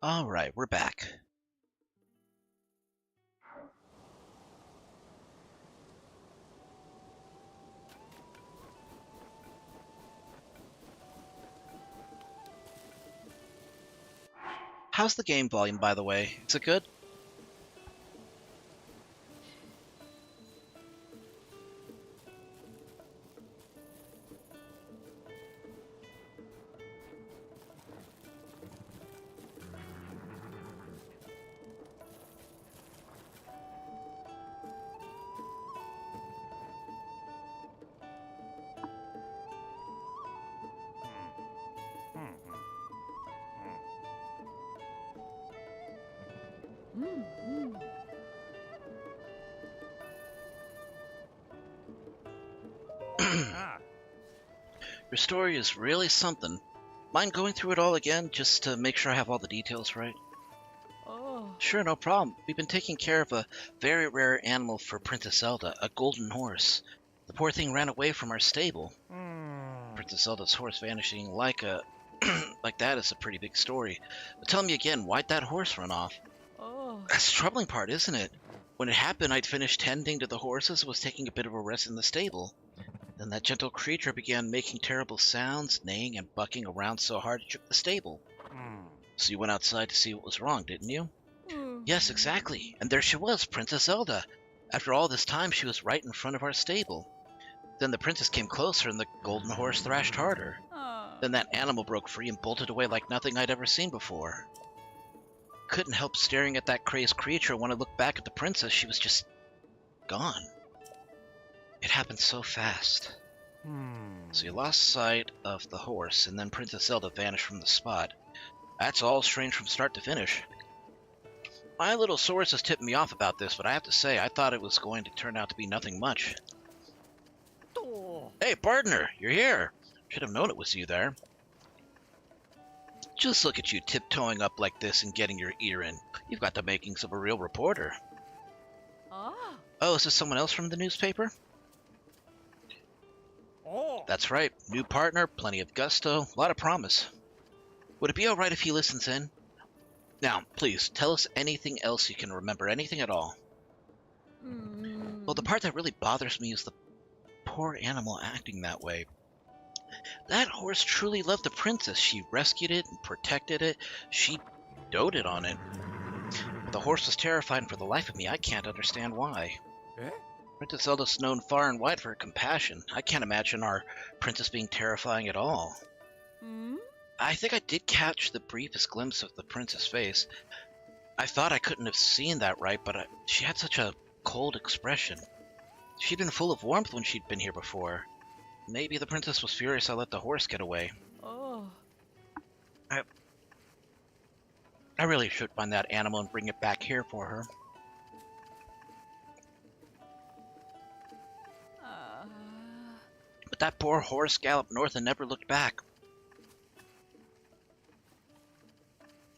Alright, we're back. How's the game volume, by the way? Is it good? Your story is really something. Mind going through it all again, just to make sure I have all the details right? Oh. Sure, no problem. We've been taking care of a very rare animal for Princess Zelda, a golden horse. The poor thing ran away from our stable. Princess Zelda's horse vanishing like like that is a pretty big story. But tell me again, why'd that horse run off? Oh. That's the troubling part, isn't it? When it happened, I'd finished tending to the horses, was taking a bit of a rest in the stable. Then that gentle creature began making terrible sounds, neighing and bucking around so hard it shook the stable. So you went outside to see what was wrong, didn't you? Yes, exactly. And there she was, Princess Zelda. After all this time, she was right in front of our stable. Then the princess came closer and the golden horse thrashed harder. Then that animal broke free and bolted away like nothing I'd ever seen before. Couldn't help staring at that crazed creature. When I looked back at the princess, she was just gone. It happened so fast. So you lost sight of the horse, and then Princess Zelda vanished from the spot. That's all strange from start to finish. My little sources tipped me off about this, but I have to say, I thought it was going to turn out to be nothing much. Hey, partner, you're here. Should have known it was you there. Just look at you tiptoeing up like this and getting your ear in. You've got the makings of a real reporter. Oh, is this someone else from the newspaper? That's right. New partner, plenty of gusto, a lot of promise. Would it be alright if he listens in? Now, please, tell us anything else you can remember, anything at all. Well, the part that really bothers me is the poor animal acting that way. That horse truly loved the princess. She rescued it and protected it. She doted on it. But the horse was terrified, and for the life of me, I can't understand why. Princess Zelda's known far and wide for her compassion. I can't imagine our princess being terrifying at all. I think I did catch the briefest glimpse of the princess' face. I thought I couldn't have seen that right, but she had such a cold expression. She'd been full of warmth when she'd been here before. Maybe the princess was furious I let the horse get away. I really should find that animal and bring it back here for her. But that poor horse galloped north and never looked back.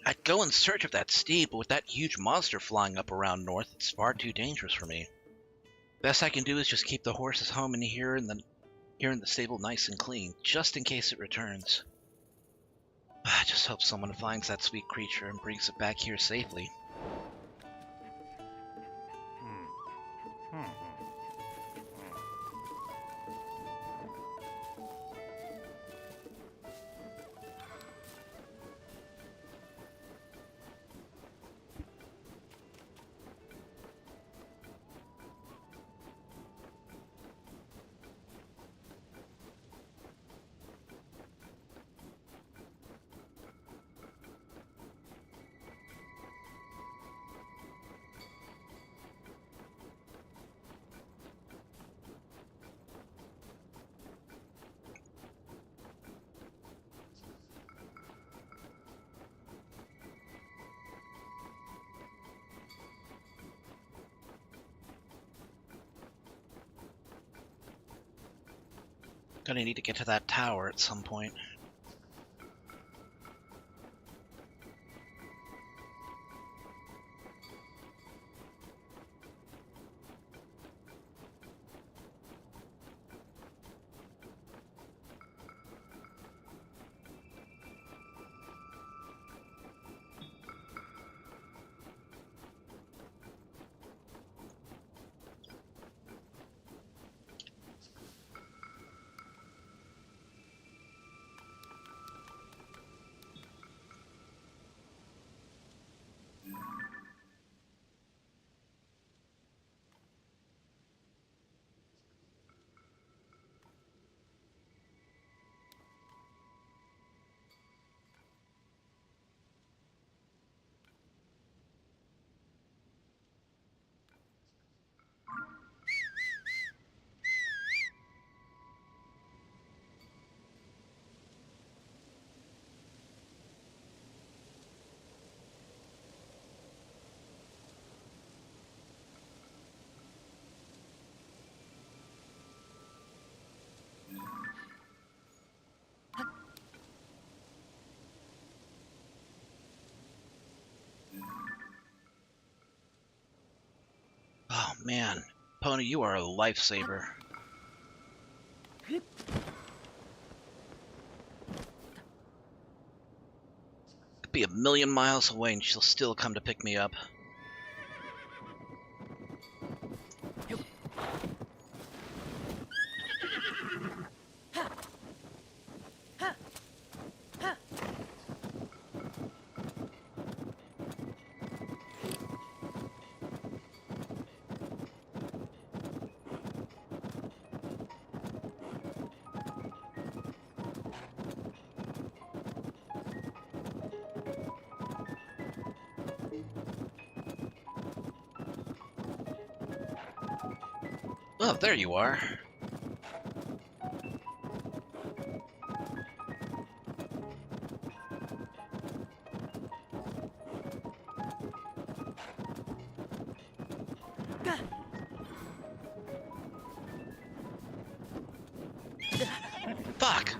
I'd go in search of that steed, but with that huge monster flying up around north, it's far too dangerous for me. Best I can do is just keep the horses home and here in the stable nice and clean, just in case it returns. I just hope someone finds that sweet creature and brings it back here safely. Gonna need to get to that tower at some point. Man, Pony, you are a lifesaver. Could be a million miles away and she'll still come to pick me up. Oh, there you are. Fuck!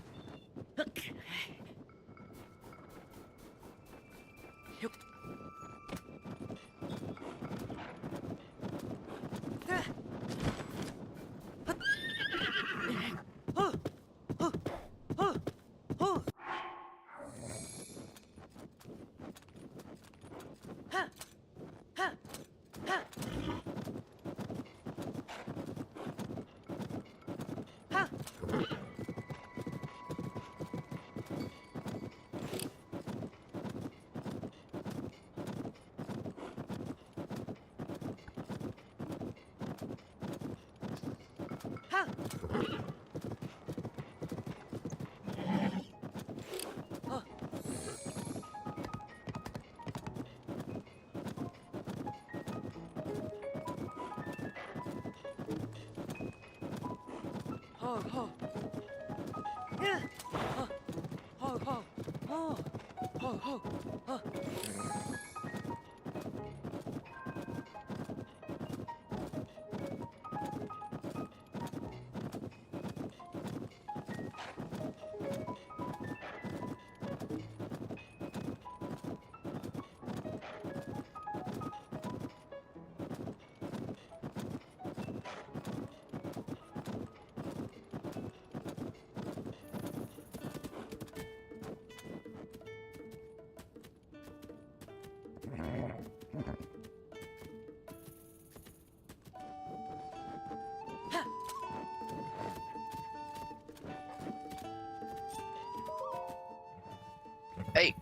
Hey,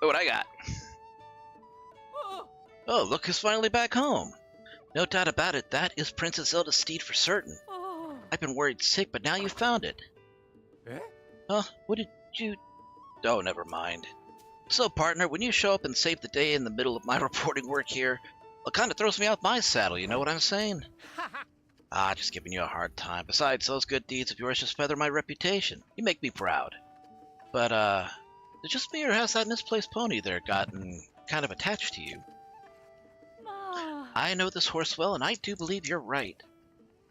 look what I got. Oh, look who's finally back home. No doubt about it, that is Princess Zelda's steed for certain. I've been worried sick, but now you found it. Eh? Huh? What did you... Oh, never mind. So, partner, when you show up and save the day in the middle of my reporting work here, it kind of throws me off my saddle, you know what I'm saying? Just giving you a hard time. Besides, those good deeds of yours just feather my reputation. You make me proud. But, is it just me, or has that misplaced pony there gotten kind of attached to you? Ma. I know this horse well, and I do believe you're right.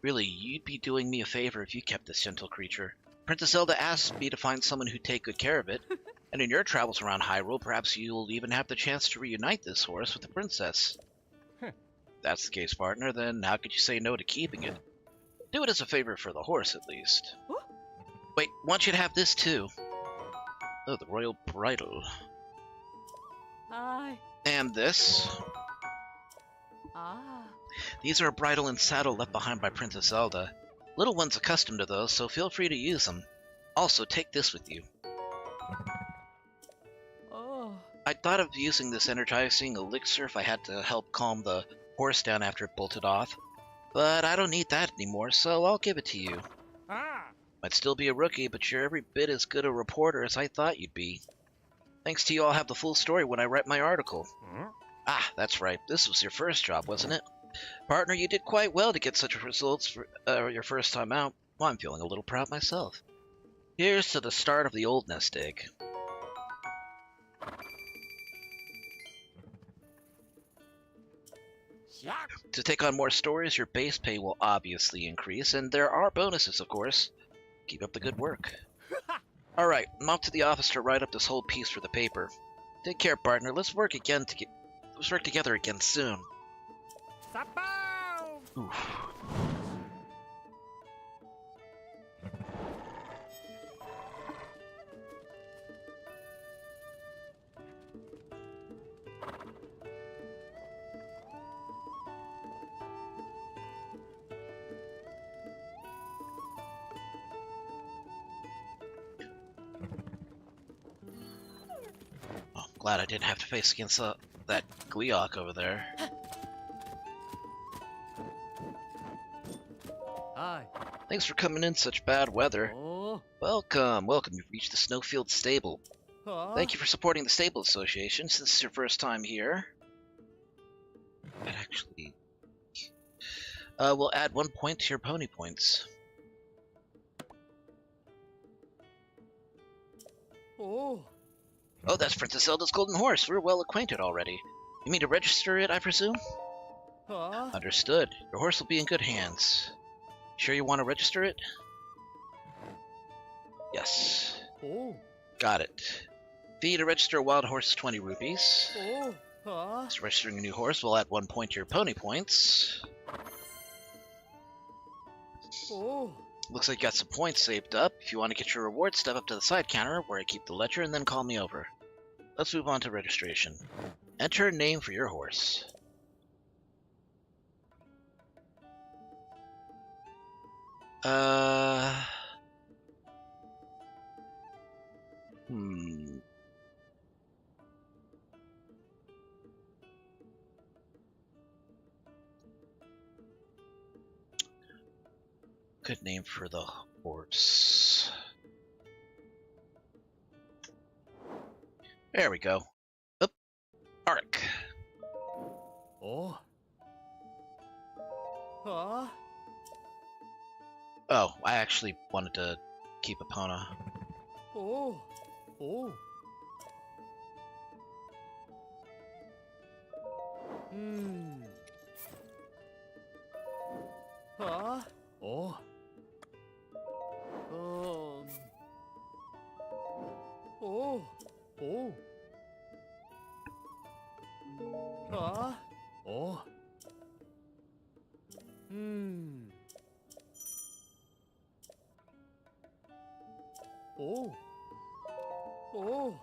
Really, you'd be doing me a favor if you kept this gentle creature. Princess Zelda asked me to find someone who'd take good care of it, and in your travels around Hyrule, perhaps you'll even have the chance to reunite this horse with the princess. If that's the case, partner, then how could you say no to keeping it? Do it as a favor for the horse, at least. Wait, want you to have this, too. Oh, the royal bridle. Aye. And this. Ah. These are a bridle and saddle left behind by Princess Zelda. Little one's accustomed to those, so feel free to use them. Also, take this with you. Oh. I thought of using this energizing elixir if I had to help calm the horse down after it bolted off. But I don't need that anymore, so I'll give it to you. Might still be a rookie, but you're every bit as good a reporter as I thought you'd be. Thanks to you, I'll have the full story when I write my article. That's right. This was your first job, wasn't it? Partner, you did quite well to get such results for your first time out. Well, I'm feeling a little proud myself. Here's to the start of the old nest egg. To take on more stories, your base pay will obviously increase, and there are bonuses, of course. Keep up the good work. Alright, I'm off to the office to write up this whole piece for the paper. Take care, partner. Let's work together again soon. Oof. Oh, I'm glad I didn't have to face against that Gleeok over there. Hi. Thanks for coming in such bad weather. Oh. Welcome, welcome. You've reached the Snowfield Stable. Thank you for supporting the Stable Association. Since this is your first time here, and actually, we'll add 1 point to your pony points. Oh. Oh, that's Princess Zelda's golden horse. We're well acquainted already. You mean to register it, I presume? Understood. Your horse will be in good hands. Sure you want to register it? Yes. Oh. Got it. Fee to register a wild horse is 20 rupees. Oh. So registering a new horse will add 1 point to your pony points. Oh. Looks like you got some points saved up. If you want to get your reward, step up to the side counter where I keep the ledger and then call me over. Let's move on to registration. Enter a name for your horse. Good name for the horse. There we go. Oop. Ark. Oh. Oh, I actually wanted to keep Epona. Oh. Oh. Hmm. Oh. Oh. Oh. Oh. Oh. Hmm. Oh. Oh.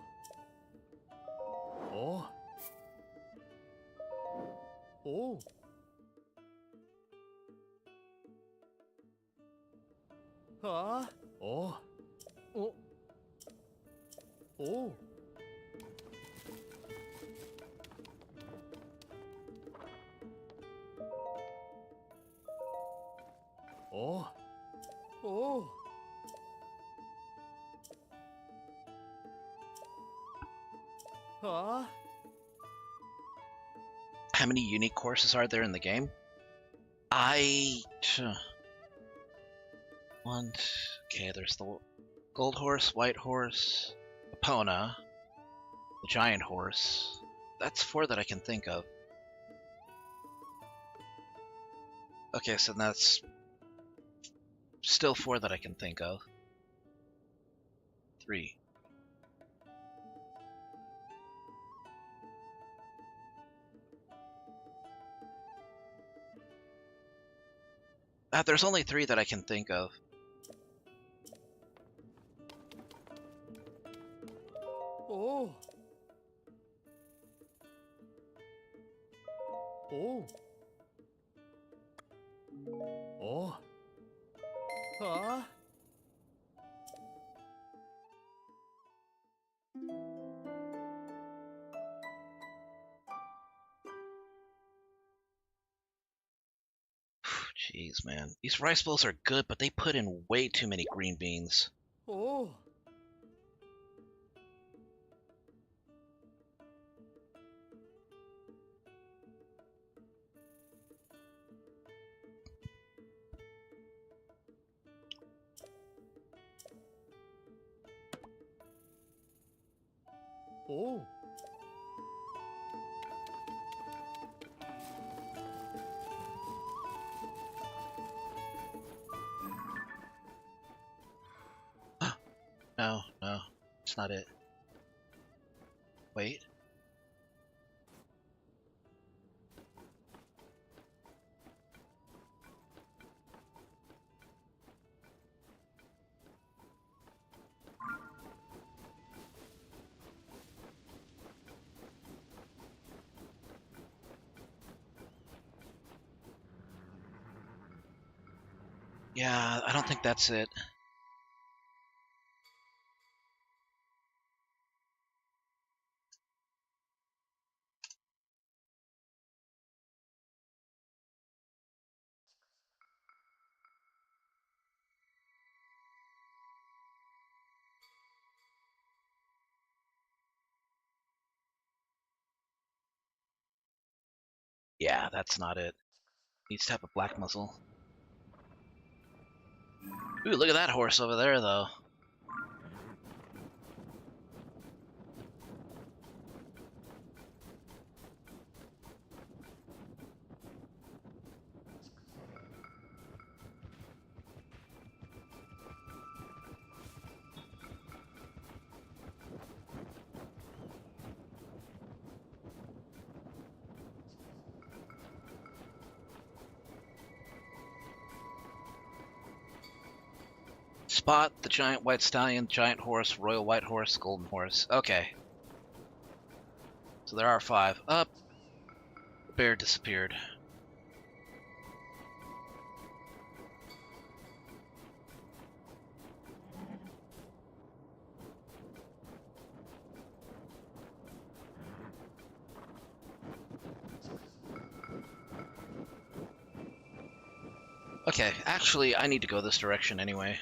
Oh. Oh. Oh. Oh. Oh. Oh. Oh. How many unique horses are there in the game? Okay, there's the gold horse, white horse, Epona, the giant horse. That's 4 that I can think of. Okay, so that's still 4 that I can think of. 3. There's only 3 that I can think of. Oh. Oh. Oh. Jeez, man. These rice bowls are good, but they put in way too many green beans. Oh. Oh. No, no, it's not it. Wait. Yeah, I don't think that's it. Yeah, that's not it. Needs to have a black muzzle. Ooh, look at that horse over there, though. Spot, the giant white stallion, giant horse, royal white horse, golden horse. Okay. So there are 5. Up. The bear disappeared. Okay, actually, I need to go this direction anyway.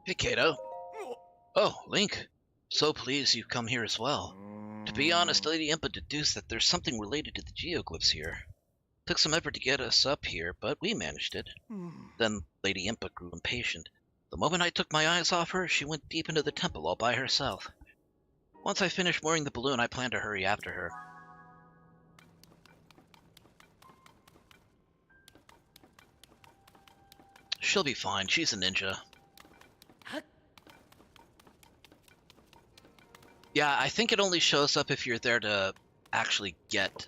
Hey, Kato. Oh, Link. So pleased you've come here as well. To be honest, Lady Impa deduced that there's something related to the geoglyphs here. Took some effort to get us up here, but we managed it. Then Lady Impa grew impatient. The moment I took my eyes off her, she went deep into the temple all by herself. Once I finished mooring the balloon, I planned to hurry after her. She'll be fine. She's a ninja. Yeah, I think it only shows up if you're there to actually get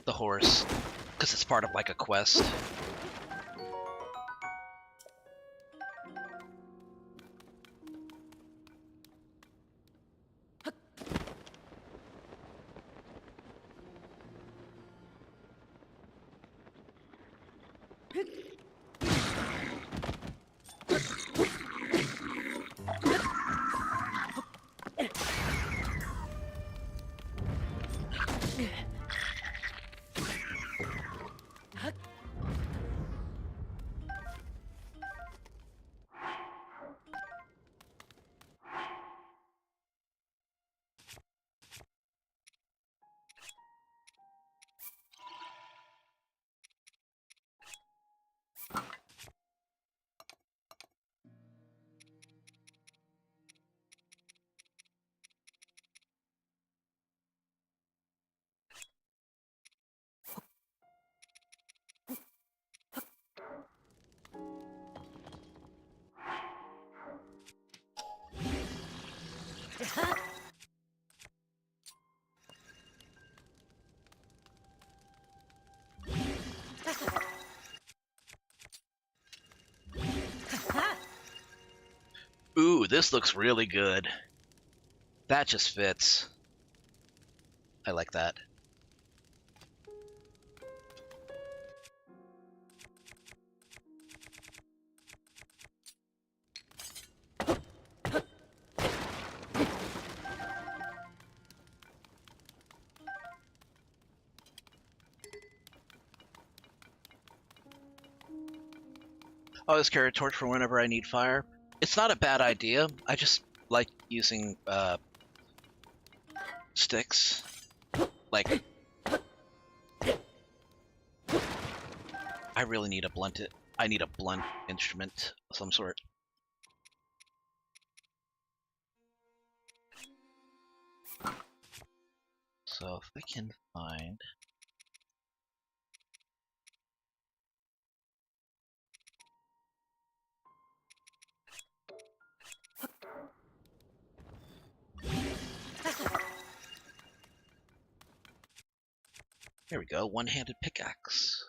the horse, because it's part of like a quest. Ooh, this looks really good. That just fits. I like that. I always carry a torch for whenever I need fire. It's not a bad idea. I just like using sticks. Like, I really need a I need a blunt instrument of some sort. So if I can find... There we go, one-handed pickaxe.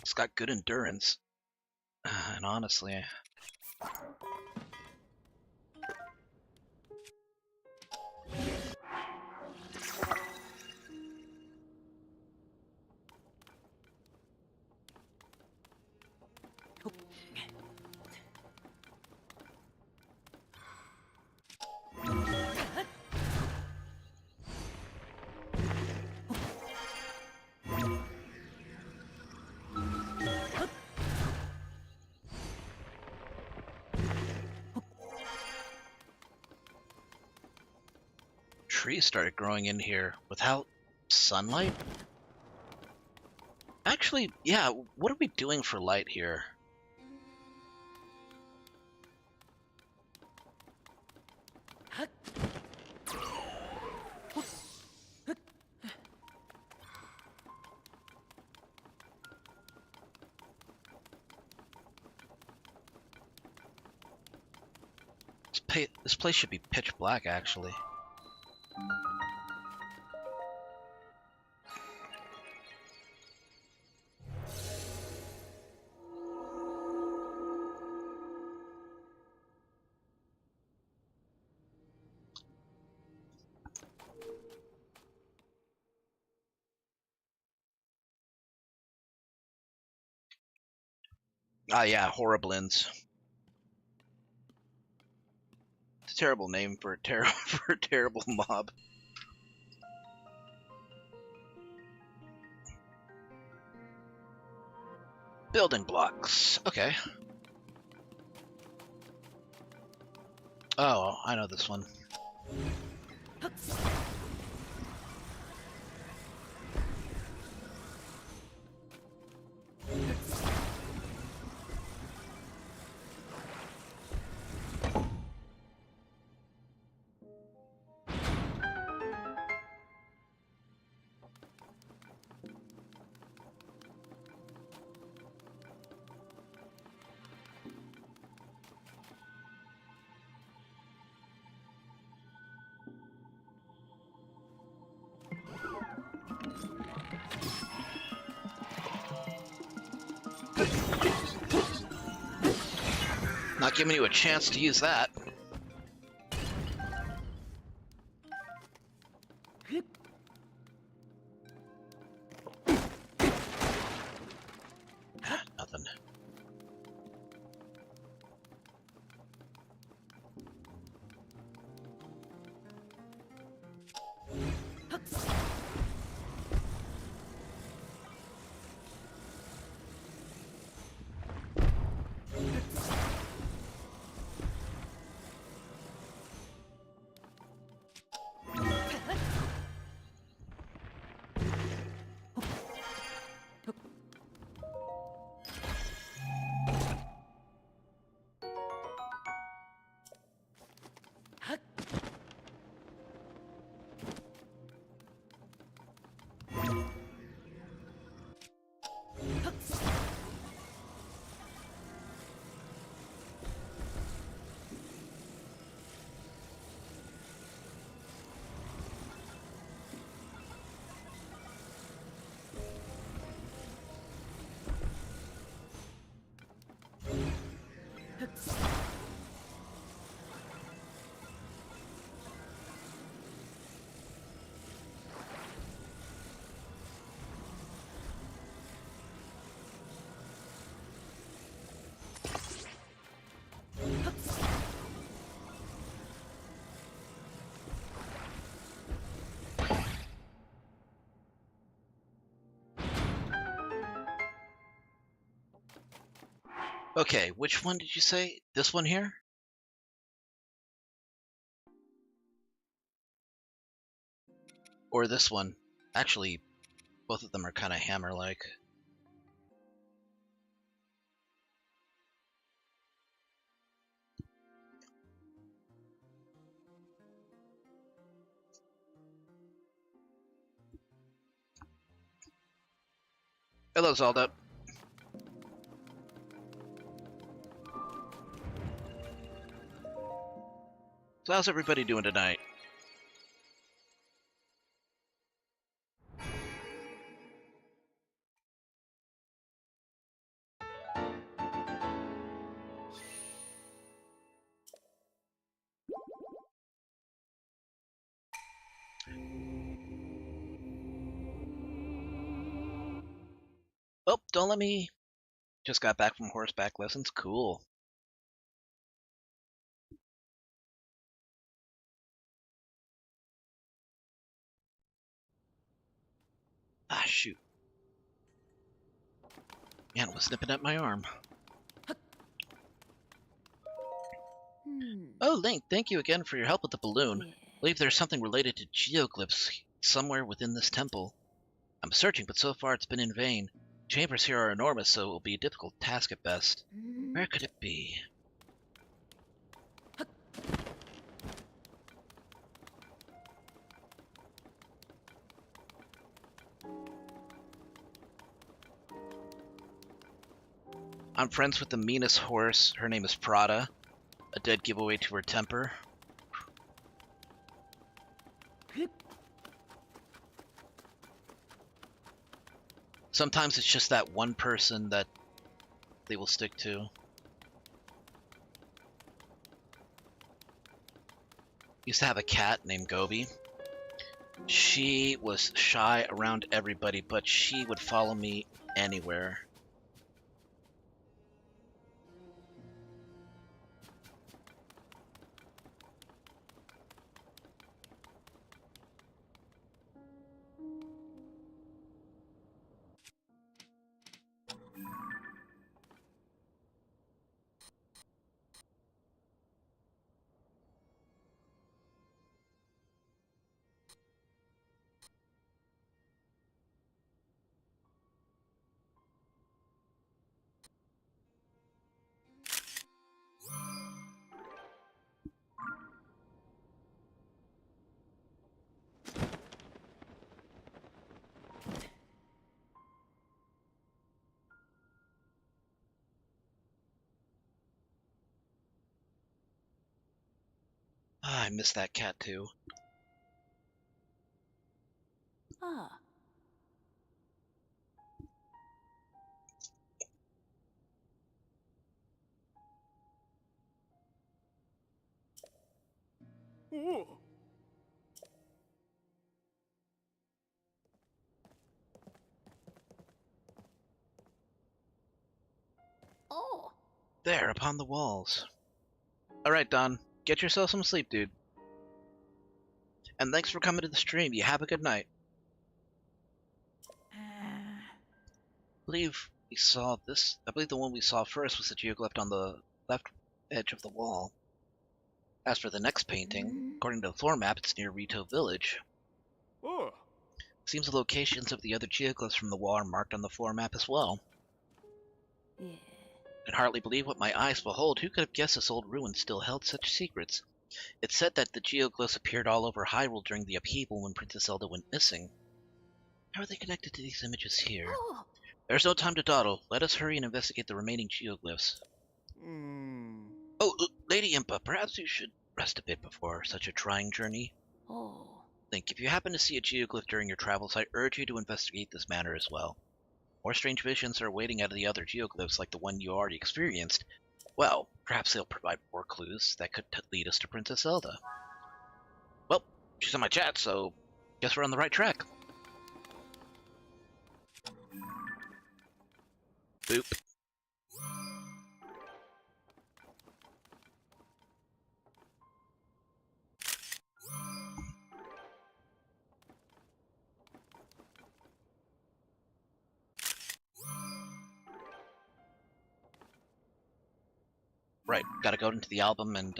It's got good endurance. And honestly... Trees started growing in here without sunlight? Actually, yeah, what are we doing for light here? This place should be pitch black, actually. Ah, yeah, Horriblins. It's a terrible name for a for a terrible mob. Building blocks. Okay. Oh, I know this one. Not giving you a chance to use that. Nothing. Okay, which one did you say? This one here? Or this one? Actually, both of them are kind of hammer-like. Hello, Zelda. So how's everybody doing tonight? Oh, don't let me... Just got back from horseback lessons. Cool. Ah, shoot. Man, it was nipping at my arm. Oh, Link, thank you again for your help with the balloon. I believe there's something related to geoglyphs somewhere within this temple. I'm searching, but so far it's been in vain. Chambers here are enormous, so it will be a difficult task at best. Where could it be? I'm friends with the meanest horse. Her name is Prada. A dead giveaway to her temper. Sometimes it's just that one person that they will stick to. Used to have a cat named Gobi. She was shy around everybody, but she would follow me anywhere. Ah, I miss that cat too. Ah. Oh. Oh. There, upon the walls. Alright, Don. Get yourself some sleep, dude. And thanks for coming to the stream. You have a good night. I believe the one we saw first was the geoglyph on the left edge of the wall. As for the next painting, according to the floor map, it's near Rito Village. Oh. Seems the locations of the other geoglyphs from the wall are marked on the floor map as well. Yeah. I can hardly believe what my eyes behold. Who could have guessed this old ruin still held such secrets? It's said that the geoglyphs appeared all over Hyrule during the upheaval when Princess Zelda went missing. How are they connected to these images here? Oh. There's no time to dawdle. Let us hurry and investigate the remaining geoglyphs. Oh, Lady Impa, perhaps you should rest a bit before such a trying journey. Oh. Think, if you happen to see a geoglyph during your travels, I urge you to investigate this matter as well. More strange visions are waiting out of the other geoglyphs like the one you already experienced. Well, perhaps they'll provide more clues that could lead us to Princess Zelda. Well, she's in my chat, so guess we're on the right track. Boop. Right, gotta go into the album and,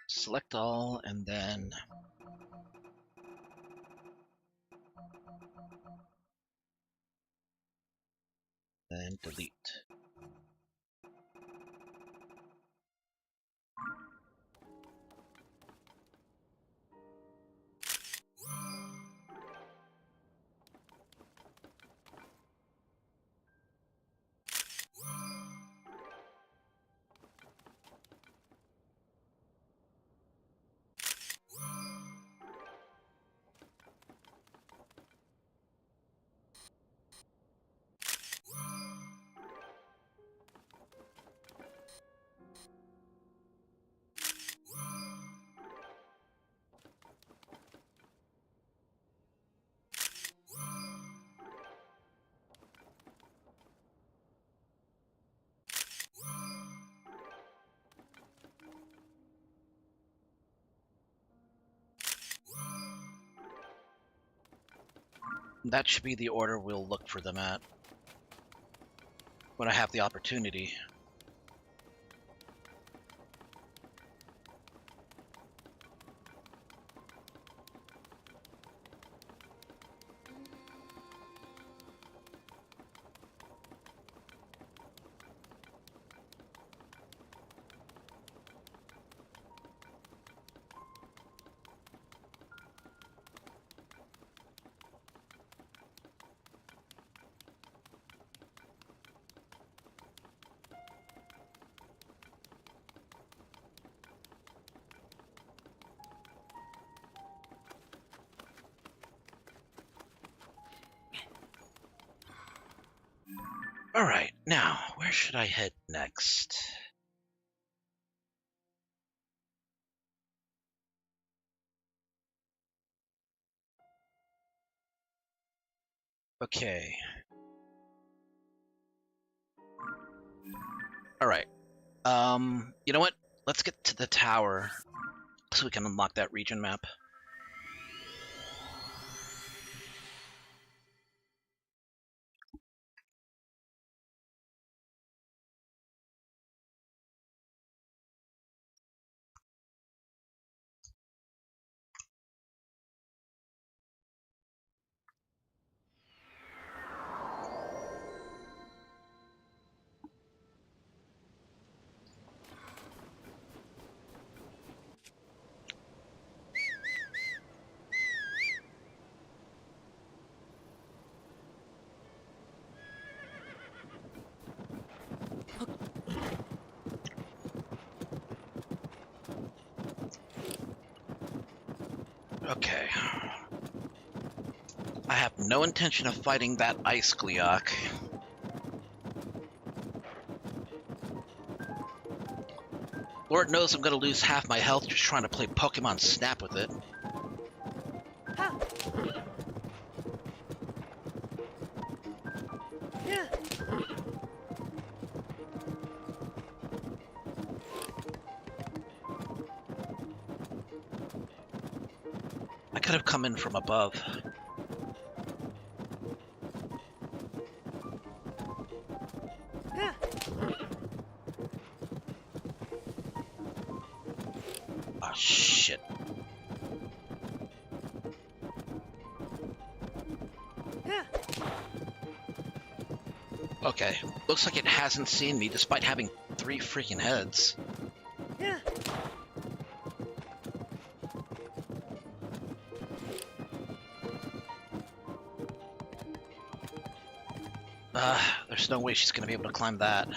select all, and then delete. That should be the order we'll look for them at when I have the opportunity. Alright, now, where should I head next? Okay. Alright. You know what? Let's get to the tower so we can unlock that region map. Okay. I have no intention of fighting that ice Gleok. Lord knows I'm gonna lose half my health just trying to play Pokemon Snap with it. I could have come in from above. Oh shit. Okay, looks like it hasn't seen me despite having 3 freaking heads. There's no way she's gonna be able to climb that.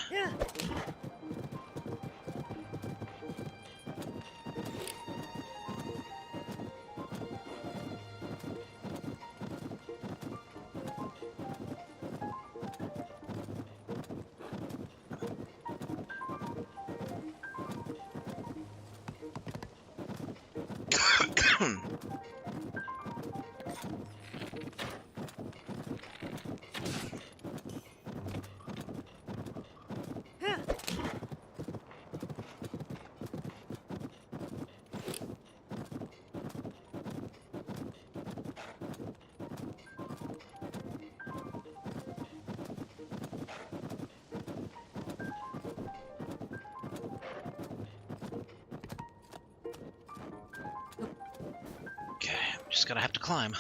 Okay, I'm just gonna have to climb.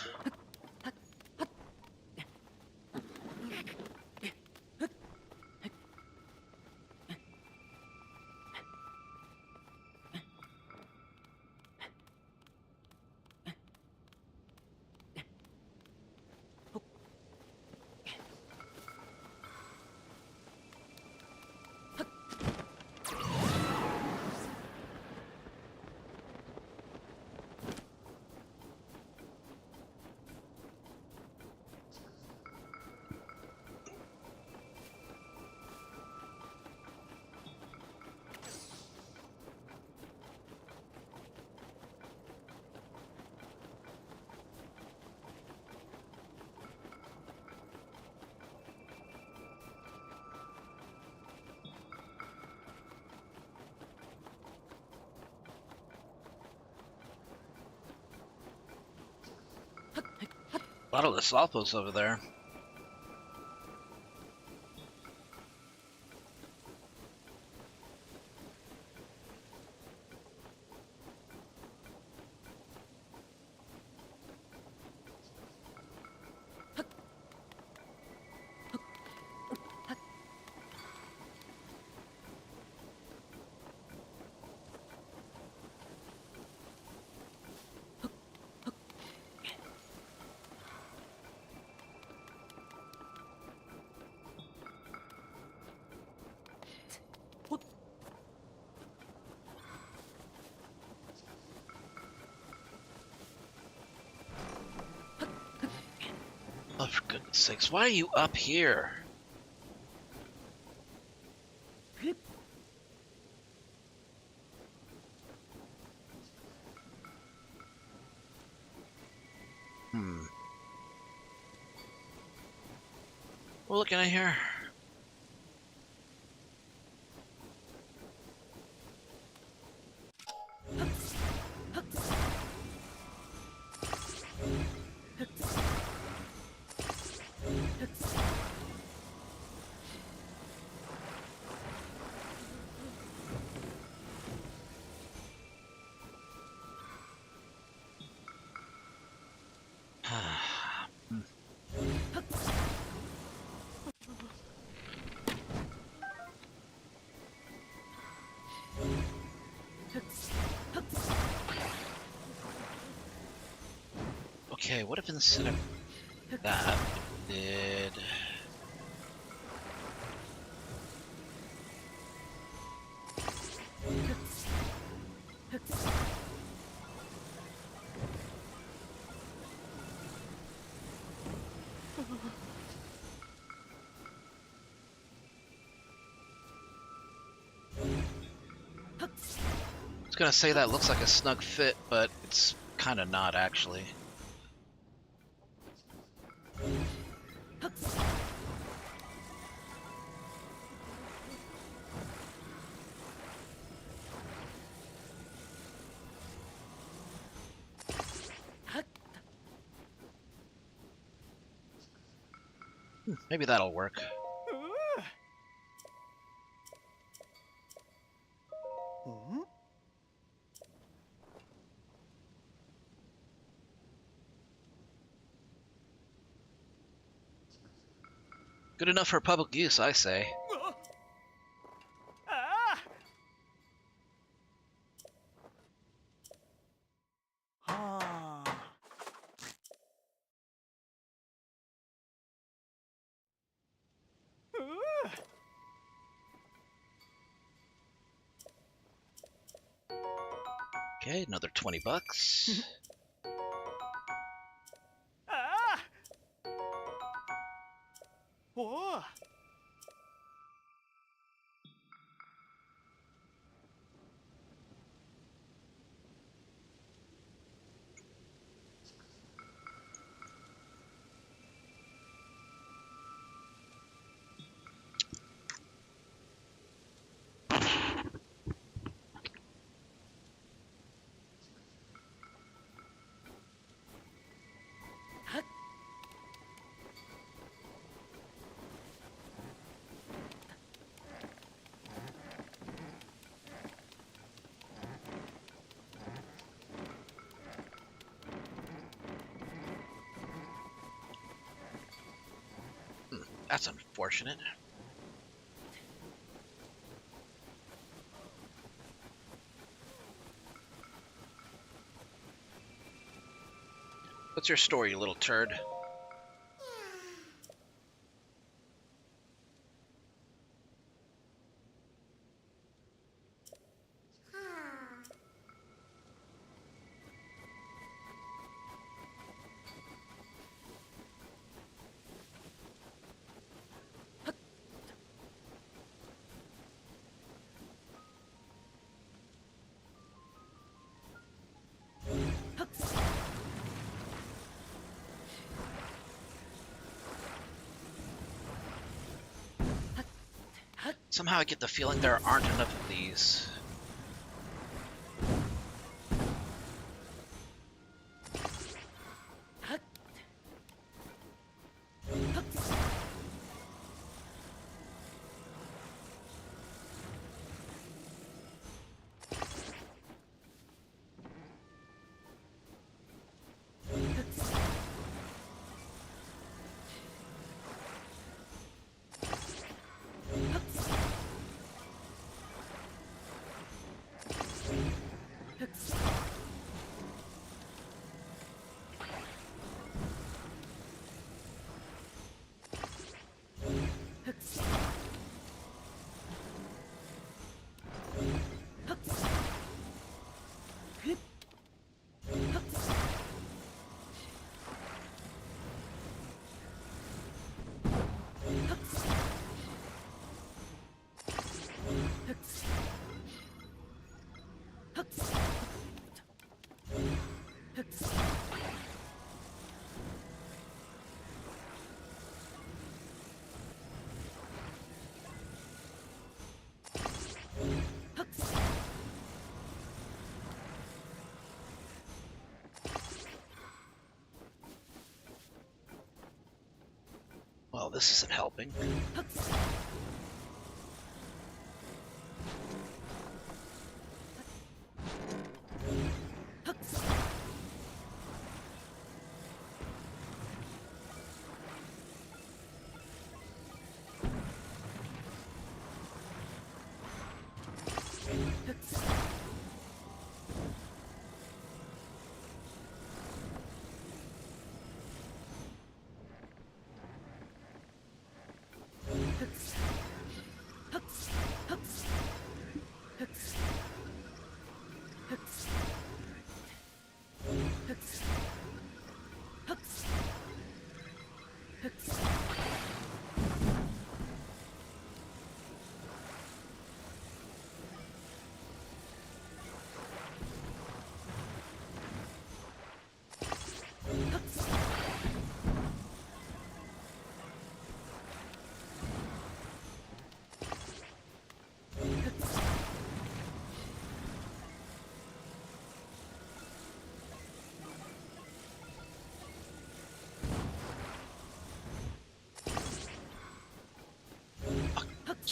A lot of the Slothos over there. Oh, for goodness sakes, why are you up here? We're looking at here. Okay, what if instead of that, did... was gonna say that looks like a snug fit, but it's kind of not actually. Maybe that'll work. Good enough for public use, I say. Okay, another 20 bucks. That's unfortunate. What's your story, you little turd? Somehow I get the feeling there aren't enough of these. Well, this isn't helping.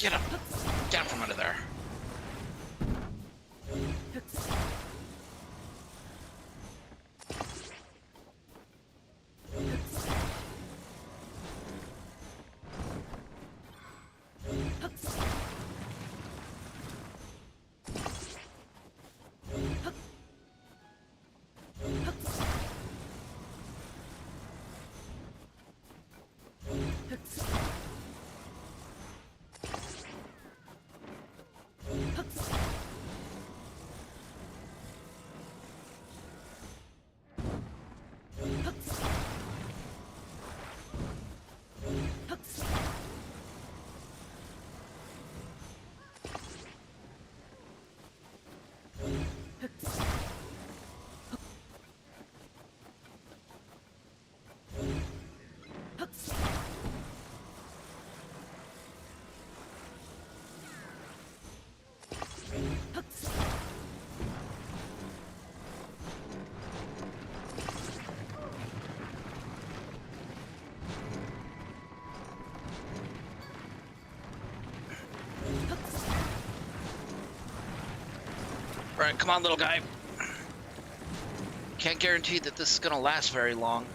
Get him! Get him from under there. Right, come on, little guy. Can't guarantee that this is gonna last very long.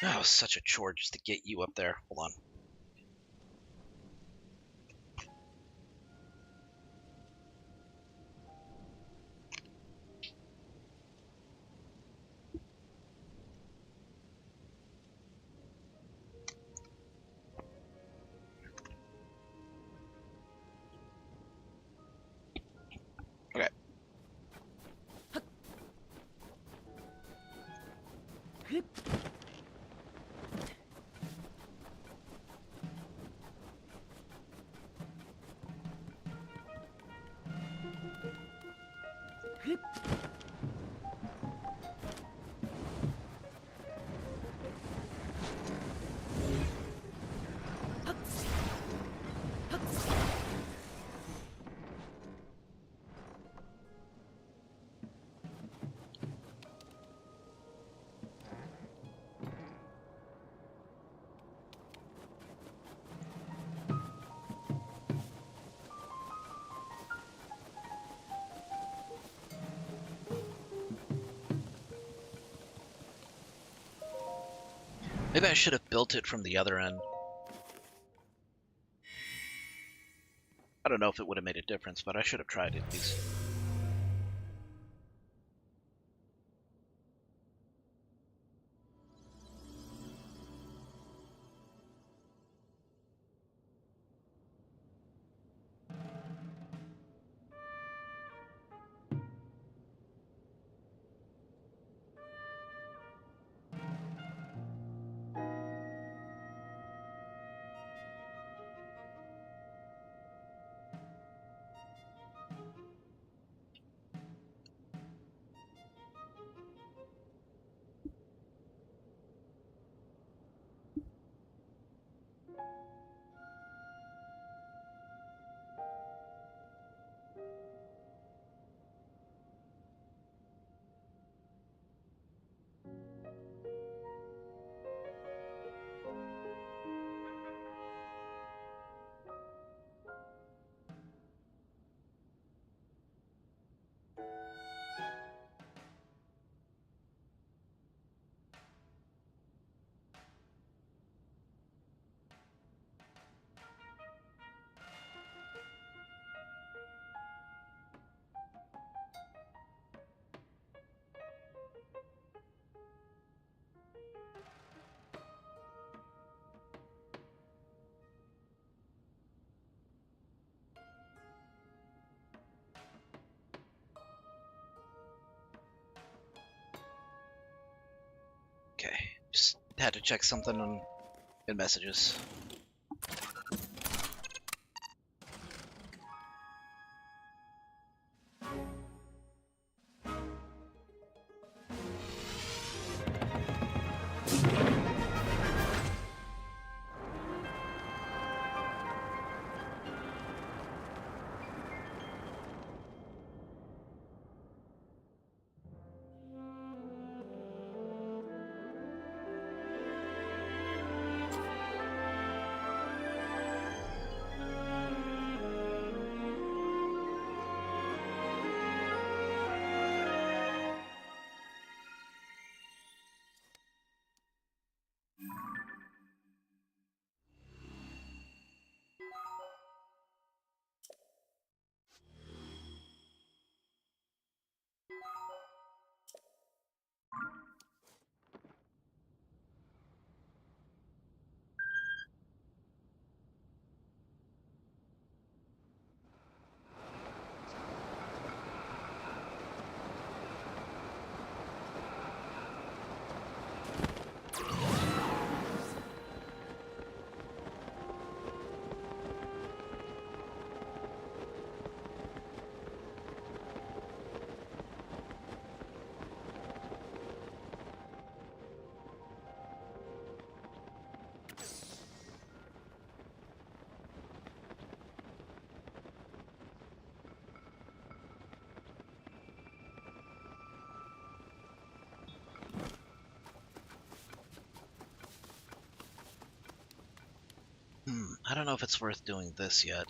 That was such a chore just to get you up there. Hold on. Okay. Maybe I should have built it from the other end. I don't know if it would have made a difference, but I should have tried it at least. had to check something in messages. I don't know if it's worth doing this yet.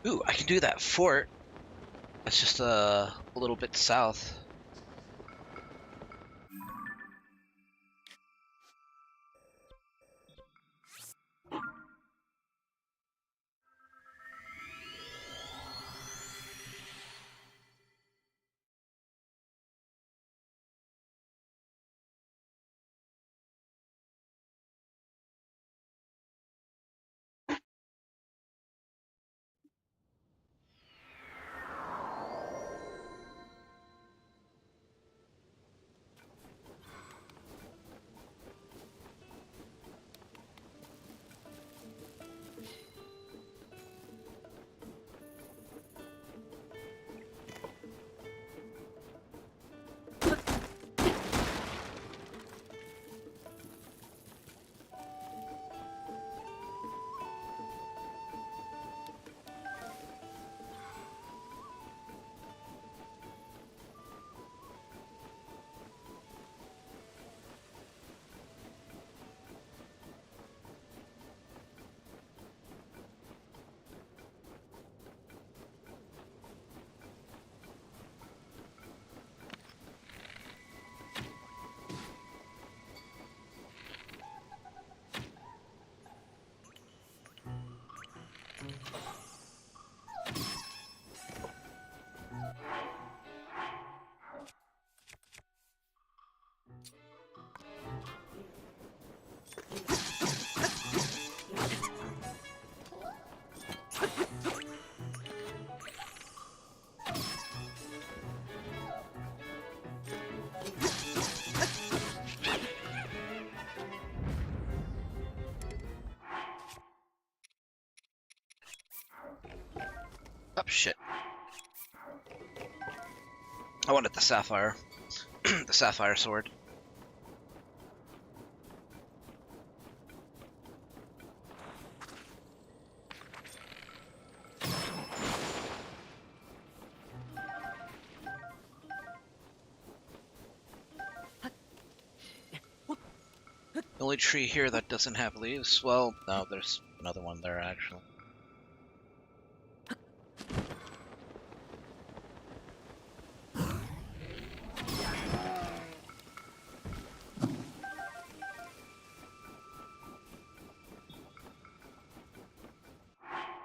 Ooh, I can do that fort. It's just a little bit south. Oh shit. I wanted the sapphire. The sapphire sword. The only tree here that doesn't have leaves. Well, no, there's another one there actually.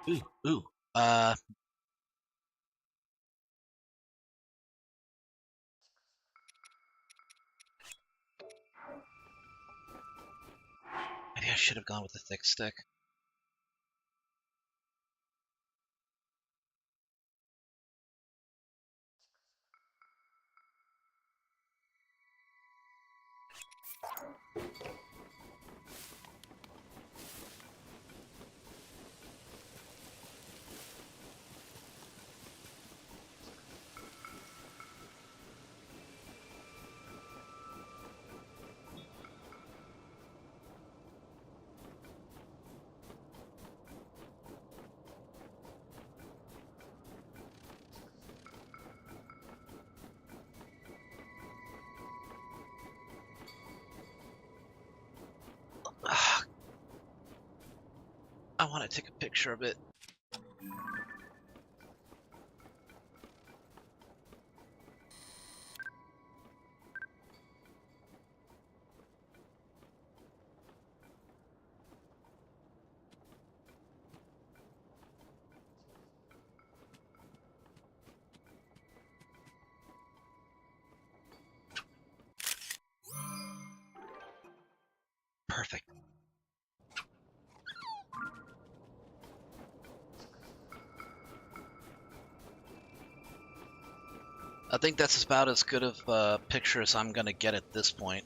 Ooh, ooh. I should have gone with the thick stick. I want to take a picture of it. Perfect. I think that's about as good of a picture as I'm gonna get at this point.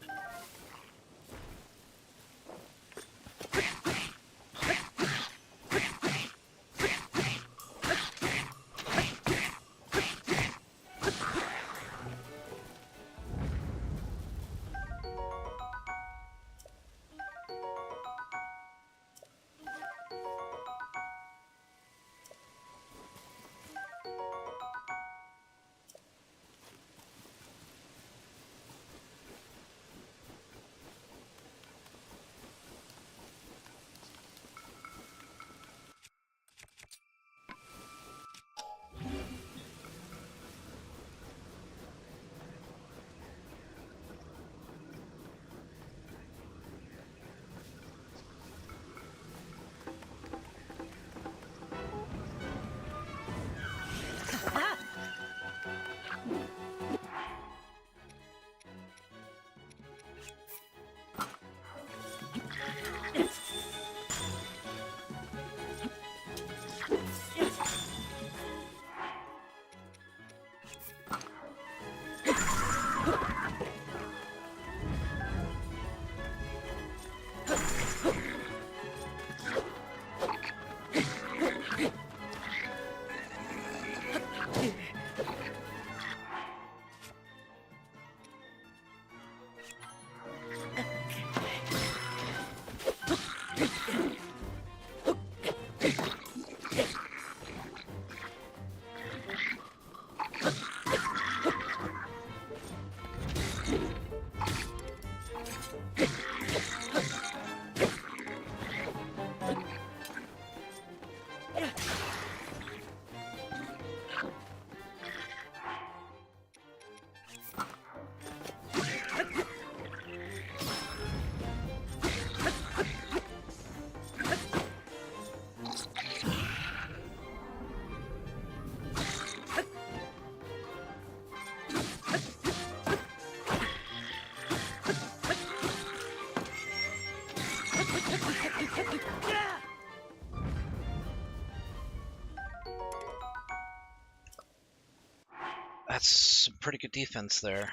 That's some pretty good defense there.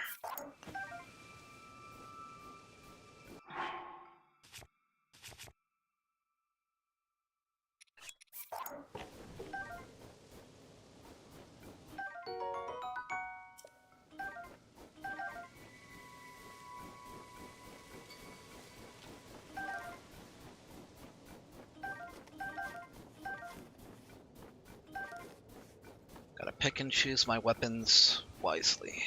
Gotta pick and choose my weapons wisely.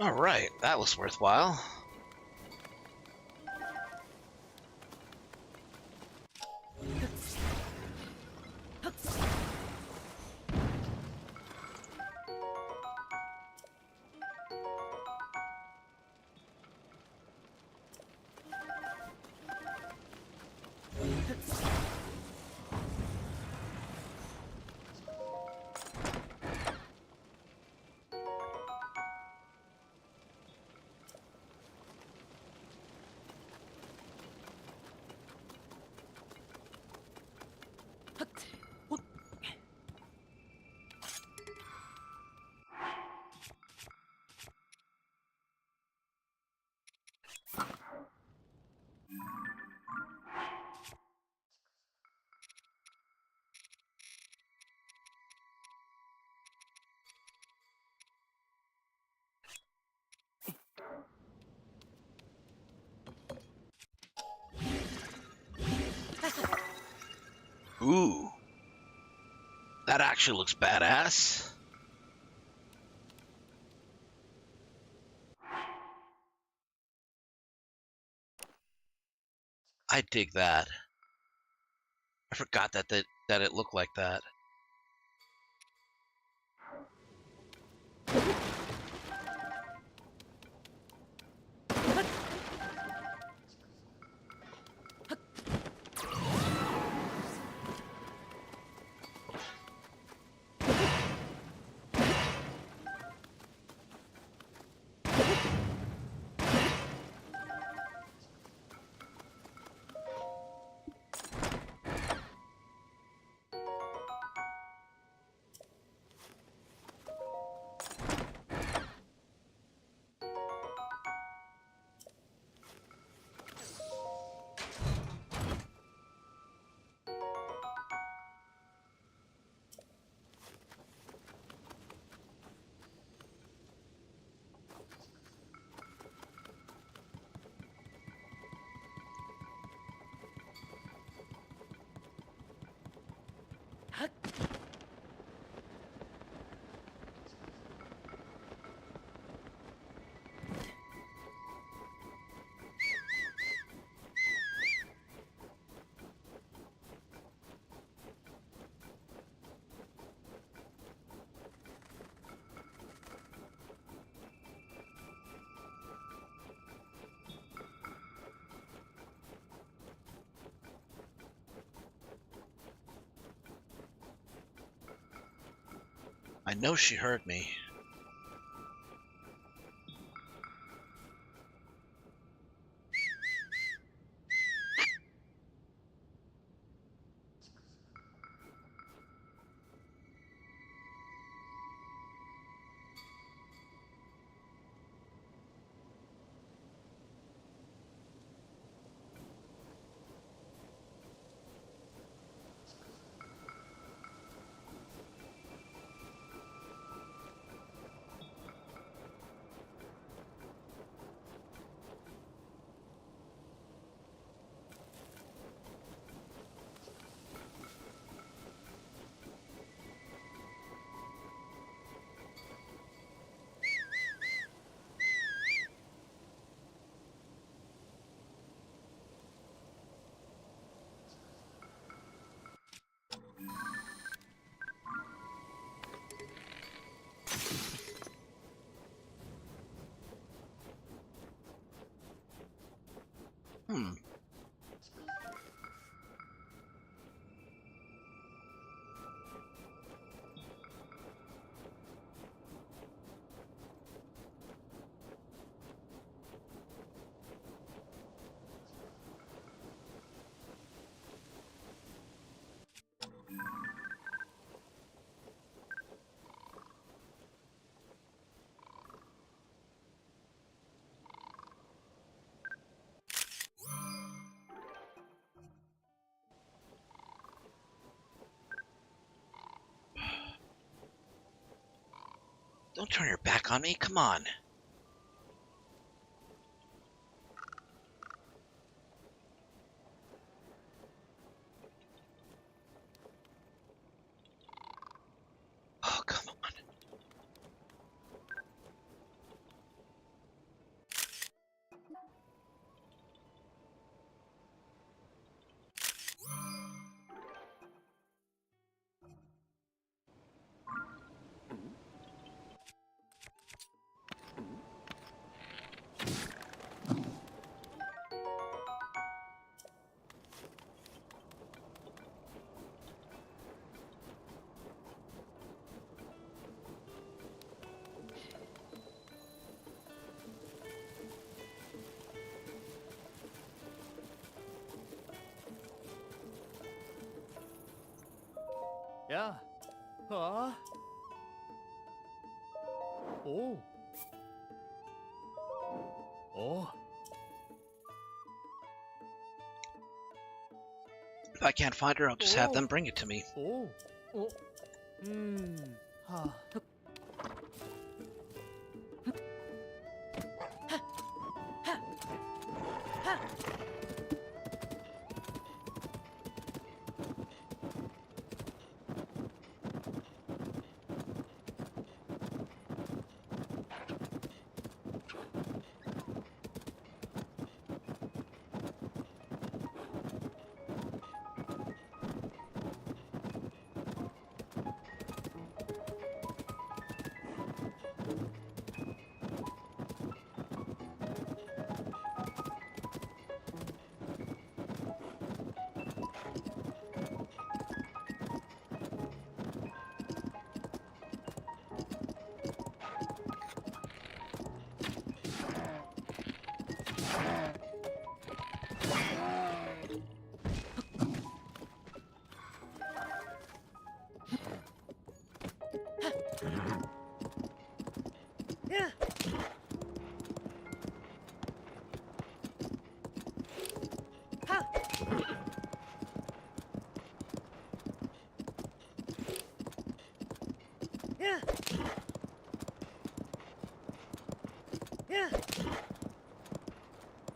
Alright, that was worthwhile. Ooh. That actually looks badass. I dig that. I forgot that it looked like that. I know she heard me. Hmm. Don't turn your back on me. Come on. Oh, come on. Yeah. Huh? Oh. Oh. If I can't find her, I'll just have Oh. them bring it to me. Oh. Oh. Hmm. Huh.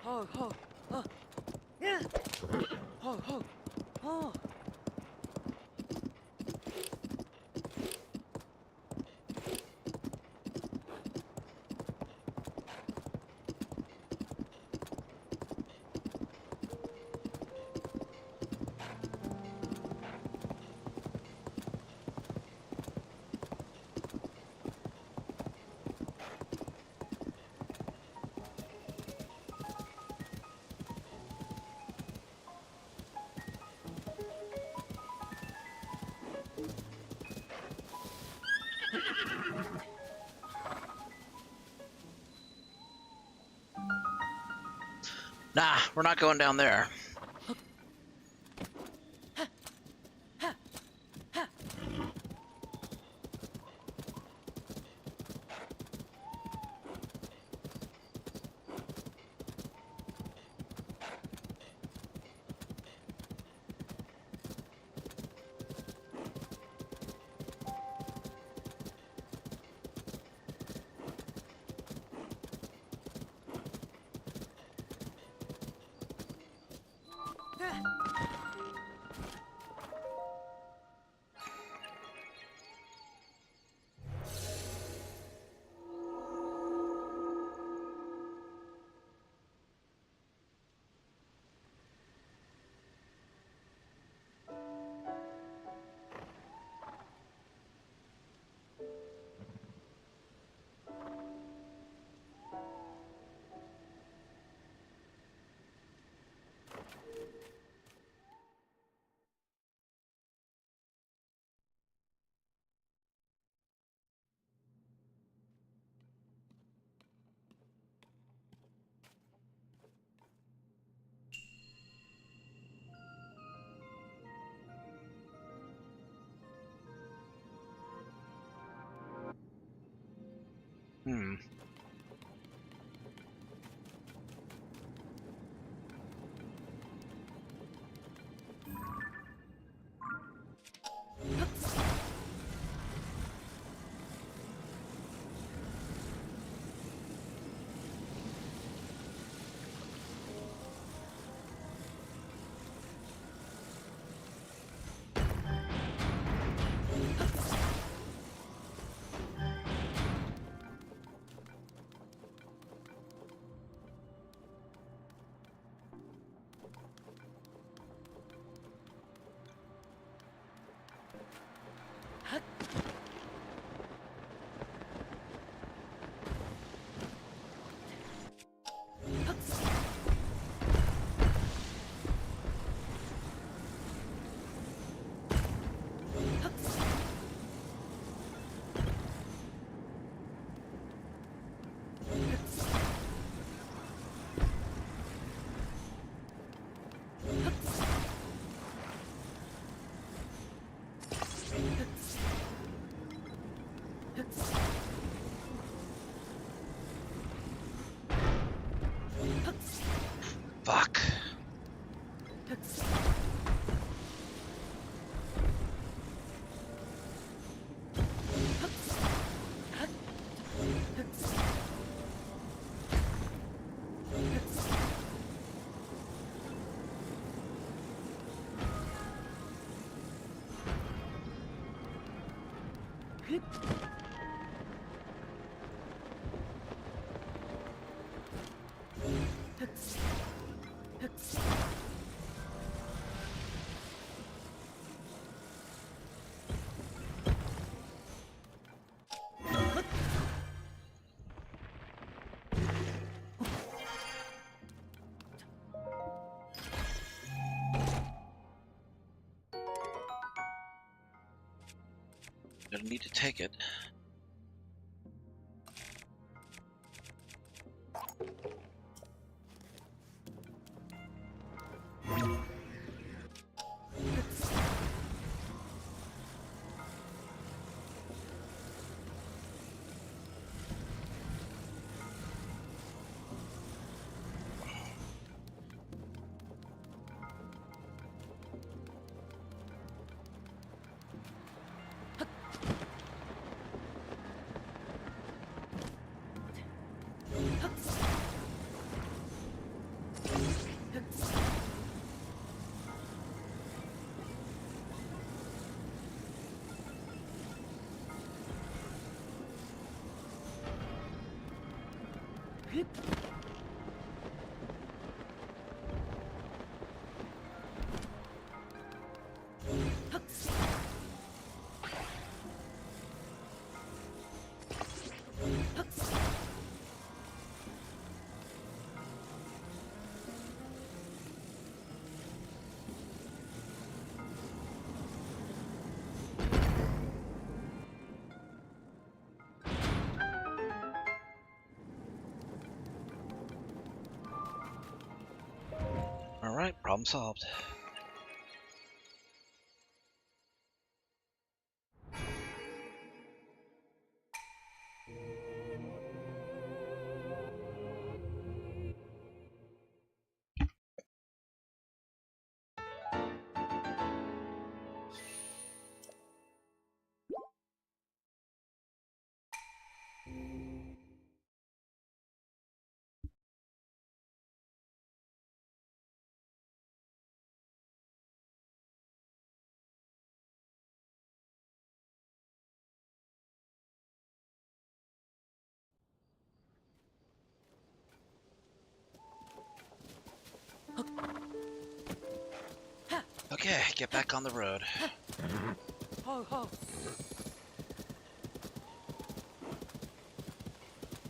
Ho ho. Oh. Yeah. Ho ho. Oh. Nah, we're not going down there. Hmm. Gonna need to take it. Alright, problem solved. Okay, get back on the road.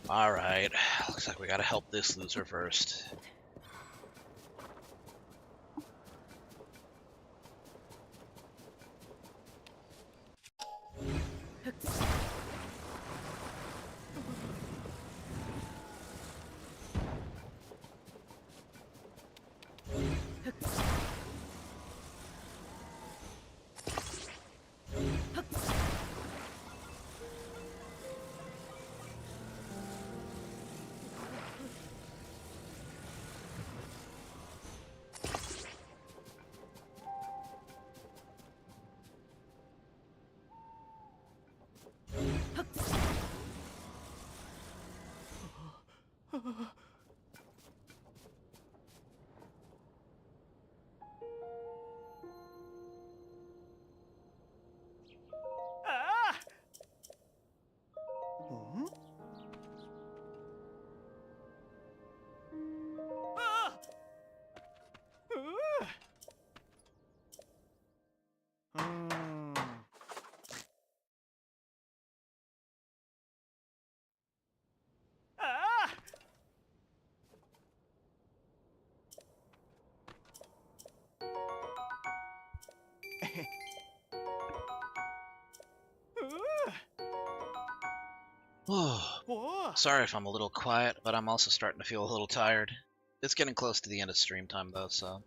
Alright, looks like we gotta help this loser first. Sorry if I'm a little quiet, but I'm also starting to feel a little tired. It's getting close to the end of stream time though, so...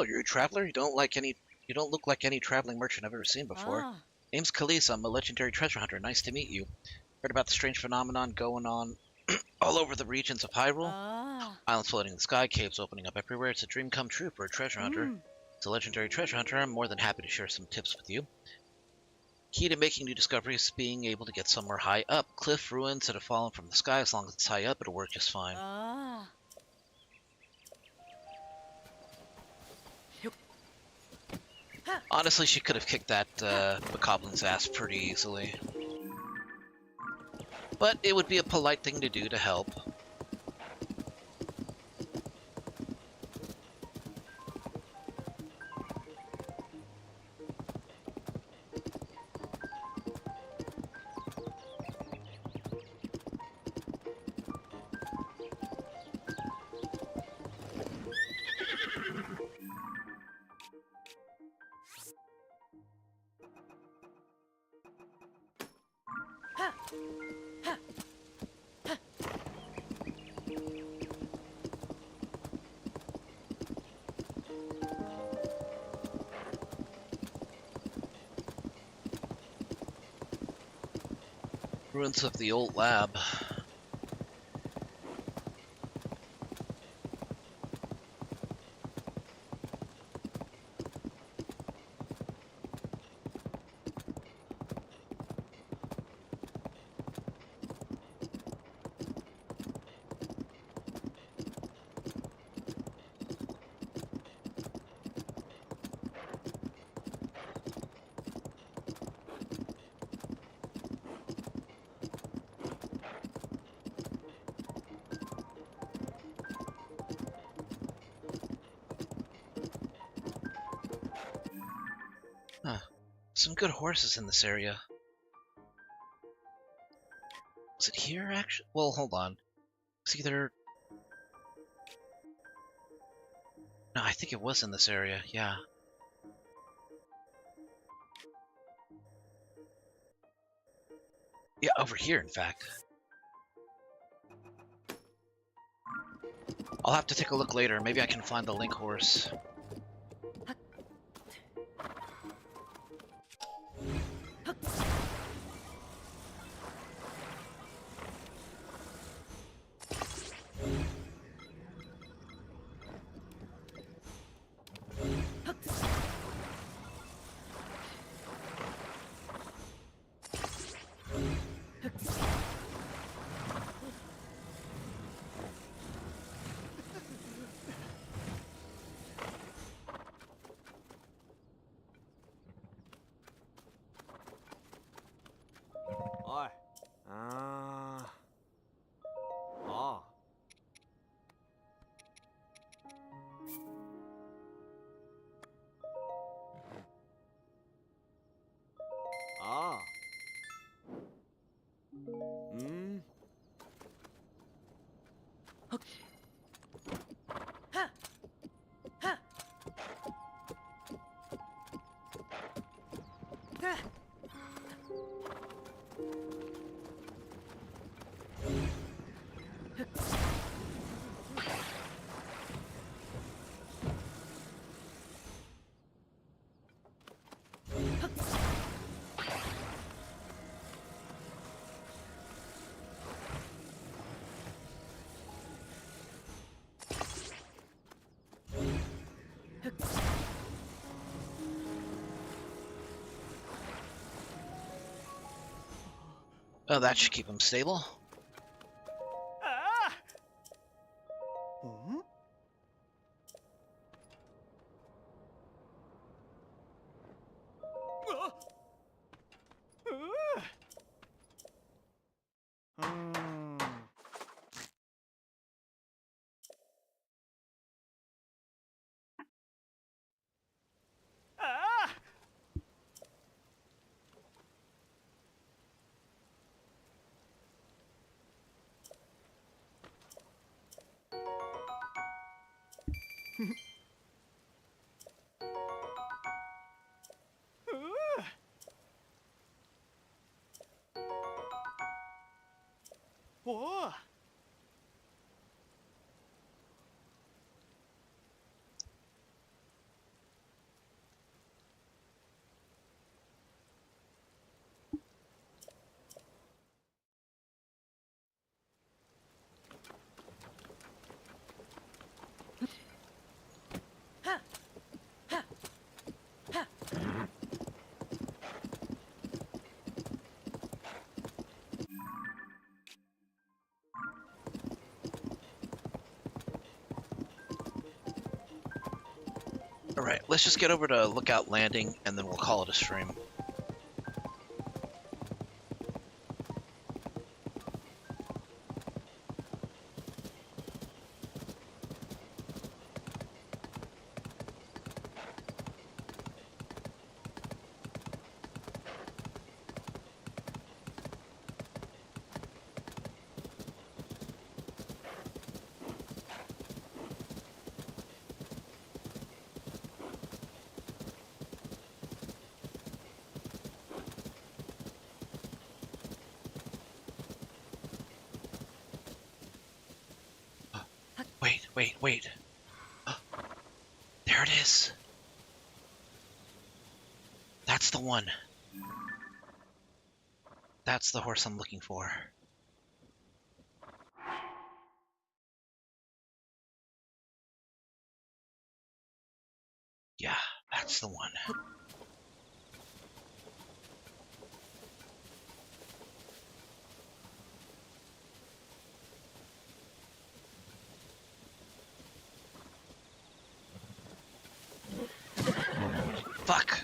you're a traveler? You don't look like any traveling merchant I've ever seen before. Ah. Name's Khalees. I'm a legendary treasure hunter. Nice to meet you. Heard about the strange phenomenon going on all over the regions of Hyrule? Ah. Islands floating in the sky, caves opening up everywhere. It's a dream come true for a treasure hunter. As a legendary treasure hunter, I'm more than happy to share some tips with you. Key to making new discoveries is being able to get somewhere high up. Cliff ruins that have fallen from the sky. As long as it's high up, it'll work just fine. Ah. Honestly, she could have kicked that Bokoblin's ass pretty easily. But it would be a polite thing to do to help. Ruins of the old lab. Huh. Some good horses in this area. Was it here, actually? Well, hold on. It's either... No, I think it was in this area, yeah. Yeah, over here, in fact. I'll have to take a look later. Maybe I can find the Link horse. Oi. Ah. Ah. Ah. Hmm. Ha. Ha. Ha. Oh, that should keep him stable. Ah. Hmm? Whoa. Alright, let's just get over to Lookout Landing, and then we'll call it a stream. Wait. There it is. That's the one. That's the horse I'm looking for. Yeah, that's the one. Fuck!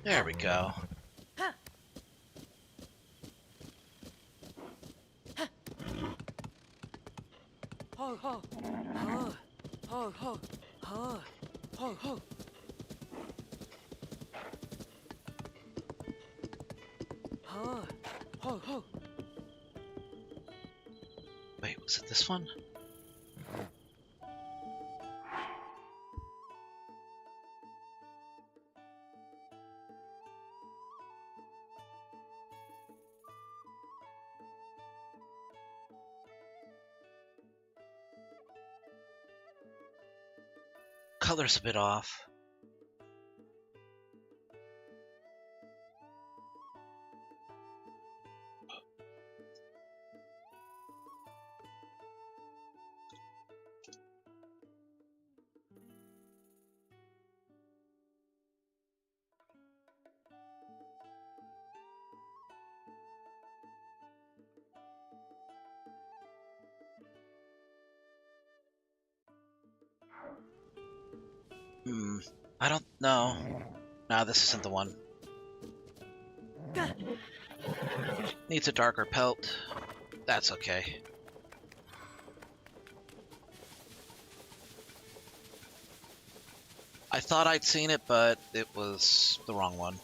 There we go. Ho ho. Ho. Ho ho. Ho. Ho ho. Ho. Ho ho. Wait, was it this one? Color's a bit off. I don't know. Nah, this isn't the one. Needs a darker pelt. That's okay. I thought I'd seen it, but it was the wrong one.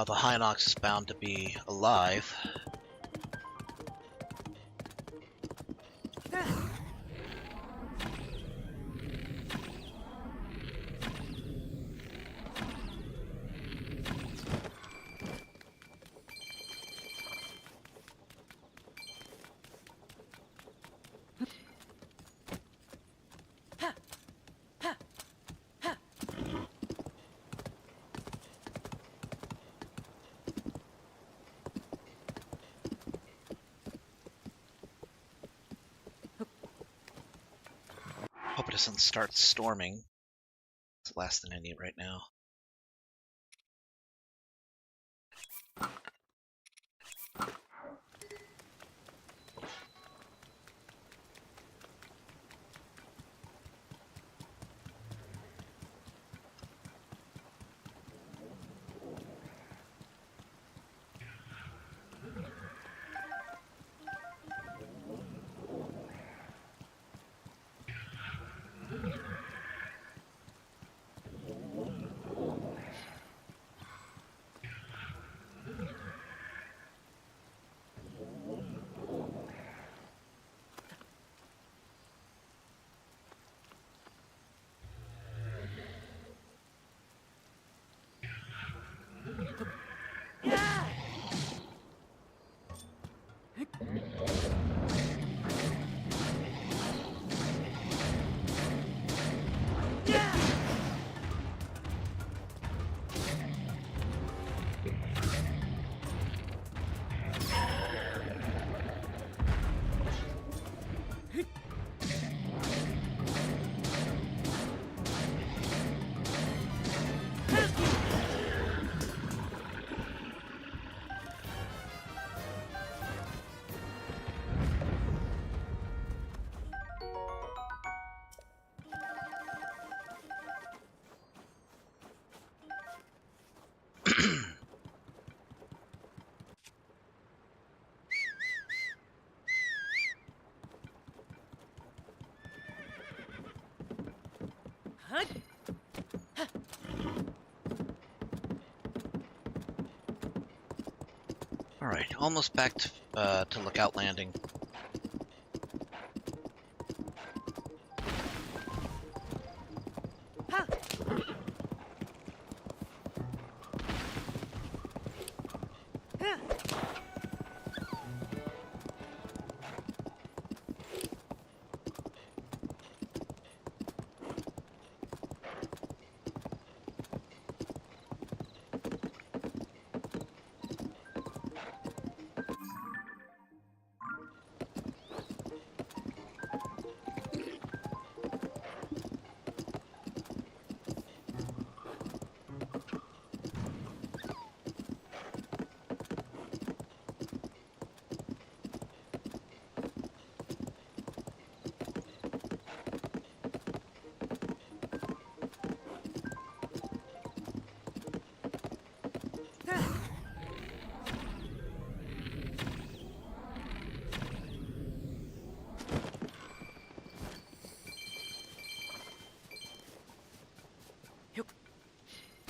The Hinox is bound to be alive. Hope it doesn't start storming. It's the last thing I need right now. All right, almost back to Lookout Landing.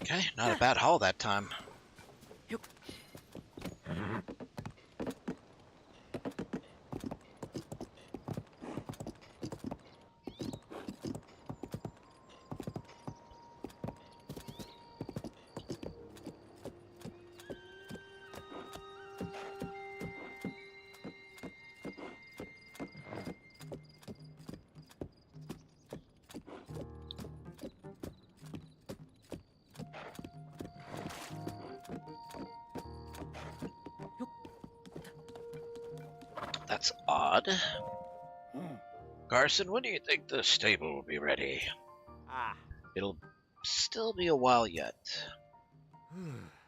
Okay, not a bad haul that time. That's odd. Carson, when do you think the stable will be ready? It'll still be a while yet.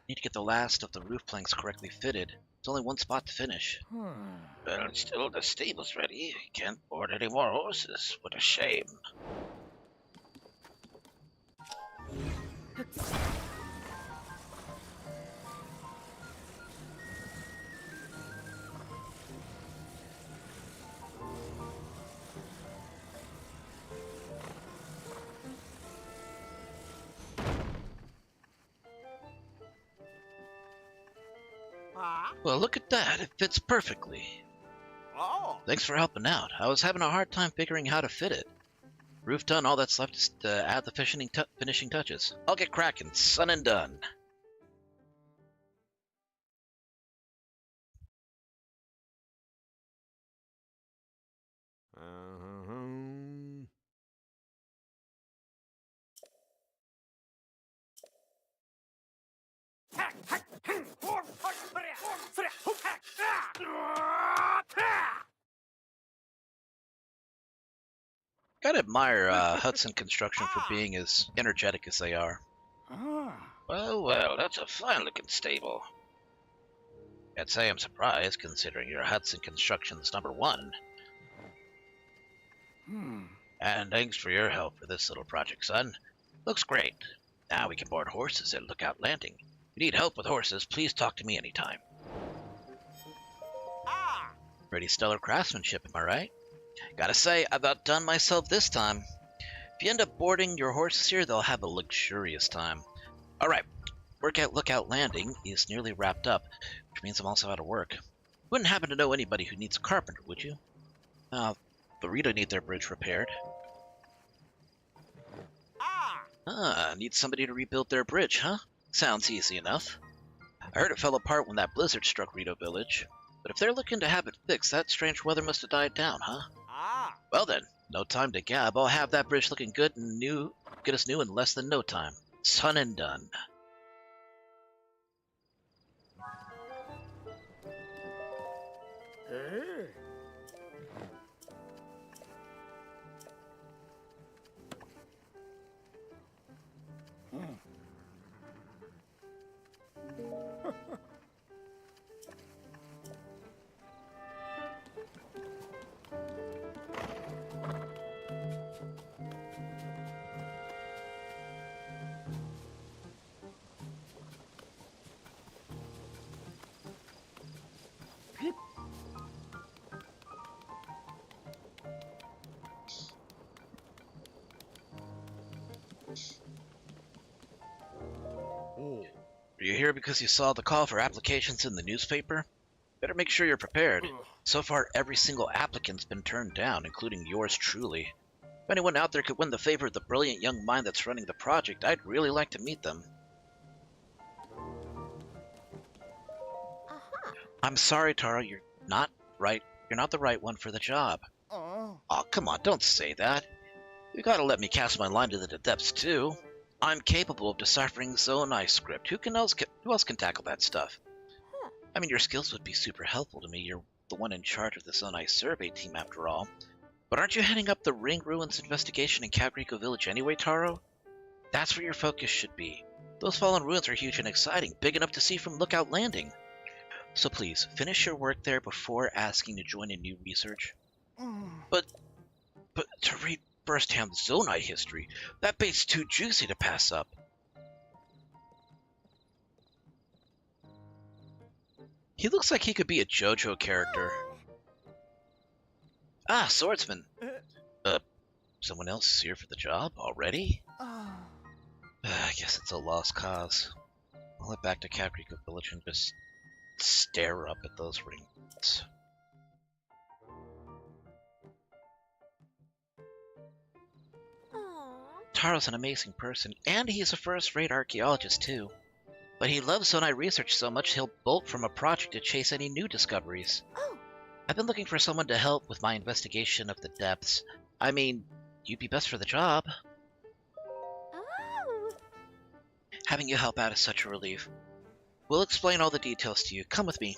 Need to get the last of the roof planks correctly fitted. There's only one spot to finish. Well, still the stable's ready. Can't board any more horses. What a shame. Well, look at that. It fits perfectly. Thanks for helping out. I was having a hard time figuring how to fit it. Roof done, all that's left is to add the finishing touches. I'll get cracking, son and done. Gotta admire Hudson Construction for being as energetic as they are. Well, that's a fine-looking stable. I'd say I'm surprised, considering you're Hudson Construction's #1. And thanks for your help for this little project, son. Looks great. Now we can board horses at Lookout Landing. If you need help with horses, please talk to me anytime. Pretty stellar craftsmanship, am I right? Gotta say, I've outdone myself this time. If you end up boarding your horses here, they'll have a luxurious time. Alright, work at Lookout Landing is nearly wrapped up, which means I'm also out of work. You wouldn't happen to know anybody who needs a carpenter, would you? Burrito need their bridge repaired. Need somebody to rebuild their bridge, huh? Sounds easy enough. I heard it fell apart when that blizzard struck Rito Village. But if they're looking to have it fixed, that strange weather must have died down, huh? Well then, no time to gab. I'll have that bridge looking good as new in less than no time. Son and done. here because you saw the call for applications in the newspaper? Better make sure you're prepared. So far, every single applicant's been turned down, including yours truly. If anyone out there could win the favor of the brilliant young mind that's running the project, I'd really like to meet them. I'm sorry, Taro, you're not right. You're not the right one for the job. Oh, come on, don't say that. You gotta let me cast my line to the depths, too. I'm capable of deciphering Zonai script. Who else can tackle that stuff? I mean, your skills would be super helpful to me. You're the one in charge of the Zonai survey team, after all. But aren't you heading up the Ring Ruins investigation in Kakariko Village anyway, Taro? That's where your focus should be. Those fallen ruins are huge and exciting, big enough to see from Lookout Landing. So please, finish your work there before asking to join in new research. But to read first-hand Zonai history, that bait's too juicy to pass up. He looks like he could be a JoJo character. Ah, swordsman. Someone else is here for the job already? I guess it's a lost cause. I'll head back to Kakariko Village and just stare up at those rings. Taro's an amazing person, and he's a first-rate archaeologist too. But he loves Zonai research so much he'll bolt from a project to chase any new discoveries. I've been looking for someone to help with my investigation of the depths. I mean, you'd be best for the job. Having you help out is such a relief. We'll explain all the details to you. Come with me.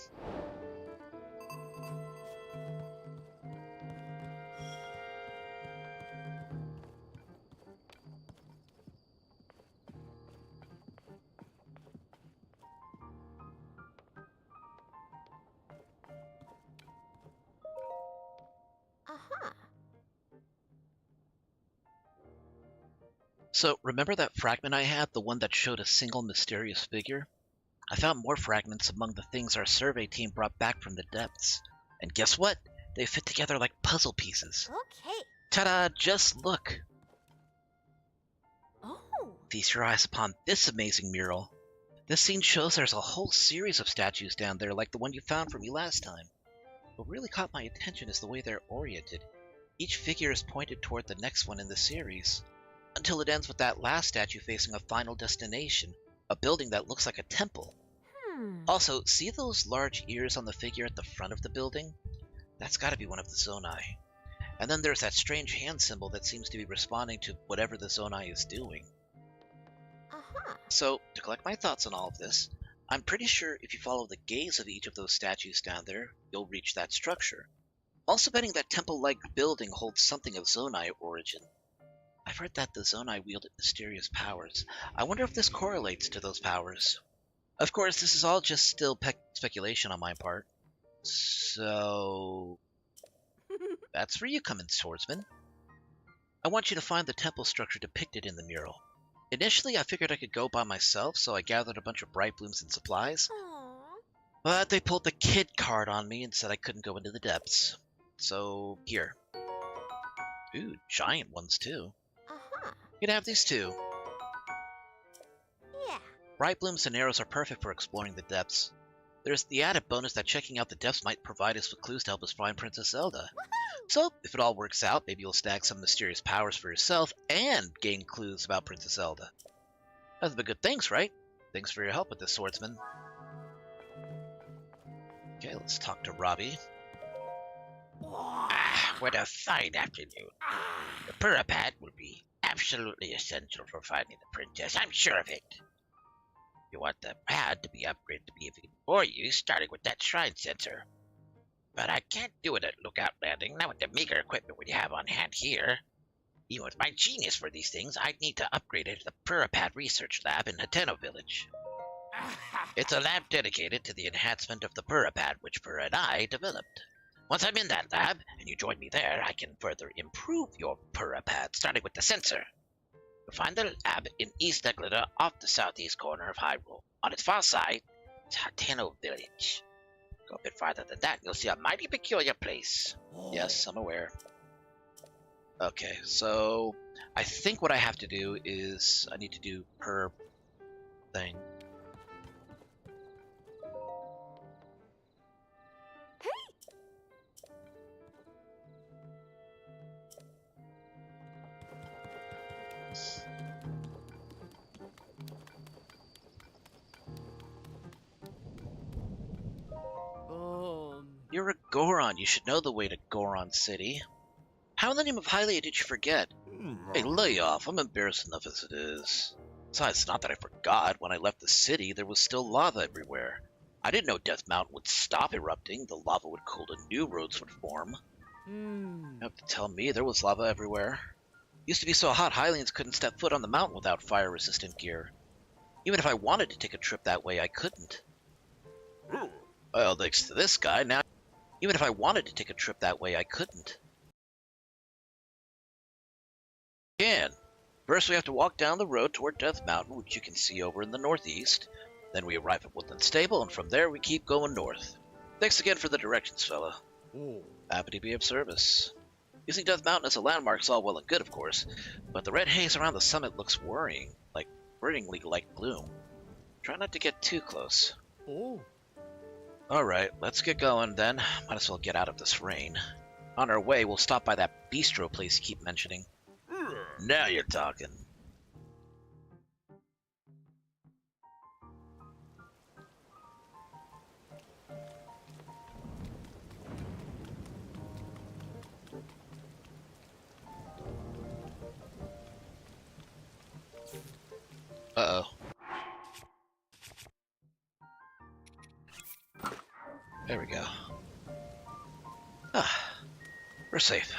So, remember that fragment I had, the one that showed a single mysterious figure? I found more fragments among the things our survey team brought back from the depths. And guess what? They fit together like puzzle pieces. Okay. Ta-da! Just look! Oh. Feast your eyes upon this amazing mural. This scene shows there's a whole series of statues down there like the one you found for me last time. What really caught my attention is the way they're oriented. Each figure is pointed toward the next one in the series, until it ends with that last statue facing a final destination, a building that looks like a temple. Also, see those large ears on the figure at the front of the building? That's gotta be one of the Zonai. And then there's that strange hand symbol that seems to be responding to whatever the Zonai is doing. So, to collect my thoughts on all of this, I'm pretty sure if you follow the gaze of each of those statues down there, you'll reach that structure. Also betting that temple-like building holds something of Zonai origin. I've heard that the Zonai wielded mysterious powers. I wonder if this correlates to those powers. Of course, this is all just still speculation on my part. So... that's where you come in, swordsman. I want you to find the temple structure depicted in the mural. Initially, I figured I could go by myself, so I gathered a bunch of bright blooms and supplies. But they pulled the kid card on me and said I couldn't go into the depths. So, here. Ooh, giant ones, too. You can have these, too. Yeah. Bright blooms and arrows are perfect for exploring the depths. There's the added bonus that checking out the depths might provide us with clues to help us find Princess Zelda. So, if it all works out, maybe you'll snag some mysterious powers for yourself and gain clues about Princess Zelda. Nothing but good things, right? Thanks for your help with this, swordsman. Okay, let's talk to Robbie. What a fine afternoon. The Purapad will be absolutely essential for finding the princess, I'm sure of it. You want the pad to be upgraded to be even more use, starting with that shrine sensor. But I can't do it at Lookout Landing, not with the meager equipment we have on hand here. Even with my genius for these things, I'd need to upgrade it to the Purapad Research Lab in Hateno Village. It's a lab dedicated to the enhancement of the Purapad, which Purah and I developed. Once I'm in that lab, and you join me there, I can further improve your Purapad, starting with the sensor. You'll find the lab in East Eglida, off the southeast corner of Hyrule. On its far side, it's Hateno Village. Go a bit farther than that, you'll see a mighty peculiar place. Yes, I'm aware. Okay, so I think what I have to do is I need to do per thing. Goron, you should know the way to Goron City. How in the name of Hylia did you forget? Hey, lay off. I'm embarrassed enough as it is. Besides, it's not that I forgot. When I left the city, there was still lava everywhere. I didn't know Death Mountain would stop erupting. The lava would cool and new roads would form. You have to tell me there was lava everywhere. It used to be so hot, Hylians couldn't step foot on the mountain without fire-resistant gear. Even if I wanted to take a trip that way, I couldn't. Well, thanks to this guy, now... Even if I wanted to take a trip that way, I couldn't. Can. First, we have to walk down the road toward Death Mountain, which you can see over in the northeast. Then we arrive at Woodland Stable, and from there we keep going north. Thanks again for the directions, fella. Happy to be of service. Using Death Mountain as a landmark is all well and good, of course, but the red haze around the summit looks worryingly like gloom. Try not to get too close. Alright, let's get going then. Might as well get out of this rain. On our way, we'll stop by that bistro place you keep mentioning. Now you're talking. Uh-oh. There we go. Ah, we're safe.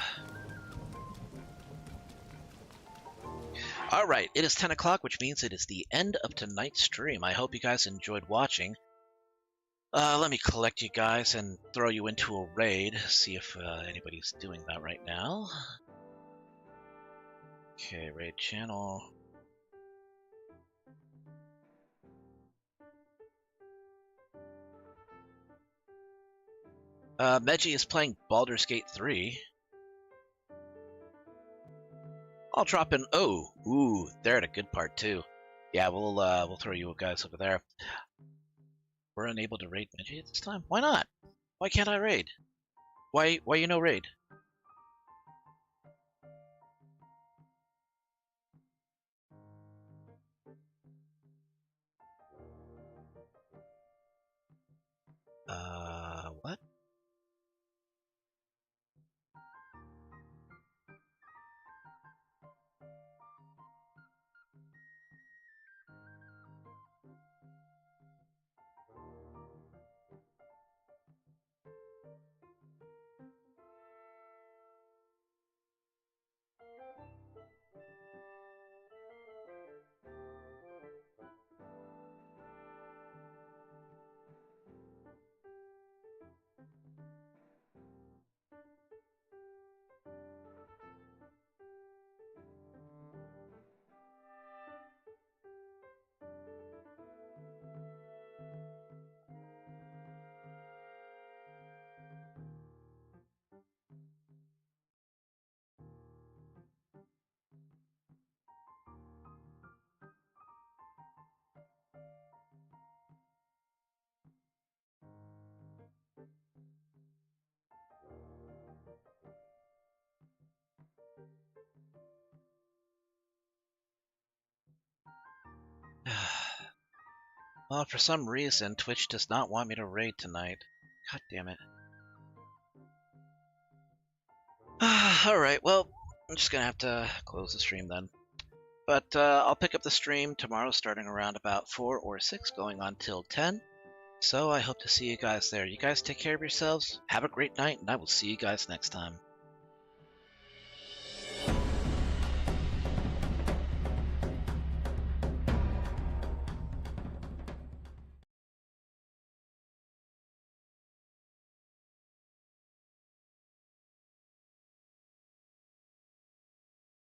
Alright, it is 10 o'clock, which means it is the end of tonight's stream. I hope you guys enjoyed watching. Let me collect you guys and throw you into a raid. See if anybody's doing that right now. Okay, raid channel. Meji is playing Baldur's Gate 3. I'll drop in. Oh, ooh, they're at a good part too. Yeah, we'll throw you guys over there. We're unable to raid Meji at this time. Why not? Why can't I raid? Why you no raid? What? Well, for some reason, Twitch does not want me to raid tonight. God damn it. Alright, well, I'm just gonna have to close the stream then. But I'll pick up the stream tomorrow starting around about 4 or 6, going on till 10. So I hope to see you guys there. You guys take care of yourselves, have a great night, and I will see you guys next time.